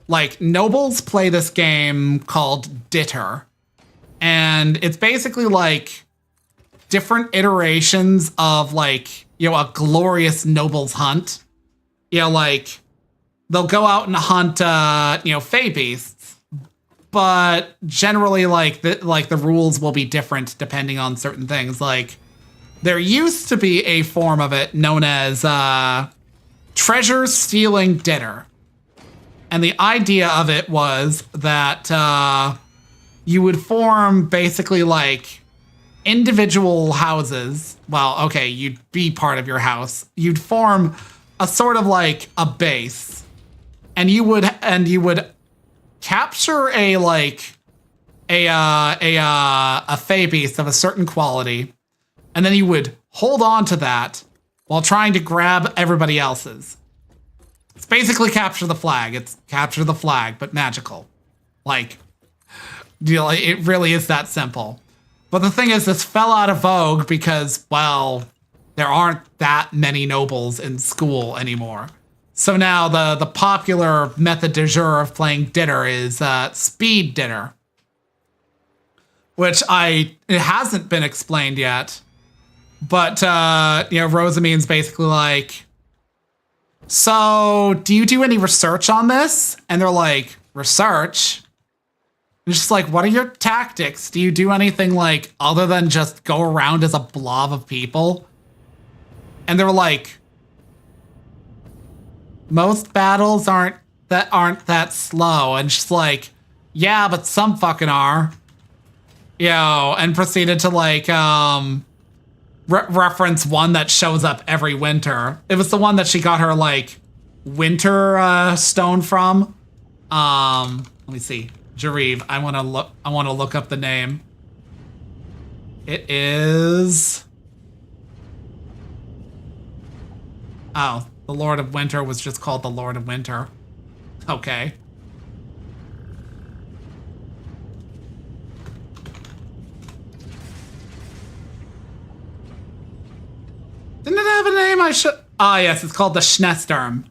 Like nobles play this game called Ditter, and it's basically like different iterations of like, a glorious noble's hunt. Like they'll go out and hunt fey beasts. But generally, like the rules will be different depending on certain things. Like, there used to be a form of it known as treasure stealing dinner, and the idea of it was that you would form basically like individual houses. Well, okay, you'd be part of your house. You'd form a sort of like a base, and you would capture a fey beast of a certain quality, and then you would hold on to that while trying to grab everybody else's. It's basically capture the flag. It's capture the flag, but magical. Like, it really is that simple. But the thing is, this fell out of vogue because, well, there aren't that many nobles in school anymore. So now the popular method du jour of playing Ditter is speed Ditter, which it hasn't been explained yet. But Rosamine's basically like, so do you do any research on this? And they're like, research? It's just like, what are your tactics? Do you do anything like other than just go around as a blob of people? And they're like, most battles aren't that slow. And she's like, yeah, but some fucking are. And proceeded to like reference one that shows up every winter. It was the one that she got her like winter stone from. Let me see. Jareve, I want to look up the name. It is... Oh, the Lord of Winter was just called the Lord of Winter. Okay. Didn't it have a name? I should... Ah, yes, it's called the Schnesturm.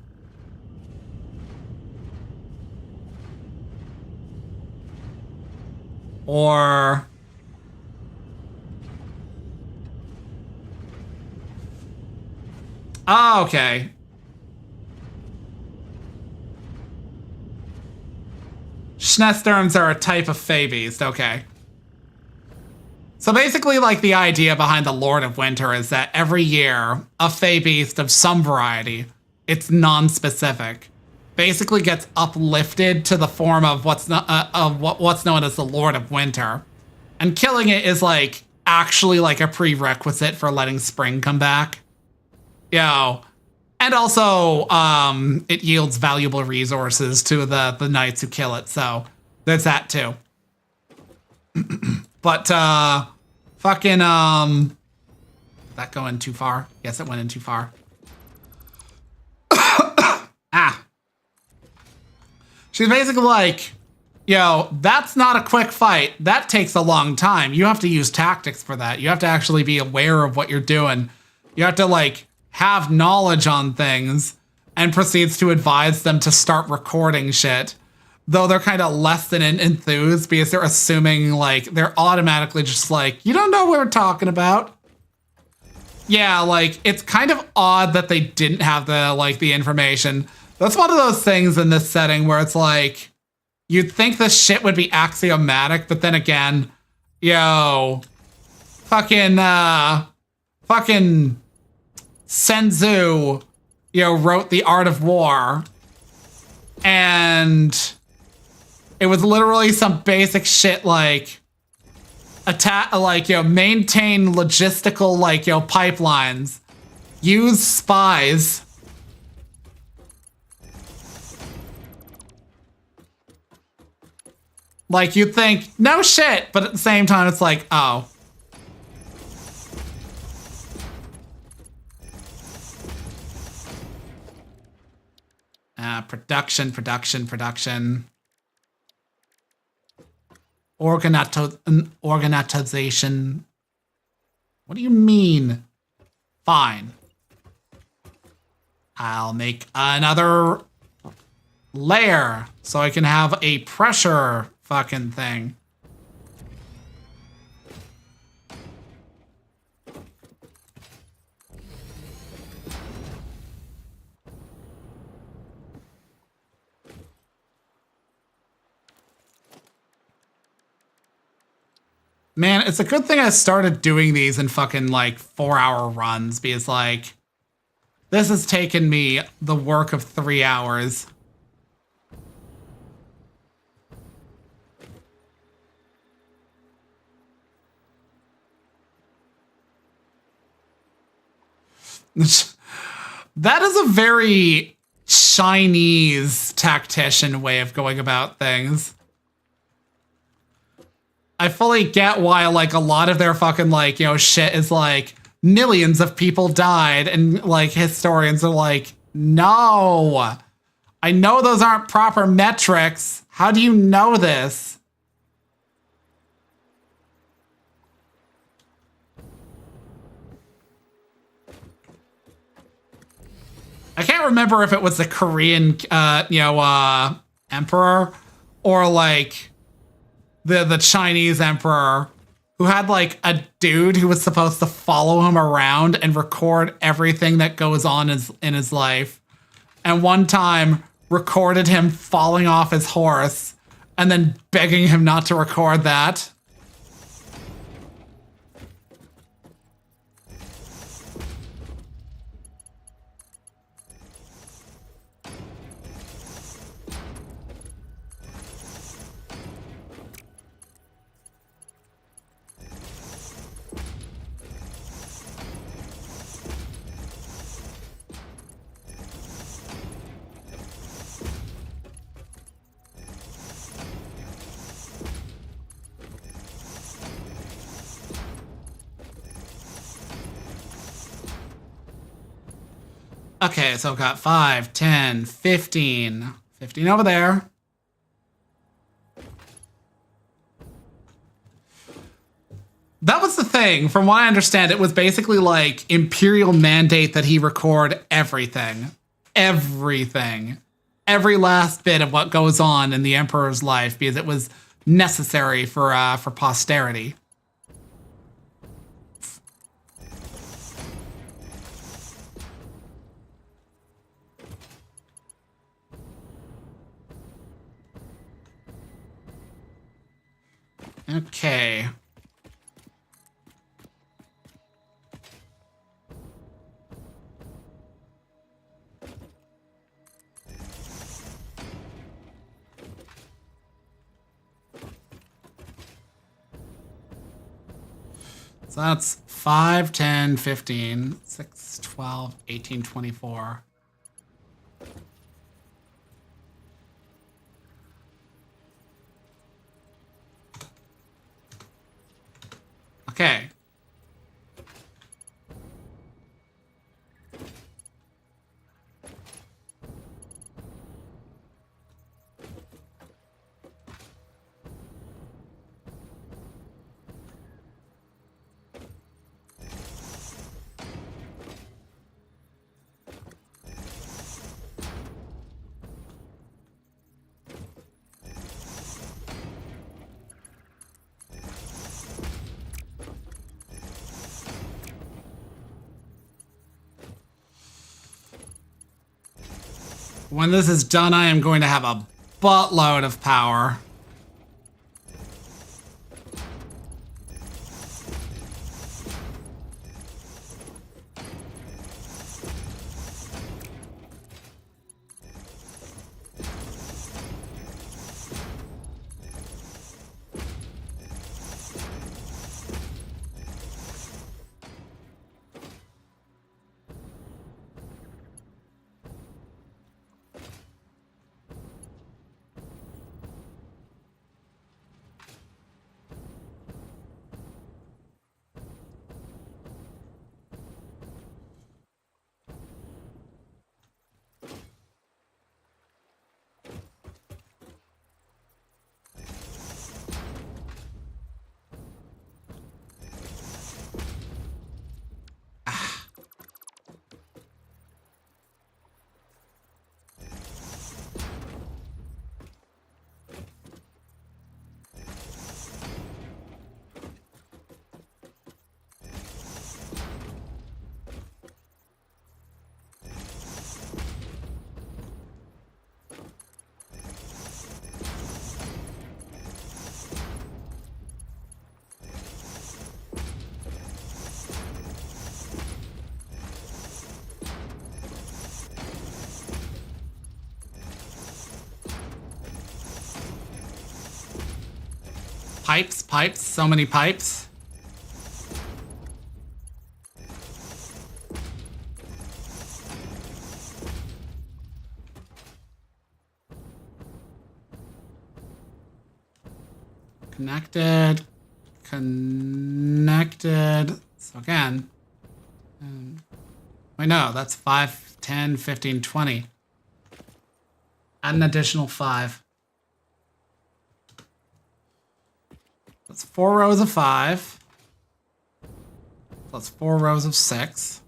Or... Oh, okay. Schnesturms are a type of Fey beast, okay. So basically, like, the idea behind the Lord of Winter is that every year, a Fey beast of some variety, it's non-specific, basically gets uplifted to the form of what's known as the Lord of Winter. And killing it is, like, actually, like, a prerequisite for letting spring come back. And also, it yields valuable resources to the knights who kill it, so there's that too. But, fucking, did that go in too far? Yes, it went in too far. She's basically like, that's not a quick fight. That takes a long time. You have to use tactics for that. You have to actually be aware of what you're doing. You have to, like, have knowledge on things, and proceeds to advise them to start recording shit. Though they're kind of less than enthused because they're assuming, like, they're automatically just like, you don't know what we're talking about. Yeah, like, it's kind of odd that they didn't have the information. That's one of those things in this setting where it's like, you'd think this shit would be axiomatic, but then again, fucking Senzu, wrote The Art of War, and it was literally some basic shit like maintain logistical pipelines, use spies, like you'd think no shit, but at the same time it's like, oh. Production. Organization. What do you mean? Fine. I'll make another layer so I can have a pressure fucking thing. Man, it's a good thing I started doing these in fucking 4-hour runs, because this has taken me the work of 3 hours. That is a very Chinese tactician way of going about things. I fully get why, a lot of their fucking, shit is, millions of people died, and, historians are like, no! I know those aren't proper metrics. How do you know this? I can't remember if it was the Korean, emperor, or, the Chinese emperor, who had a dude who was supposed to follow him around and record everything that goes on in his life. and one time recorded him falling off his horse and then begging him not to record that. Okay, so I've got 5, 10, 15. 15 over there. That was the thing. From what I understand, it was basically like Imperial mandate that he record everything. Everything. Every last bit of what goes on in the Emperor's life, because it was necessary for posterity. Okay. So that's 5, 10, 15, 6, 12, 18, 24. Okay. When this is done, I am going to have a buttload of power. Pipes, pipes, so many pipes. Connected, connected. So again, wait, no, that's 5, 10, 15, 20. Add an additional 5. That's 4 rows of 5. Plus 4 rows of 6.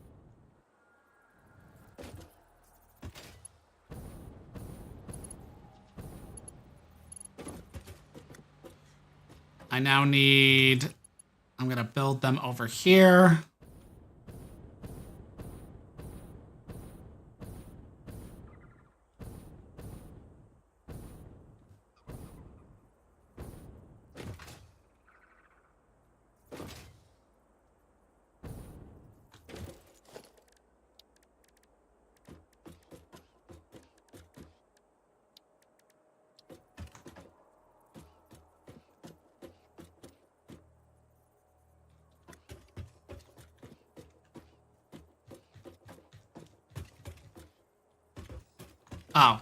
I now need, I'm gonna build them over here. Oh.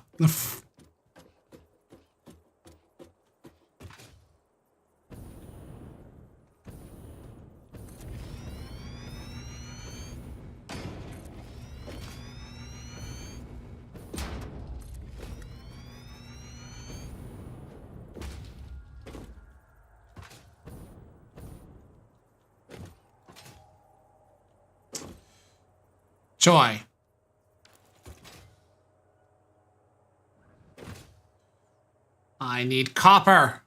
Joy. I need copper.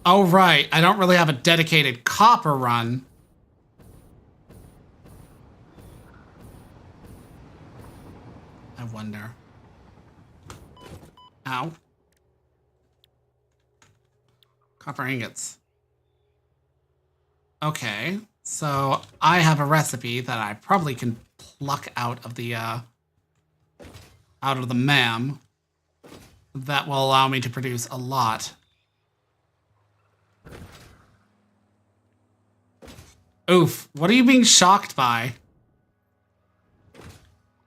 Oh, right. I don't really have a dedicated copper run. I wonder. Ow. Copper ingots. Okay, so I have a recipe that I probably can pluck out of the MAM that will allow me to produce a lot. Oof, what are you being shocked by?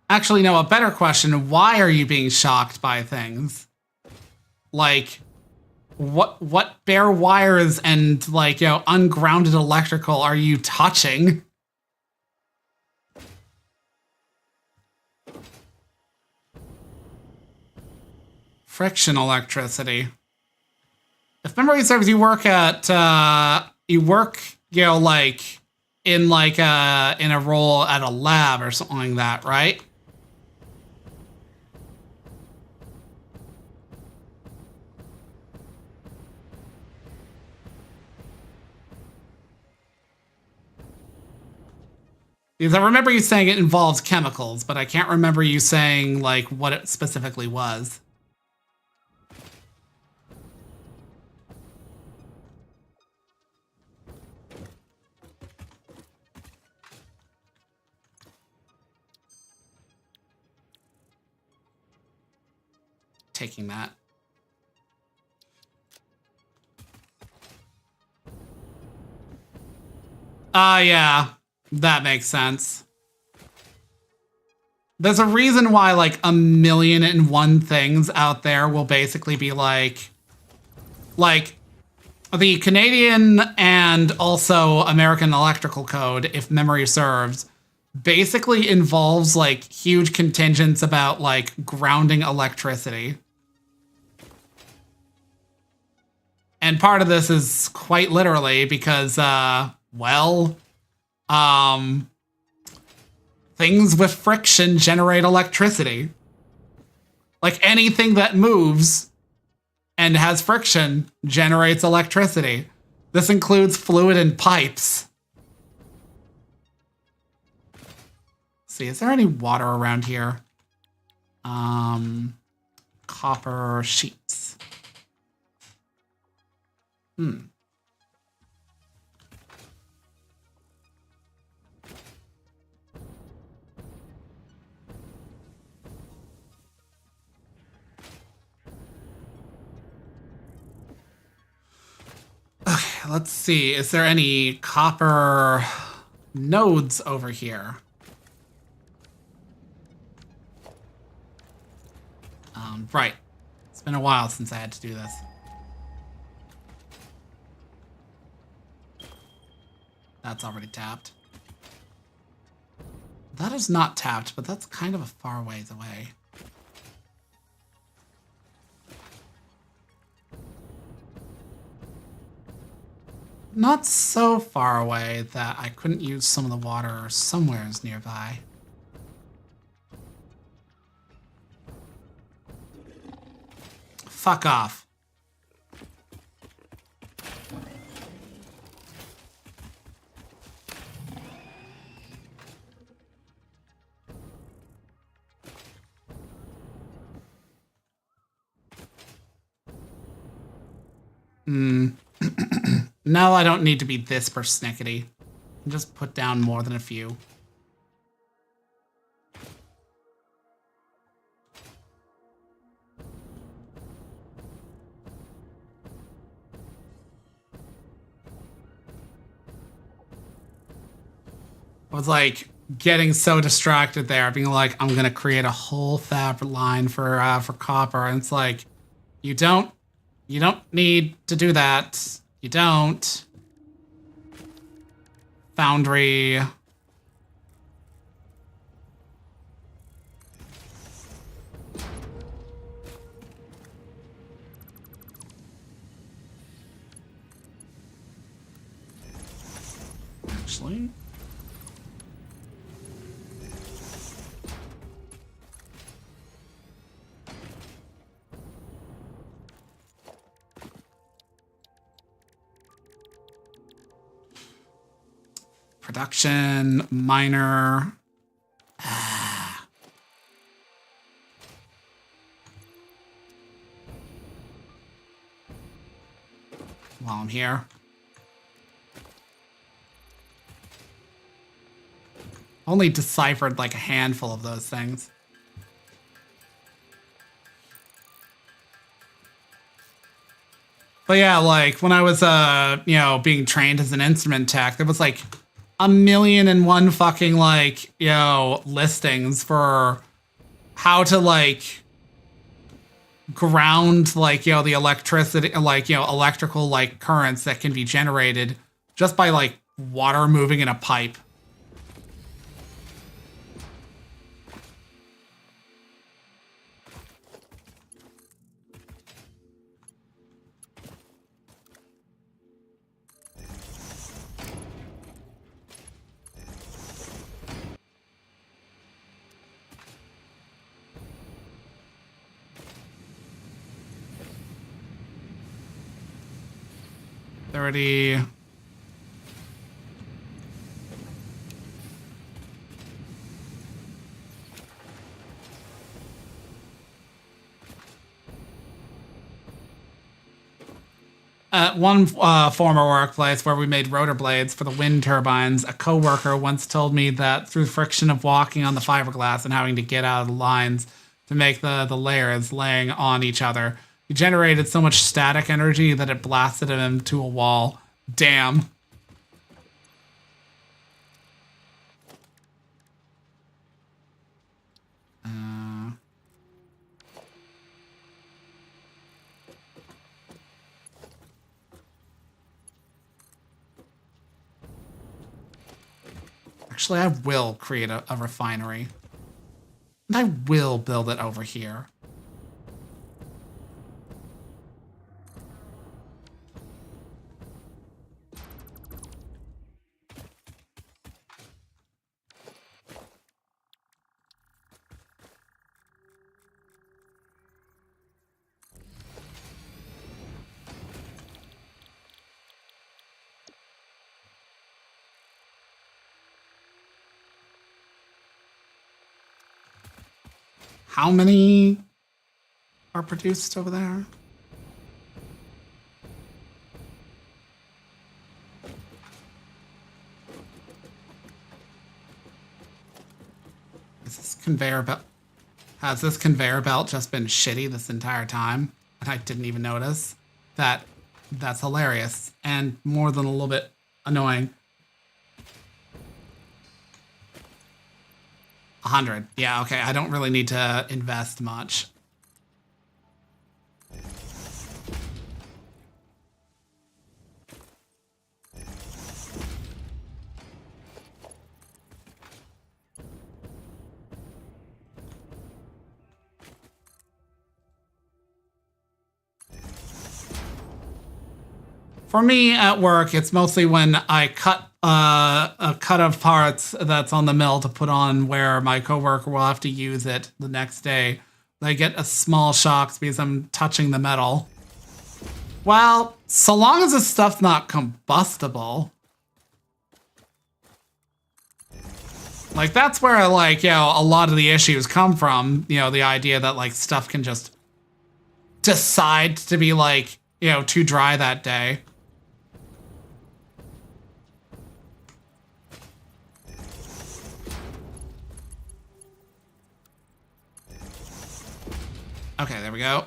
Actually, no, a better question, why are you being shocked by things? Like, what bare wires and, like, you know, ungrounded electrical are you touching? Friction electricity. If memory serves, you work at, you know, like, in a role at a lab or something like that, right? Because I remember you saying it involves chemicals, but I can't remember you saying, like, what it specifically was. Taking that. Yeah. That makes sense. There's a reason why, like, 1,000,001 things out there will basically be like the Canadian and also American Electrical Code, if memory serves, basically involves, like, huge contingents about, like, grounding electricity. And part of this is quite literally because, well, things with friction generate electricity. Like, anything that moves and has friction generates electricity. This includes fluid and pipes. Let's see, is there any water around here? Copper sheets. Okay, let's see. Is there any copper nodes over here? Right. It's been a while since I had to do this. That's already tapped. That is not tapped, but that's kind of a far ways away. Not so far away that I couldn't use some of the water somewhere nearby. Fuck off. No, I don't need to be this persnickety. Just put down more than a few. I was like getting so distracted there, being like, I'm gonna create a whole fab line for copper, and it's like, you don't need to do that. You don't. Foundry. Actually. Production, miner. While I'm here. Only deciphered like a handful of those things. But yeah, like when I was, being trained as an instrument tech, there was like 1,000,001 fucking like, listings for how to like ground like, the electricity, like, electrical like currents that can be generated just by like water moving in a pipe. Already. At one former workplace where we made rotor blades for the wind turbines, a coworker once told me that through friction of walking on the fiberglass and having to get out of the lines to make the layers laying on each other, he generated so much static energy that it blasted him into a wall. Damn. Actually, I will create a refinery. And I will build it over here. How many are produced over there? Is this conveyor belt? Has this conveyor belt just been shitty this entire time? And I didn't even notice? That's hilarious. And more than a little bit annoying. 100. Yeah, okay. I don't really need to invest much. For me at work, it's mostly when I cut a cut of parts that's on the mill to put on where my coworker will have to use it the next day. I get a small shock because I'm touching the metal. Well, so long as this stuff's not combustible. Like, that's where, like, a lot of the issues come from. The idea that, like, stuff can just decide to be, like, too dry that day. Okay, there we go.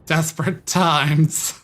Desperate times.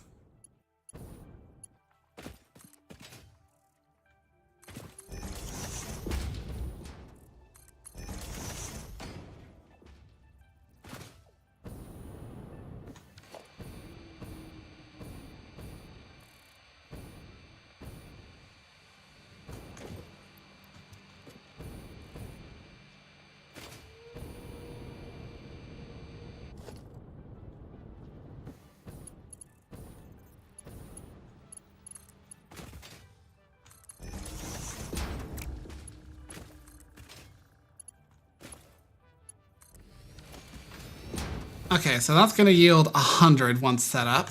Okay, so that's going to yield 100 once set up.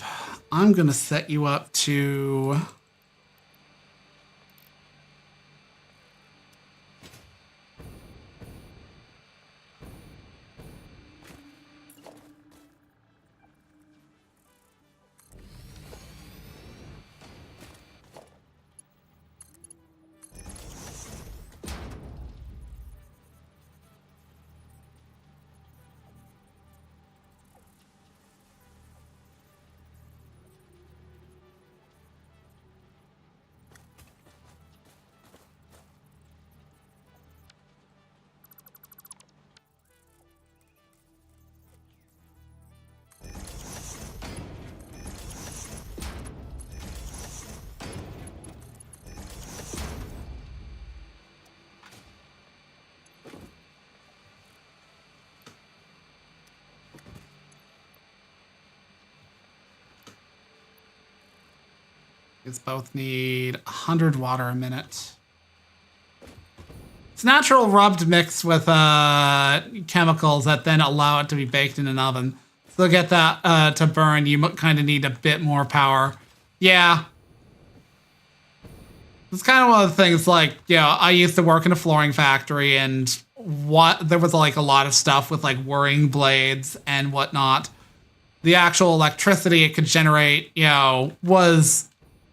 I'm going to set you up to... These both need 100 water a minute. It's natural rubbed mixed with chemicals that then allow it to be baked in an oven. So to get that to burn, you kind of need a bit more power. Yeah. It's kind of one of the things like, I used to work in a flooring factory and there was like a lot of stuff with like whirring blades and whatnot. The actual electricity it could generate, was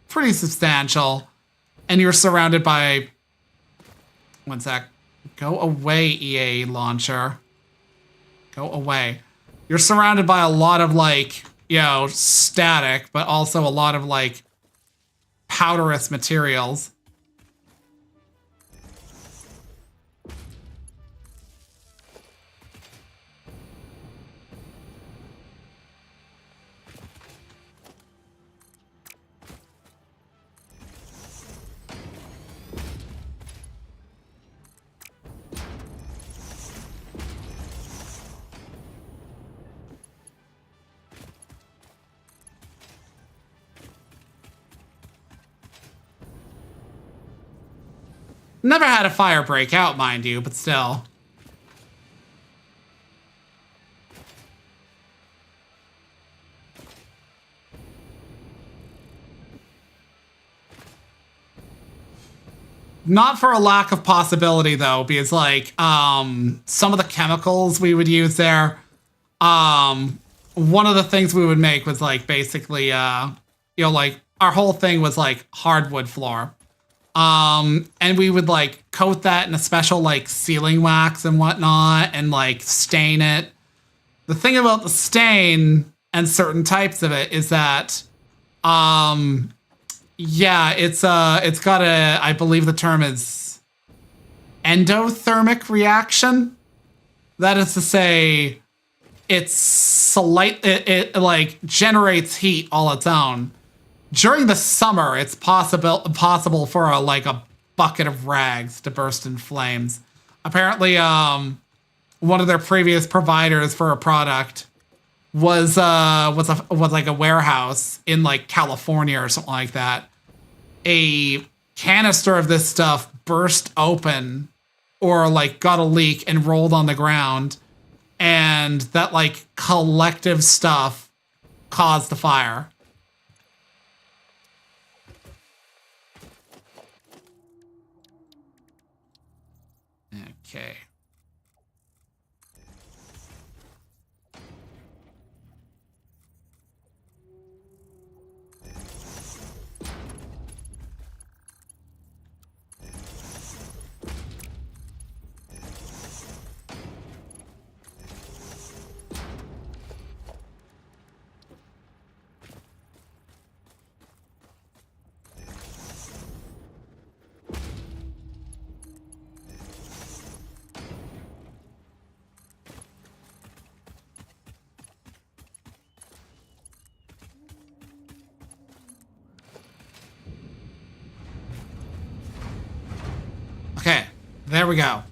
pretty substantial, and you're surrounded by... One sec. Go away, EA launcher. Go away. You're surrounded by a lot of, like, static, but also a lot of, like, powderous materials. Never had a fire break out, mind you, but still. Not for a lack of possibility, though, because, like, some of the chemicals we would use there, one of the things we would make was, like, basically, like, our whole thing was, like, hardwood floor. And we would like coat that in a special like sealing wax and whatnot and like stain it. The thing about the stain and certain types of it is that, it's got a, I believe the term is endothermic reaction. That is to say, it like generates heat all its own. During the summer, it's possible for a bucket of rags to burst in flames. Apparently, one of their previous providers for a product was like a warehouse in like California or something like that. A canister of this stuff burst open or like got a leak and rolled on the ground, and that like collective stuff caused the fire. Okay. there we go.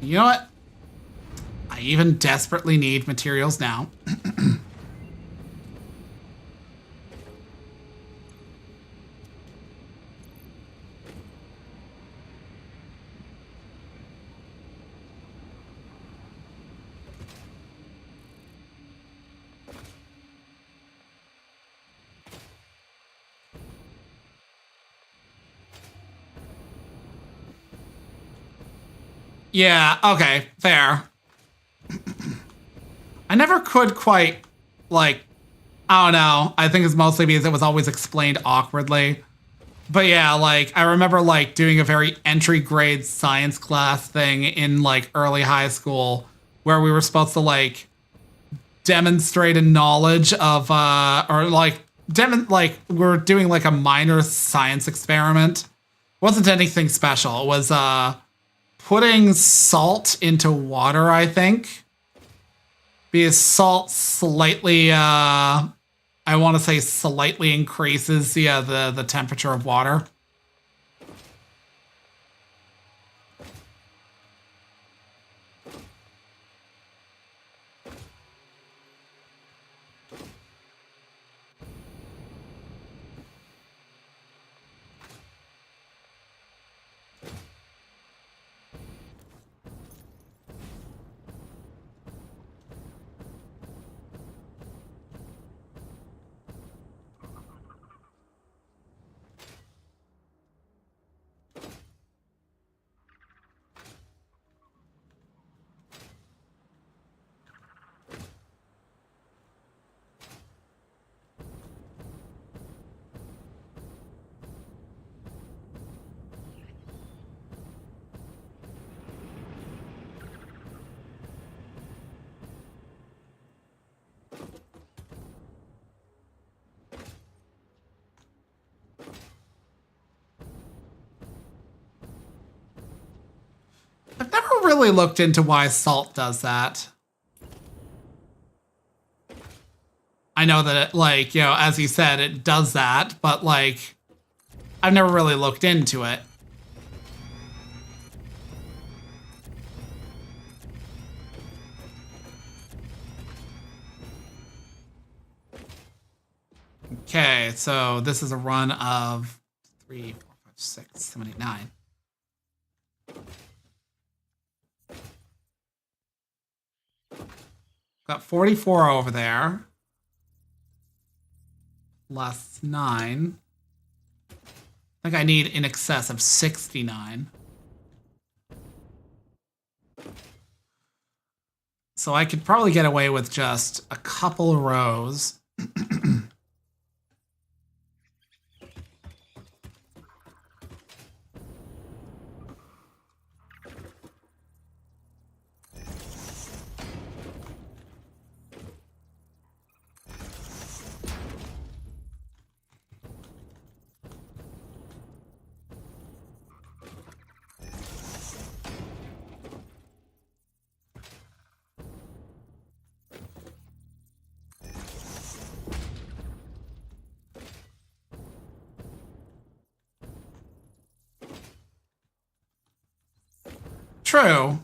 You know what? I even desperately need materials now. Yeah, okay, fair. I never could quite, like, I don't know. I think it's mostly because it was always explained awkwardly. But yeah, like, I remember, like, doing a very entry grade science class thing in, like, early high school where we were supposed to, like, demonstrate a knowledge of, we're doing, like, a minor science experiment. It wasn't anything special. It was, putting salt into water, I think. Because salt slightly, I want to say slightly increases the temperature of water. I've never really looked into why salt does that. I know that it, like, you know, as you said, it does that, but, like, I've never really looked into it. Okay, so this is a run of 3, 4, 5, 6, 7, 8, 9. Got 44 over there. Plus 9. I think I need in excess of 69. So I could probably get away with just a couple rows. True.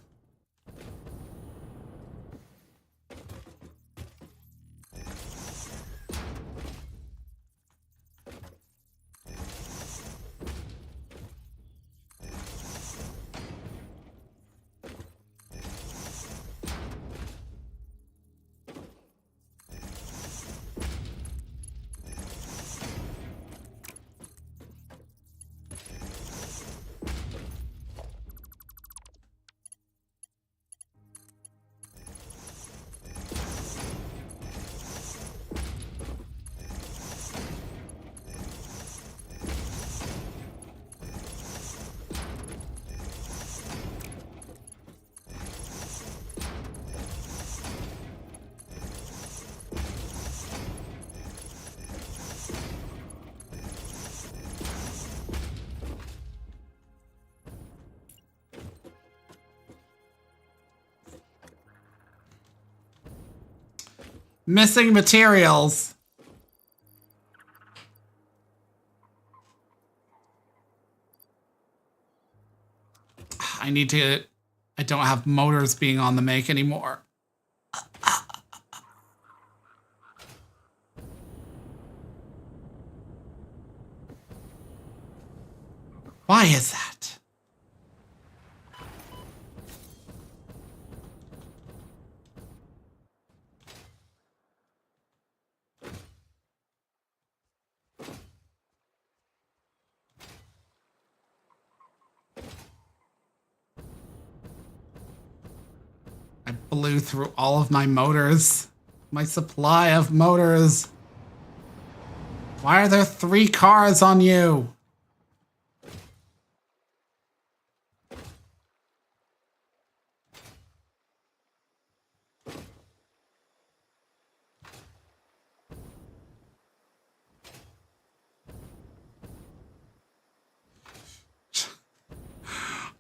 Missing materials. I need to... I don't have motors being on the make anymore. Why is that? I blew through all of my motors. My supply of motors. Why are there 3 cars on you?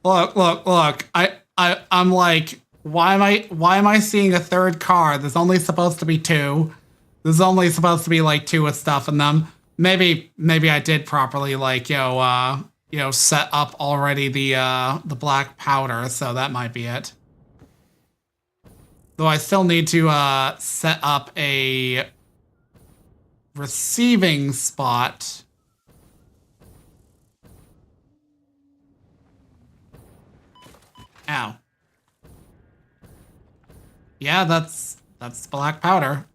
Look. I'm like, why am I seeing a 3rd car? There's only supposed to be 2. There's only supposed to be like 2 with stuff in them. Maybe I did properly, like, set up already the black powder, so that might be it. Though I still need to set up a receiving spot. Ow. Yeah, that's black powder.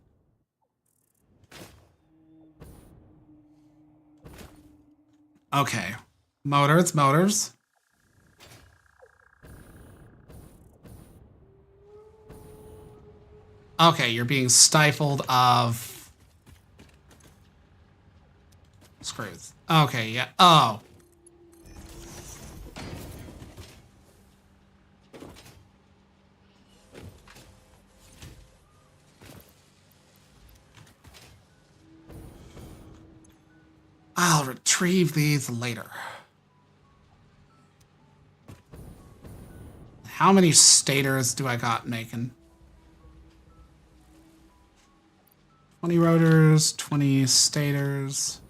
Okay. Motors. Okay, you're being stifled of screws. Okay, yeah. Oh. I'll retrieve these later. How many stators do I got making? 20 rotors, 20 stators.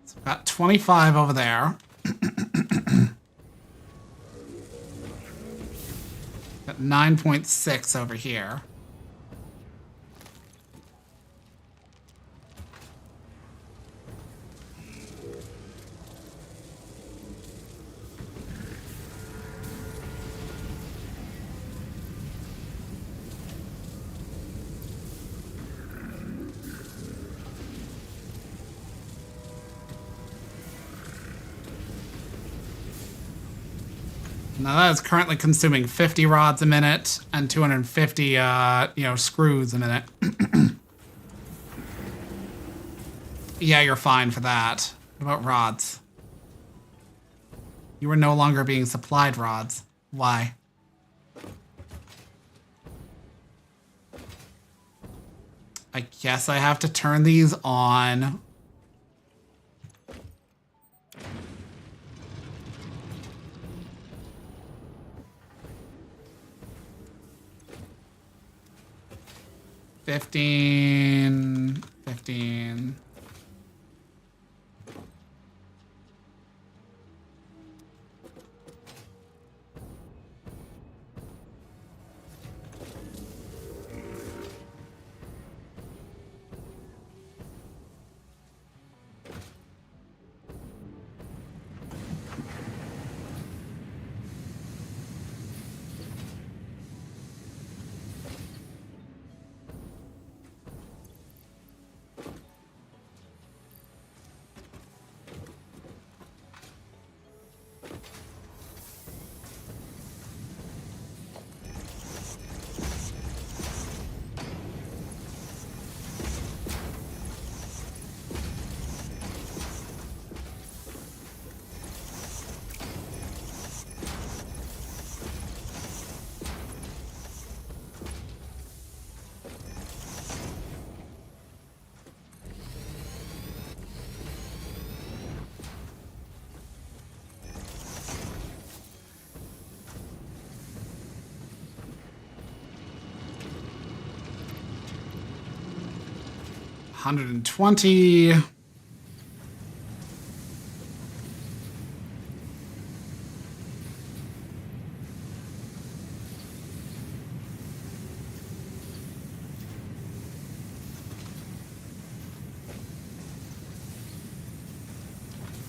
So I've got 25 over there. Got 9.6 over here. Now that is currently consuming 50 rods a minute and 250, screws a minute. Yeah, you're fine for that. What about rods? You are no longer being supplied rods. Why? I guess I have to turn these on. $15. 120.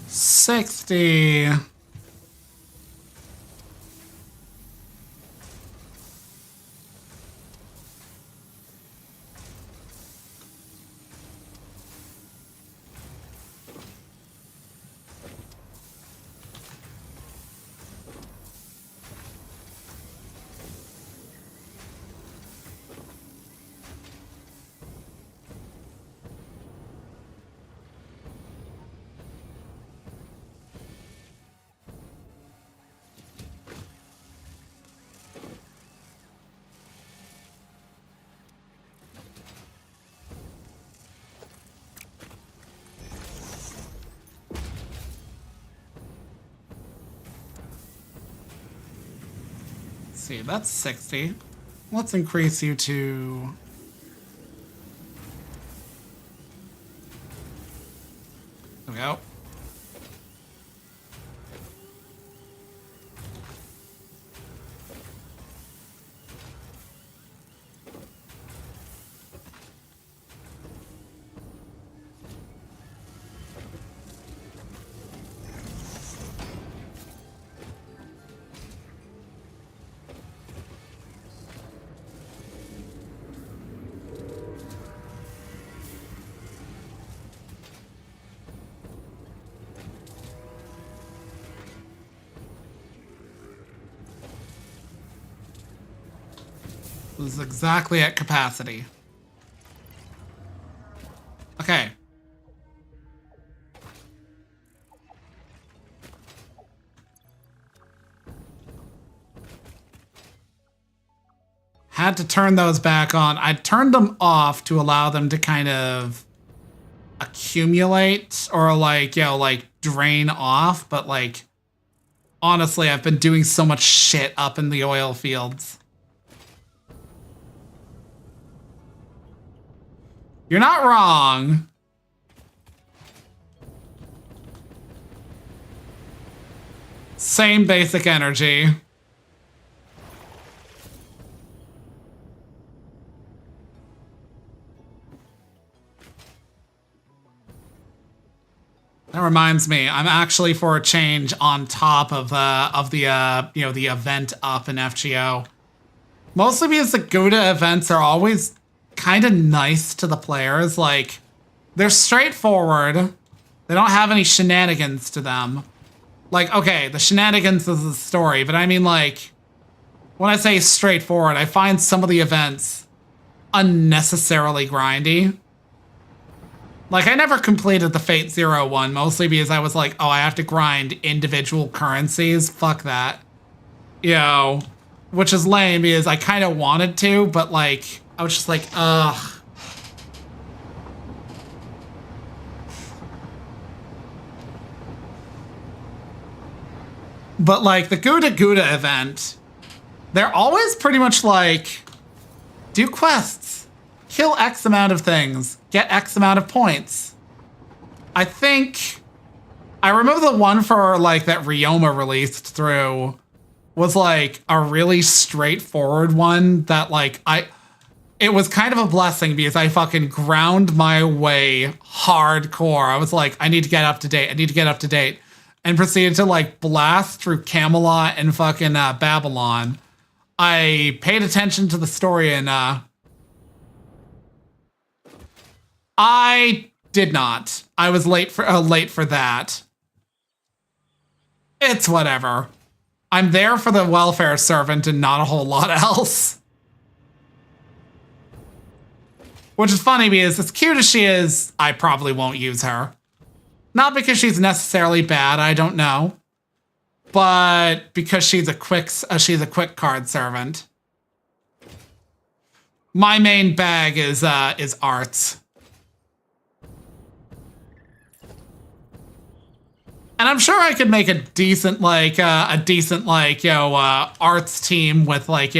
$60. See, that's 60. Let's increase you to... There we go. This is exactly at capacity. Okay. Had to turn those back on. I turned them off to allow them to kind of accumulate or like, you know, like drain off. But like, honestly, I've been doing so much shit up in the oil fields. You're not wrong. Same basic energy. That reminds me, I'm actually for a change on top of the you know, the event up in FGO. Mostly because the Gouda events are always kind of nice to the players. Like, they're straightforward. They don't have any shenanigans to them. Like, okay, the shenanigans is the story, but I mean, like, when I say straightforward, I find some of the events unnecessarily grindy. Like, I never completed the Fate Zero one, mostly because I was like, oh, I have to grind individual currencies. Fuck that. You know, which is lame because I kind of wanted to, but like, I was just like, ugh. But like the Gouda event, they're always pretty much like, do quests, kill X amount of things, get X amount of points. I think, I remember the one for like that Ryoma released through was like a really straightforward one that like, it was kind of a blessing because I fucking ground my way hardcore. I was like, I need to get up to date. I need to get up to date. And proceeded to like blast through Camelot and fucking Babylon. I paid attention to the story and I did not. I was late for that. It's whatever. I'm there for the welfare servant and not a whole lot else. Which is funny because as cute as she is, I probably won't use her. Not because she's necessarily bad, I don't know. But because she's a quick card servant. My main bag is arts. And I'm sure I could make a decent arts team with like,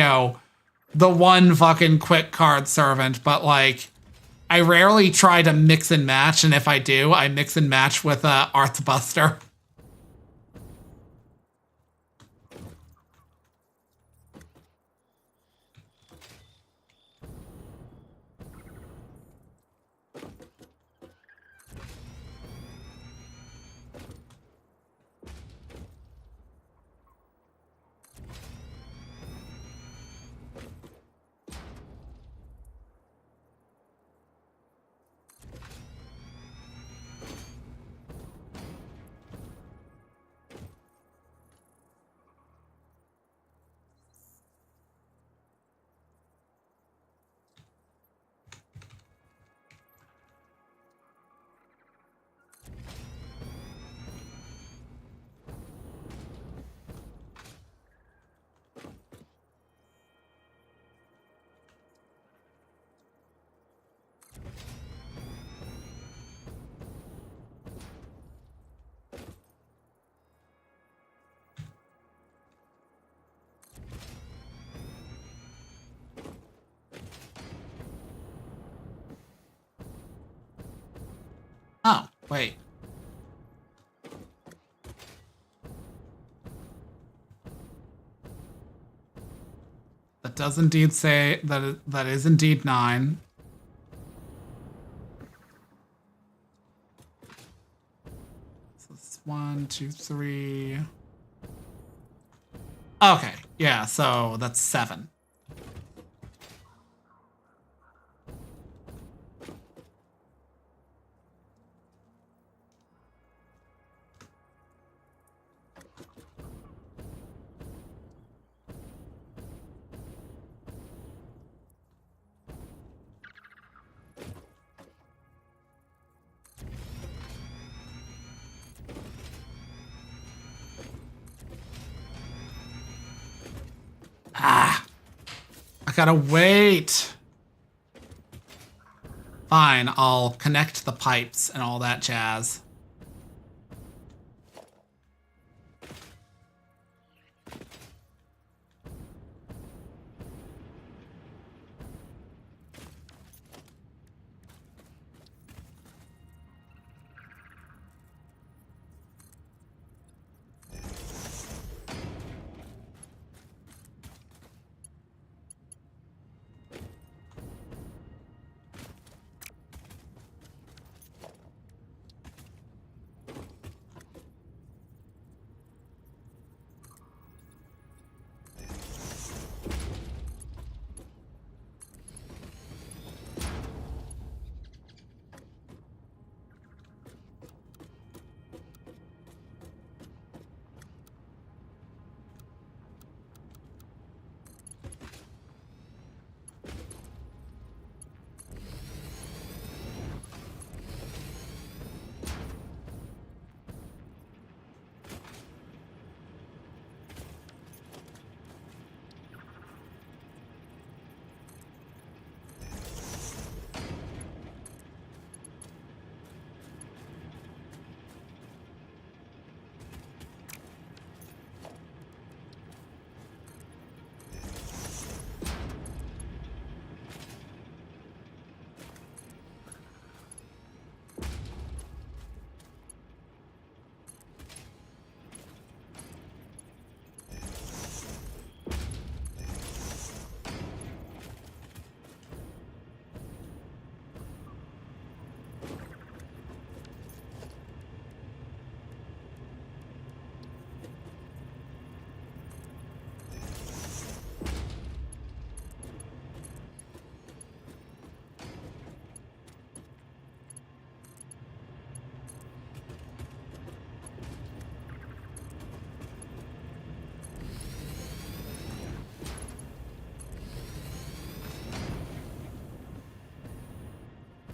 the one fucking quick card servant, but like, I rarely try to mix and match, and if I do, I mix and match with Arthbuster. Oh, wait. That does indeed say that is indeed 9. So it's 1, 2, 3. Okay, yeah, so that's 7. Ah, I gotta wait. Fine, I'll connect the pipes and all that jazz.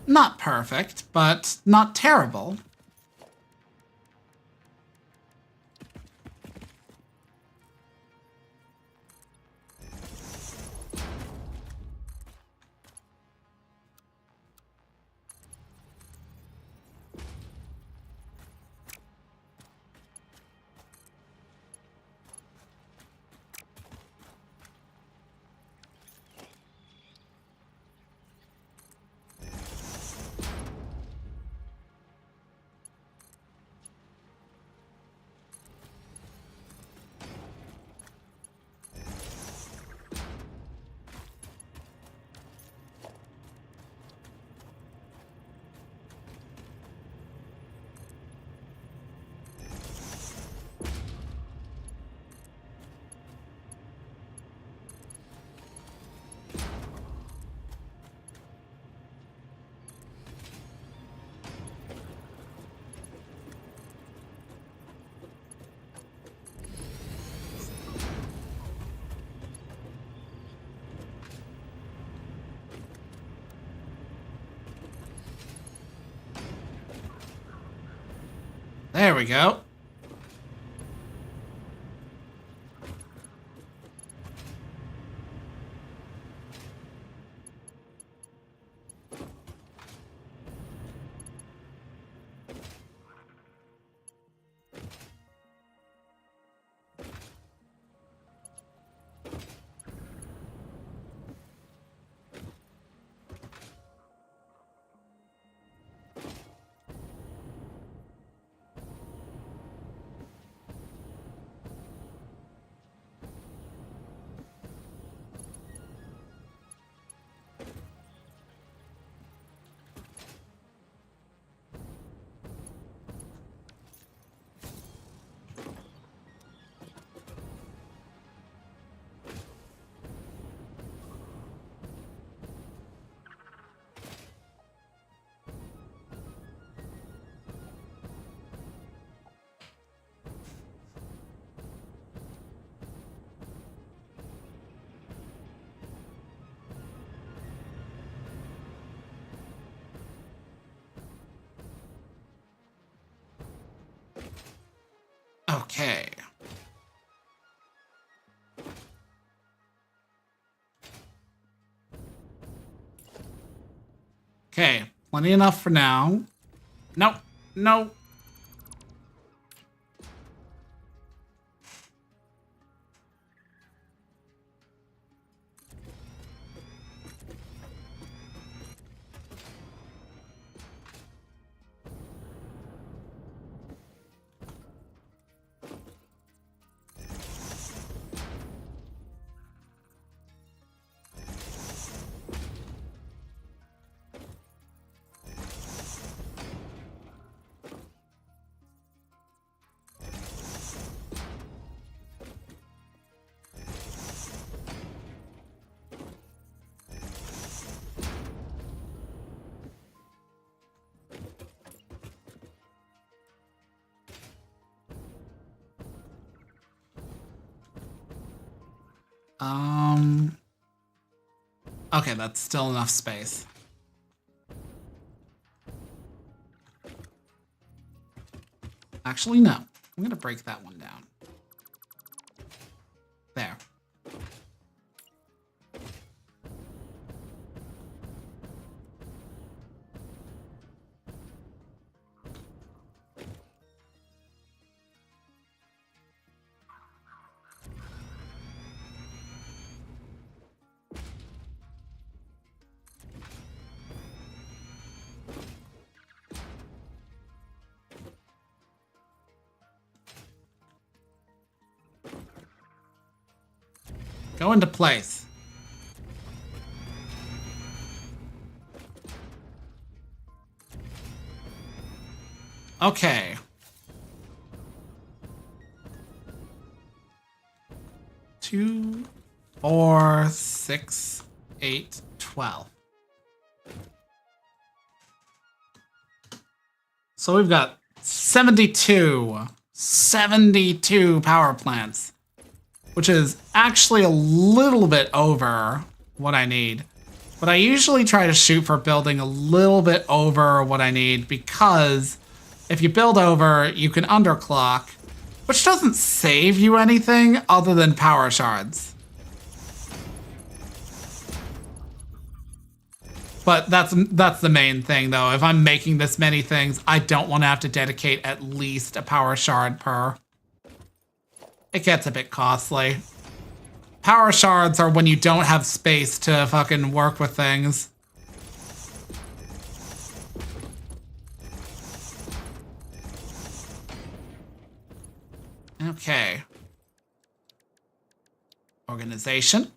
Not perfect, but not terrible. There we go. Okay. Okay, plenty enough for now. Nope, no. Okay, that's still enough space. Actually, no. I'm gonna break that one down. There. Go into place. Okay. 2, 4, 6, 8, 12. So we've got 72 power plants, which is actually a little bit over what I need. But I usually try to shoot for building a little bit over what I need, because if you build over, you can underclock, which doesn't save you anything other than power shards. But that's the main thing, though. If I'm making this many things, I don't want to have to dedicate at least a power shard per. It gets a bit costly. Power shards are when you don't have space to fucking work with things. Okay. Organization.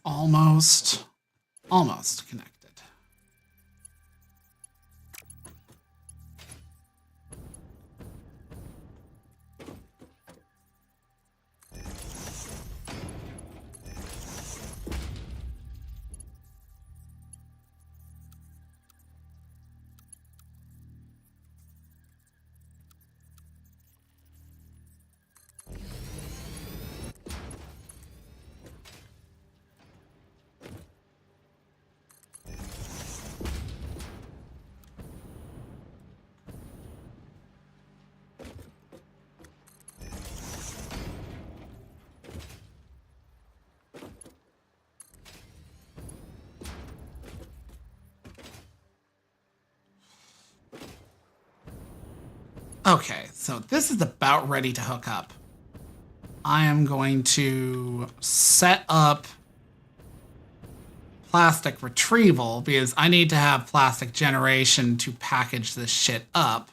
almost connected. Okay, so this is about ready to hook up. I am going to set up plastic retrieval because I need to have plastic generation to package this shit up.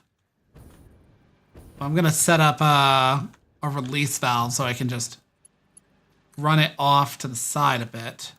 I'm going to set up a release valve so I can just run it off to the side a bit.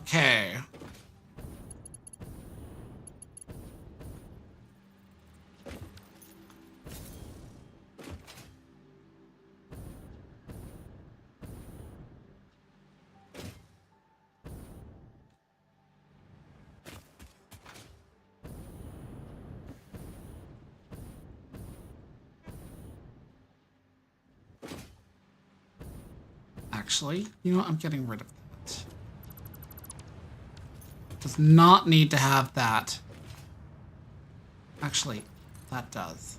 Okay. Actually, you know what? I'm getting rid of that. Does not need to have that. Actually, that does.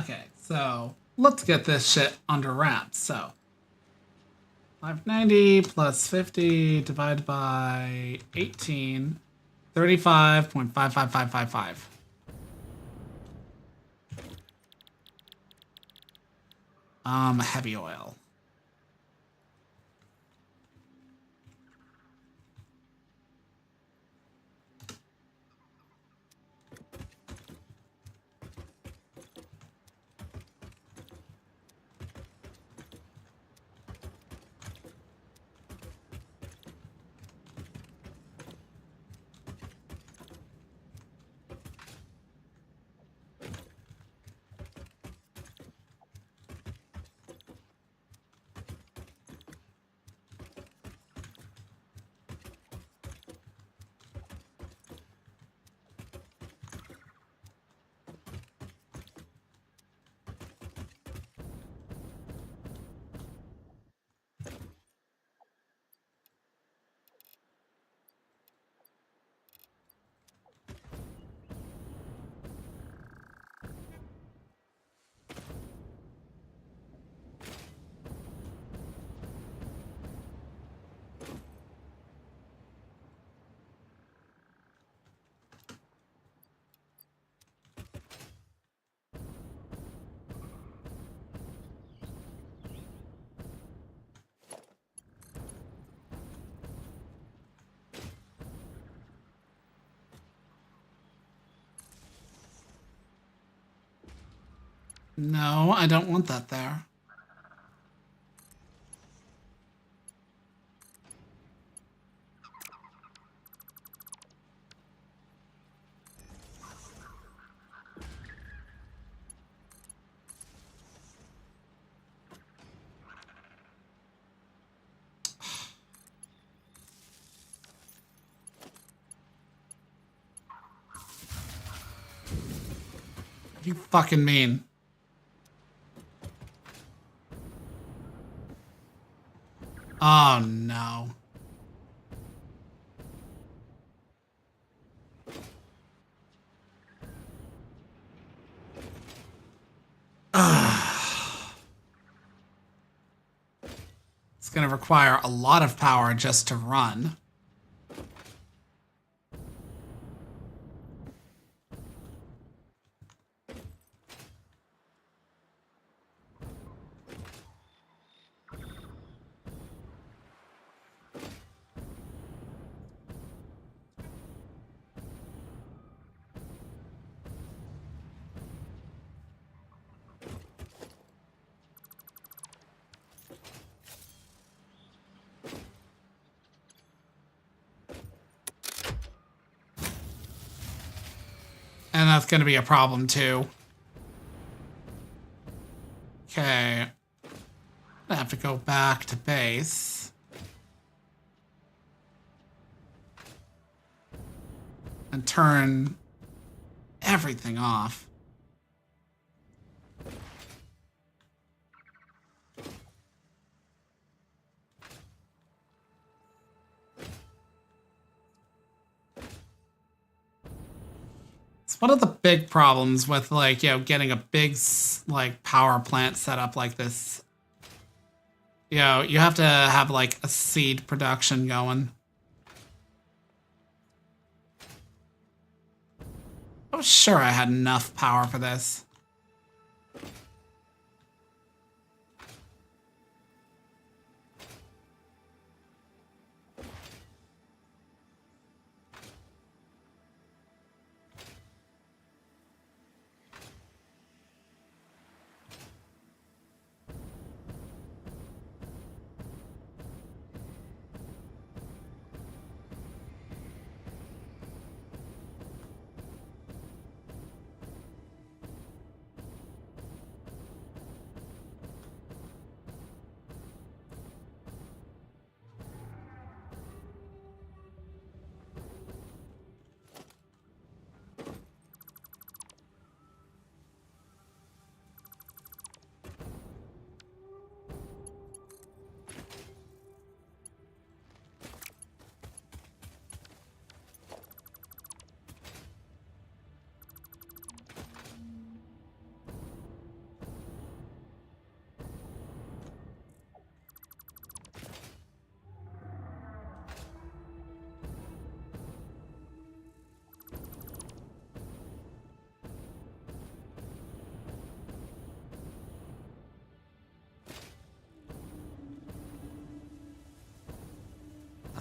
Okay, so let's get this shit under wraps. So 590 plus 50 divided by 18, 35.55555. Heavy oil. No, I don't want that there. What do you fucking mean? Oh no. It's gonna require a lot of power just to run. And that's going to be a problem too. Okay. I have to go back to base. And turn everything off. It's one of the big problems with, like, you know, getting a big, like, power plant set up like this. You know, you have to have, like, a seed production going. I was sure I had enough power for this.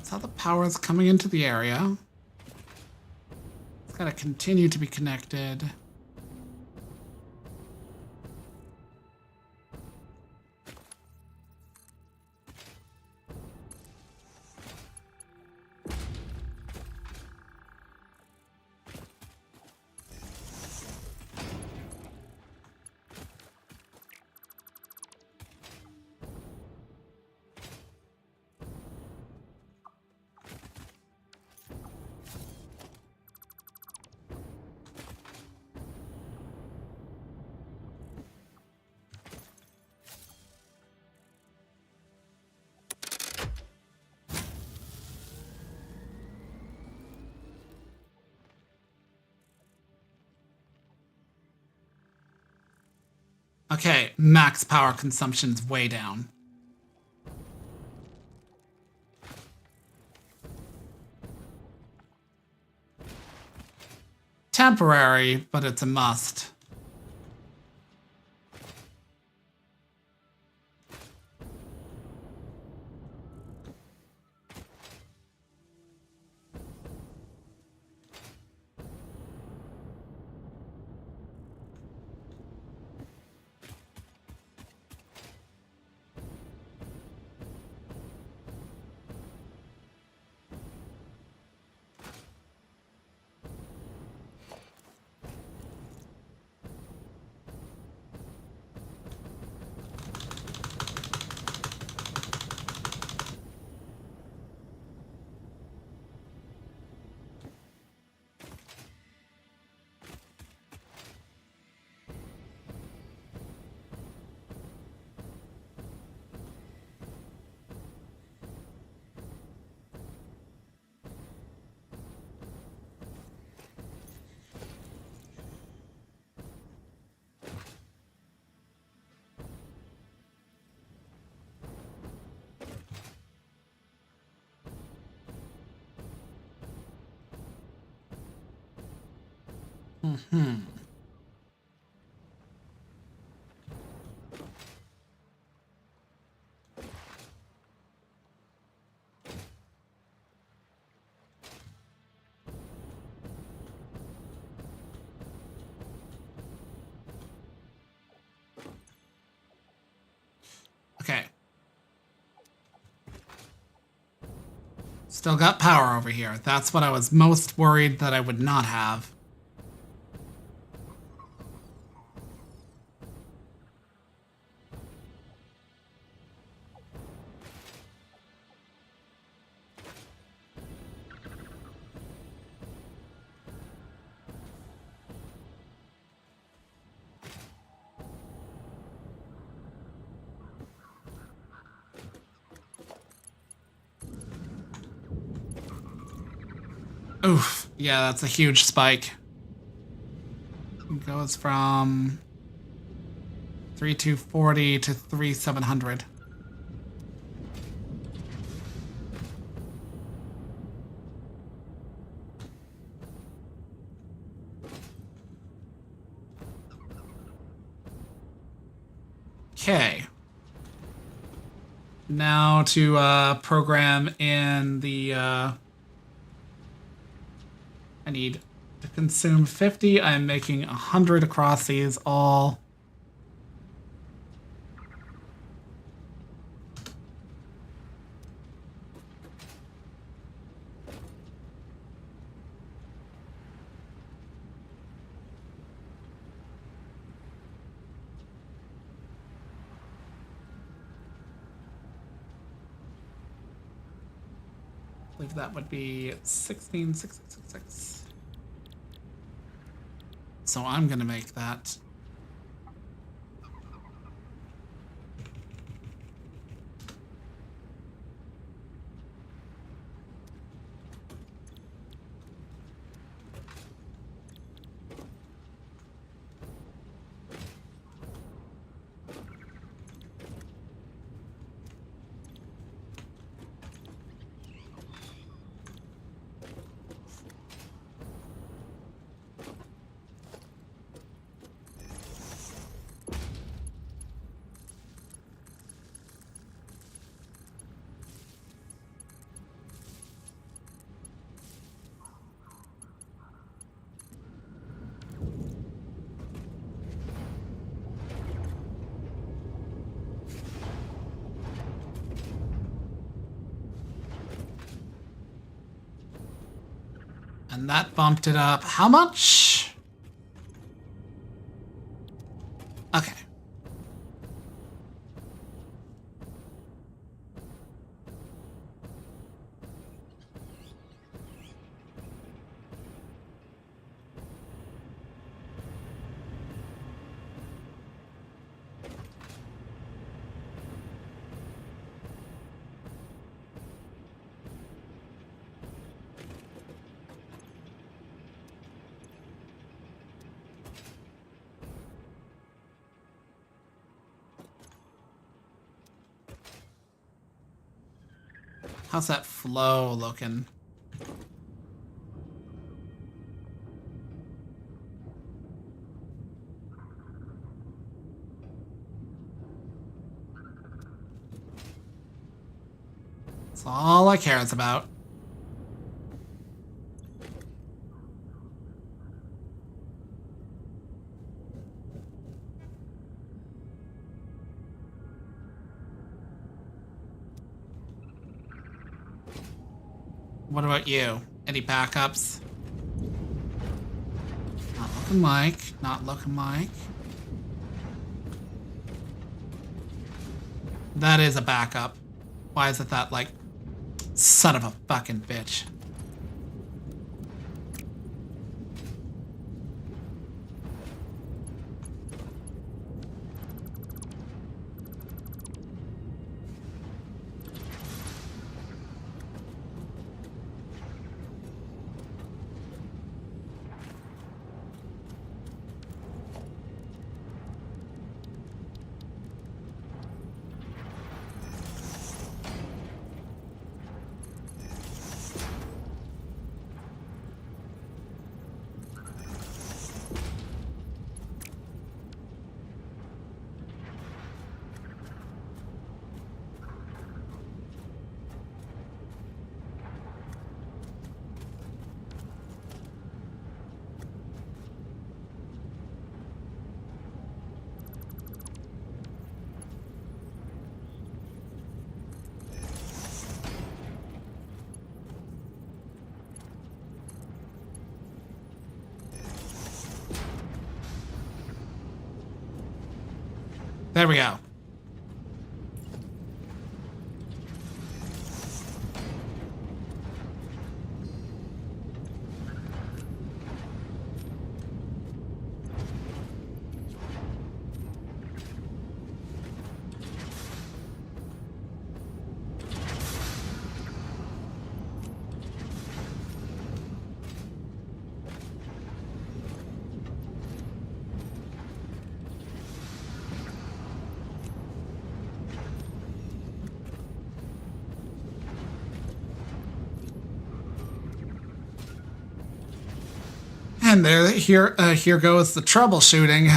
That's how the power is coming into the area. It's got to continue to be connected. Okay, max power consumption's way down. Temporary, but it's a must. Okay. Still got power over here. That's what I was most worried that I would not have. Oof. Yeah, that's a huge spike. It goes from 3,240 to 3,700. Okay. Now to program in the I need to consume 50. I'm making 100 across these all. I believe that would be 16,666. So I'm gonna make that. And that bumped it up. How much? Okay. How's that flow looking? That's all I care about. What about you? Any backups? Not looking like. Not looking like. That is a backup. Why is it that, like, son of a fucking bitch? There we go. And here goes the troubleshooting.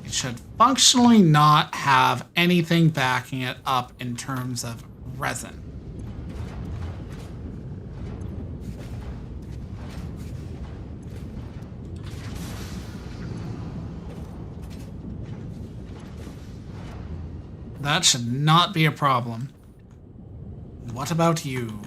It should functionally not have anything backing it up in terms of resin. That should not be a problem. What about you?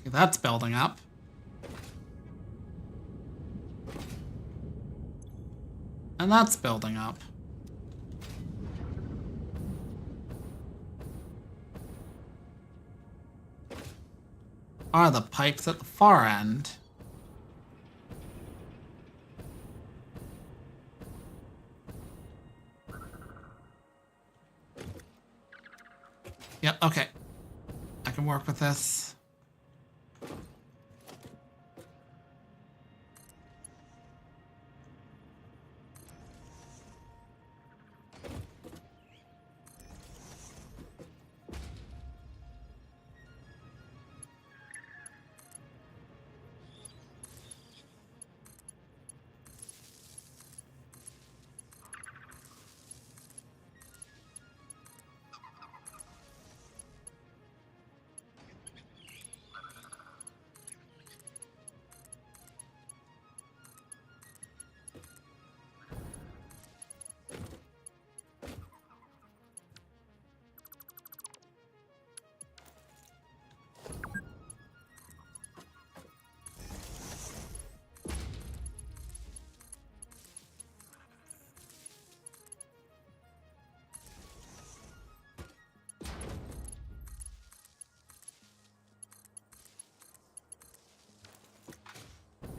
Okay, that's building up. And that's building up. are the pipes at the far end. Yep, okay. I can work with this.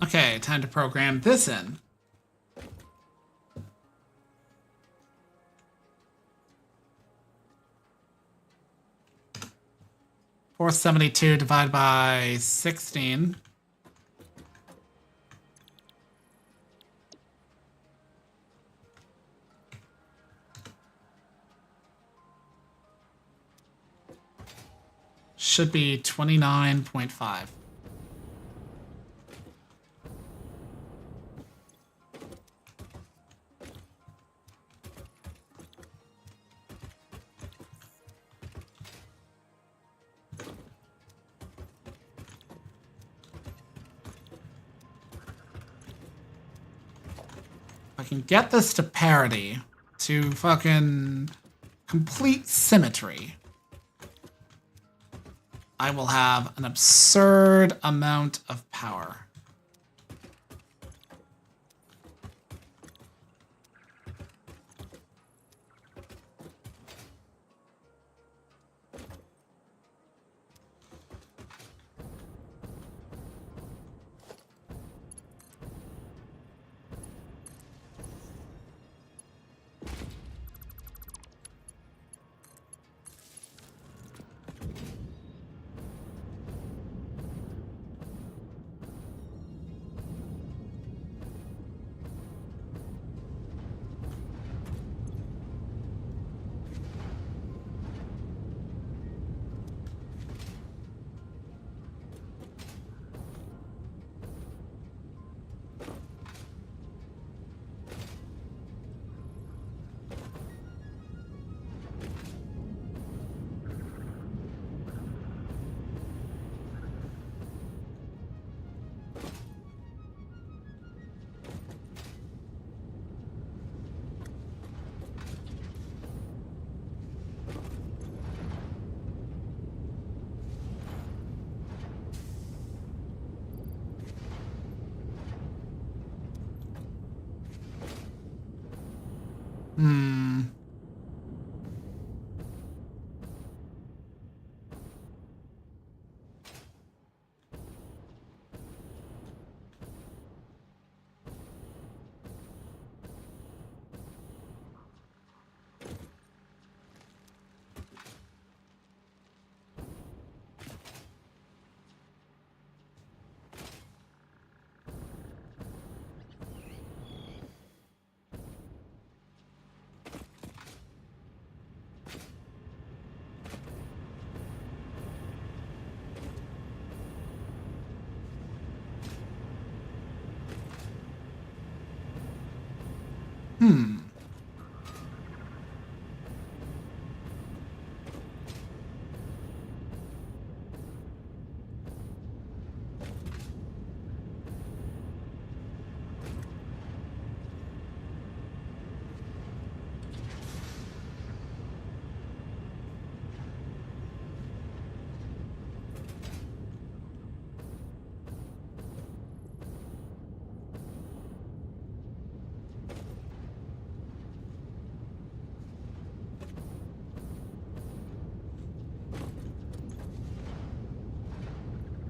Okay, time to program this in. $472 divided by 16. Should be 29.5. I can get this to parity, to fucking complete symmetry, I will have an absurd amount of power.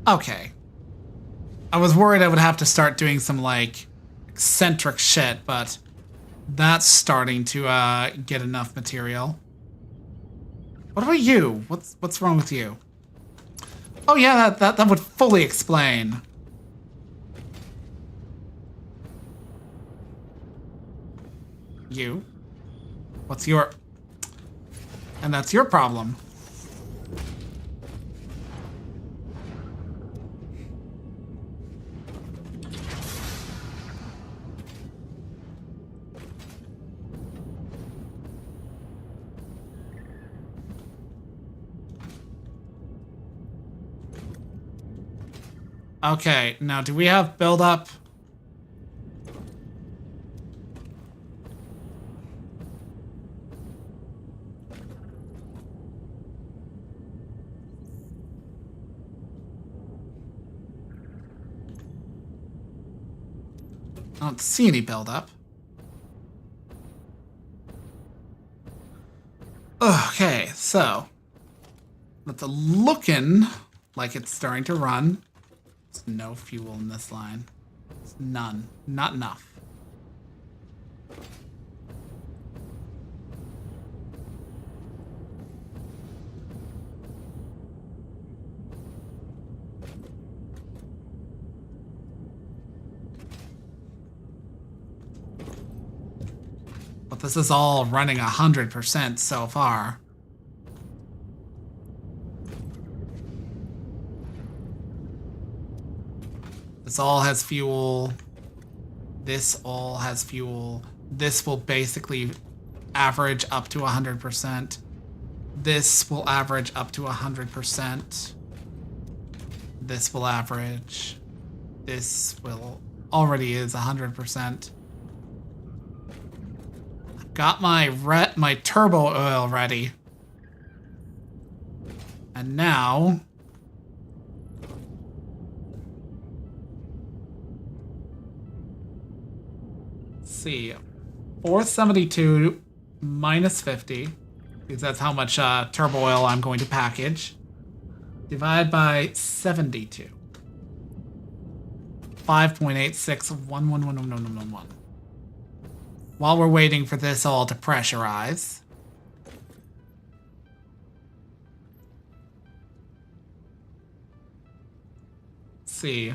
Okay. I was worried I would have to start doing some, like, eccentric shit, but that's starting to get enough material. What about you? What's wrong with you? Oh yeah, that would fully explain. You? What's your... And that's your problem. Okay, now do we have build up? I don't see any build up. Okay, so it's looking like it's starting to run. There's no fuel in this line. There's none. Not enough. But this is all running 100% so far. This all has fuel. This all has fuel. This will basically average up to 100%. This will average up to 100%. This will average. This will already is 100%. I've got my turbo oil ready. And now see, 472 minus 50, because that's how much turbo oil I'm going to package. Divide by 72. 5.86111111. While we're waiting for this all to pressurize. Let's see.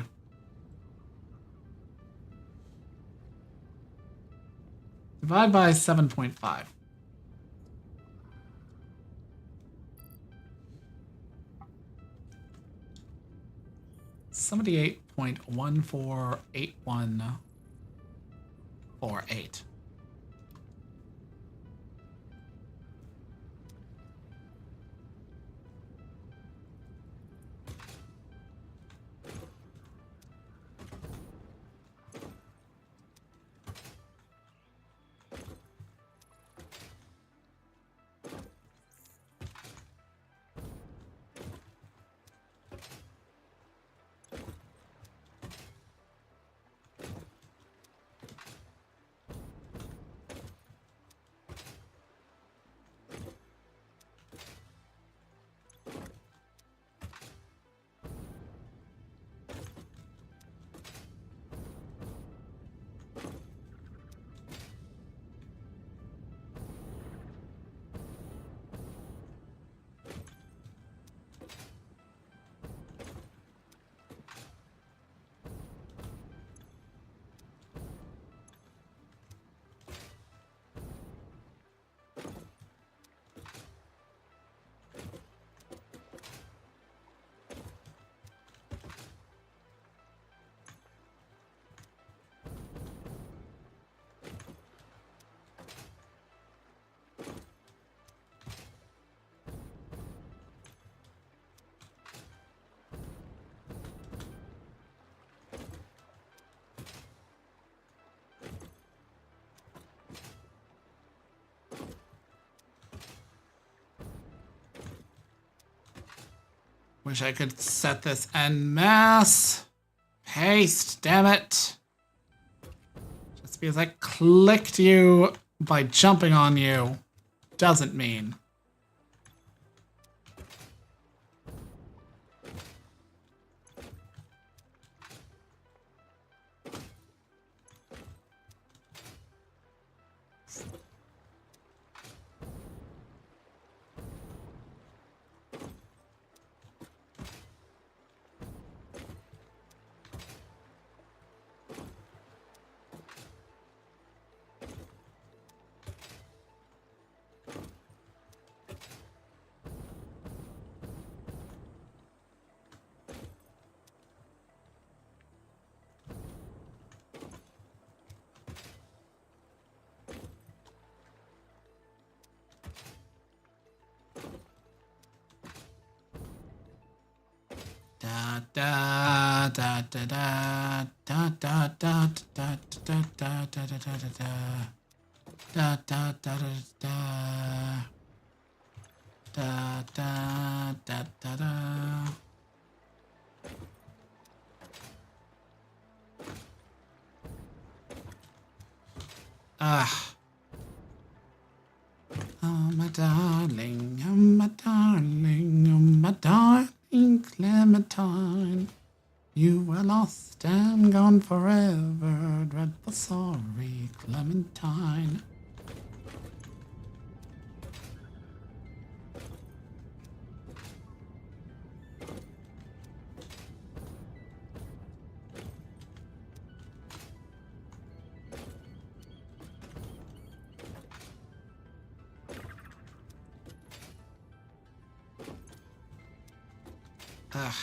Divide by 7.5. $78.148148. Wish I could set this en masse. Paste, damn it. Just because I clicked you by jumping on you doesn't mean. Da da da da da da da da da da da da da da da da da da da da. Ah. Oh my darling, oh my darling, oh my darling Clementine. You were lost and gone forever, dreadful sorry Clementine. Ugh.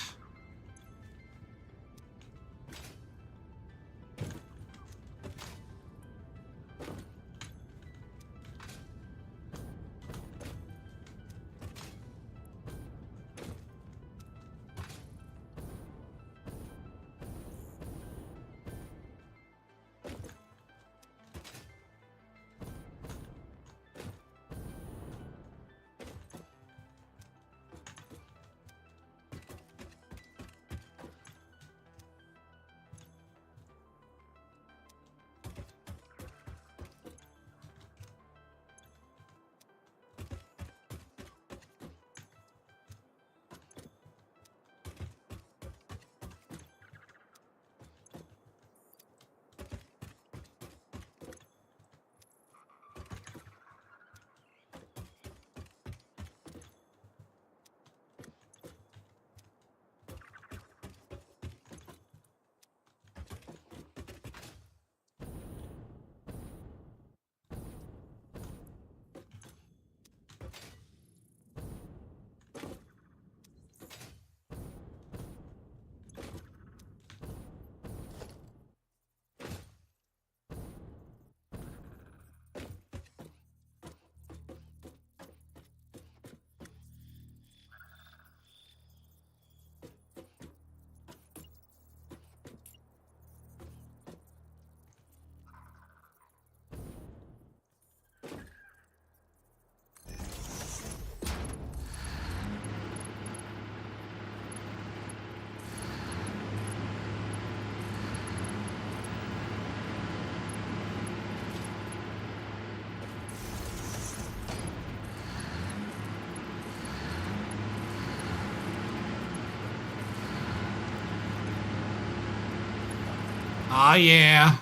Oh yeah.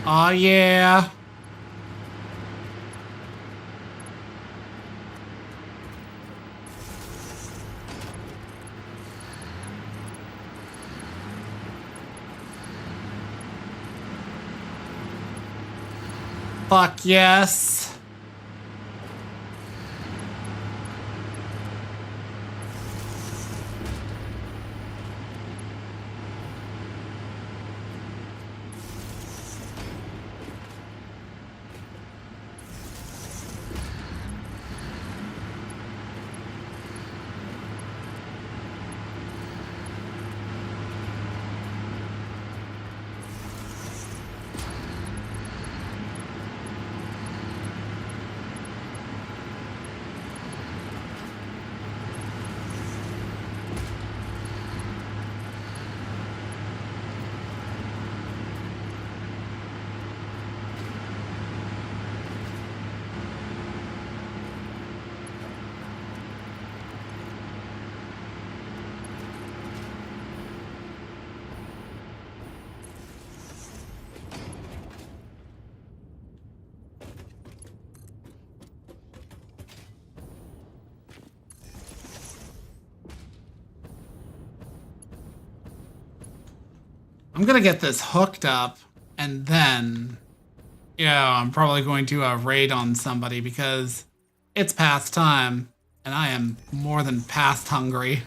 Oh yeah. Fuck yes. I'm gonna get this hooked up, and then, yeah, I'm probably going to raid on somebody because it's past time, and I am more than past hungry.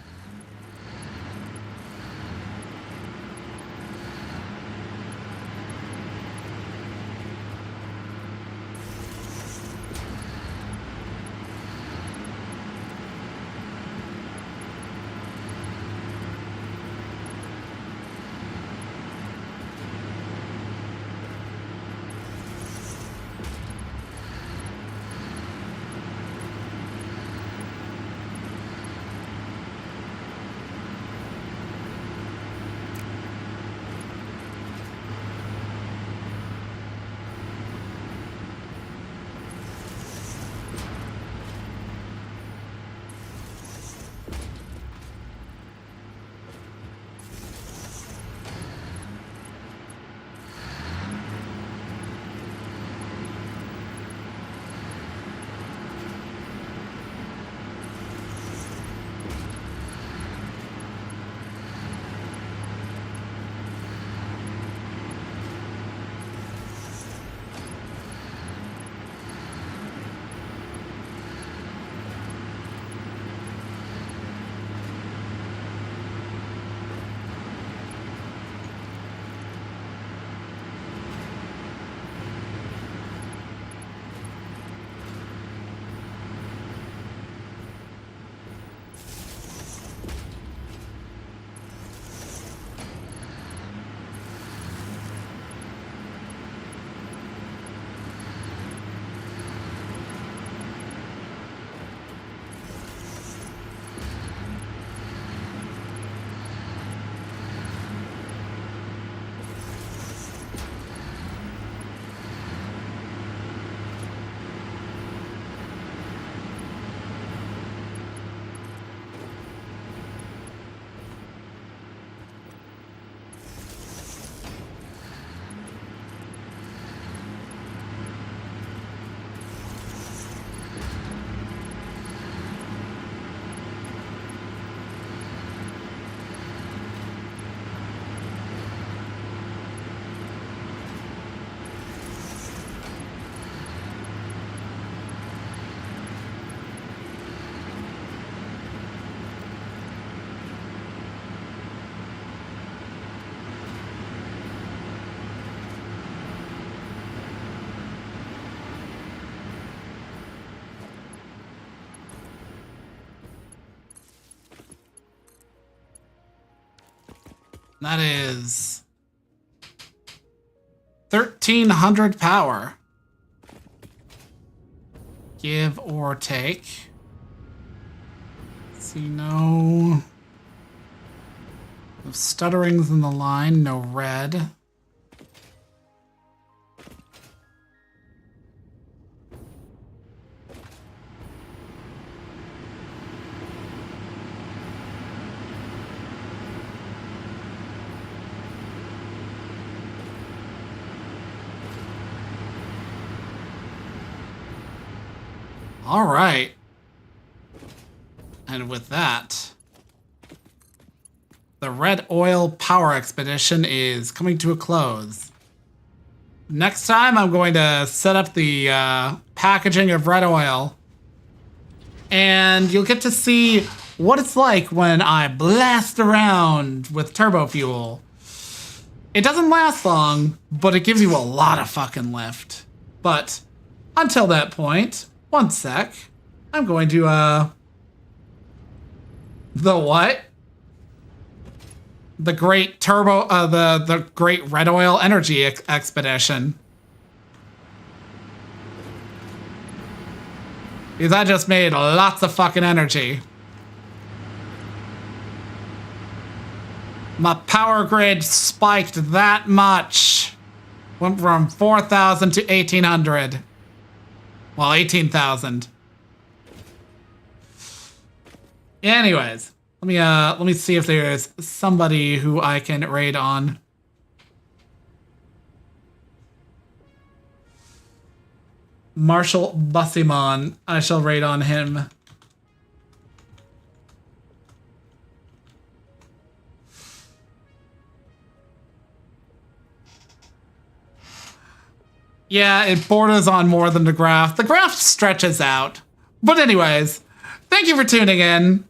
That is 1,300 power. Give or take. Let's see, no stutterings in the line, no red. All right. And with that, the red oil power expedition is coming to a close. Next time, I'm going to set up the packaging of red oil, and you'll get to see what it's like when I blast around with turbo fuel. It doesn't last long, but it gives you a lot of fucking lift. But until that point, one sec, I'm going to, the what? The great turbo, the great red oil energy expedition. Because I just made lots of fucking energy. My power grid spiked that much. Went from 4,000 to 1,800. Well, 18,000. Anyways, let me see if there's somebody who I can raid on. Marshal Busimon. I shall raid on him. Yeah, it borders on more than the graph. The graph stretches out. But anyways, thank you for tuning in.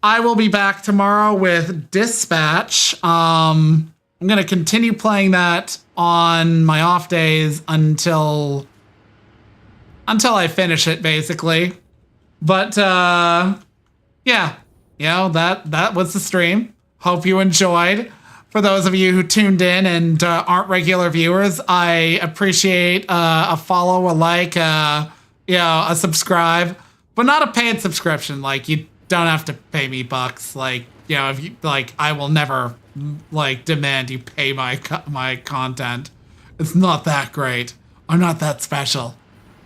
I will be back tomorrow with Dispatch. I'm going to continue playing that on my off days until I finish it, basically. But, yeah. You know, that was the stream. Hope you enjoyed. For those of you who tuned in and aren't regular viewers, I appreciate a follow, a like, a subscribe, but not a paid subscription. Like, you don't have to pay me bucks. Like, you know, if you like, I will never like demand you pay my content. It's not that great. I'm not that special,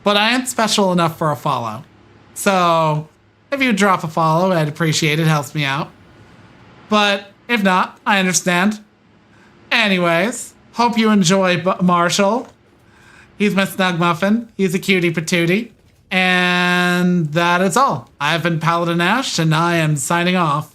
but I am special enough for a follow. So if you drop a follow, I'd appreciate it. Helps me out. But if not, I understand. Anyways, hope you enjoy Marshall. He's my snug muffin. He's a cutie patootie. And that is all. I've been PaladinAshe, and I am signing off.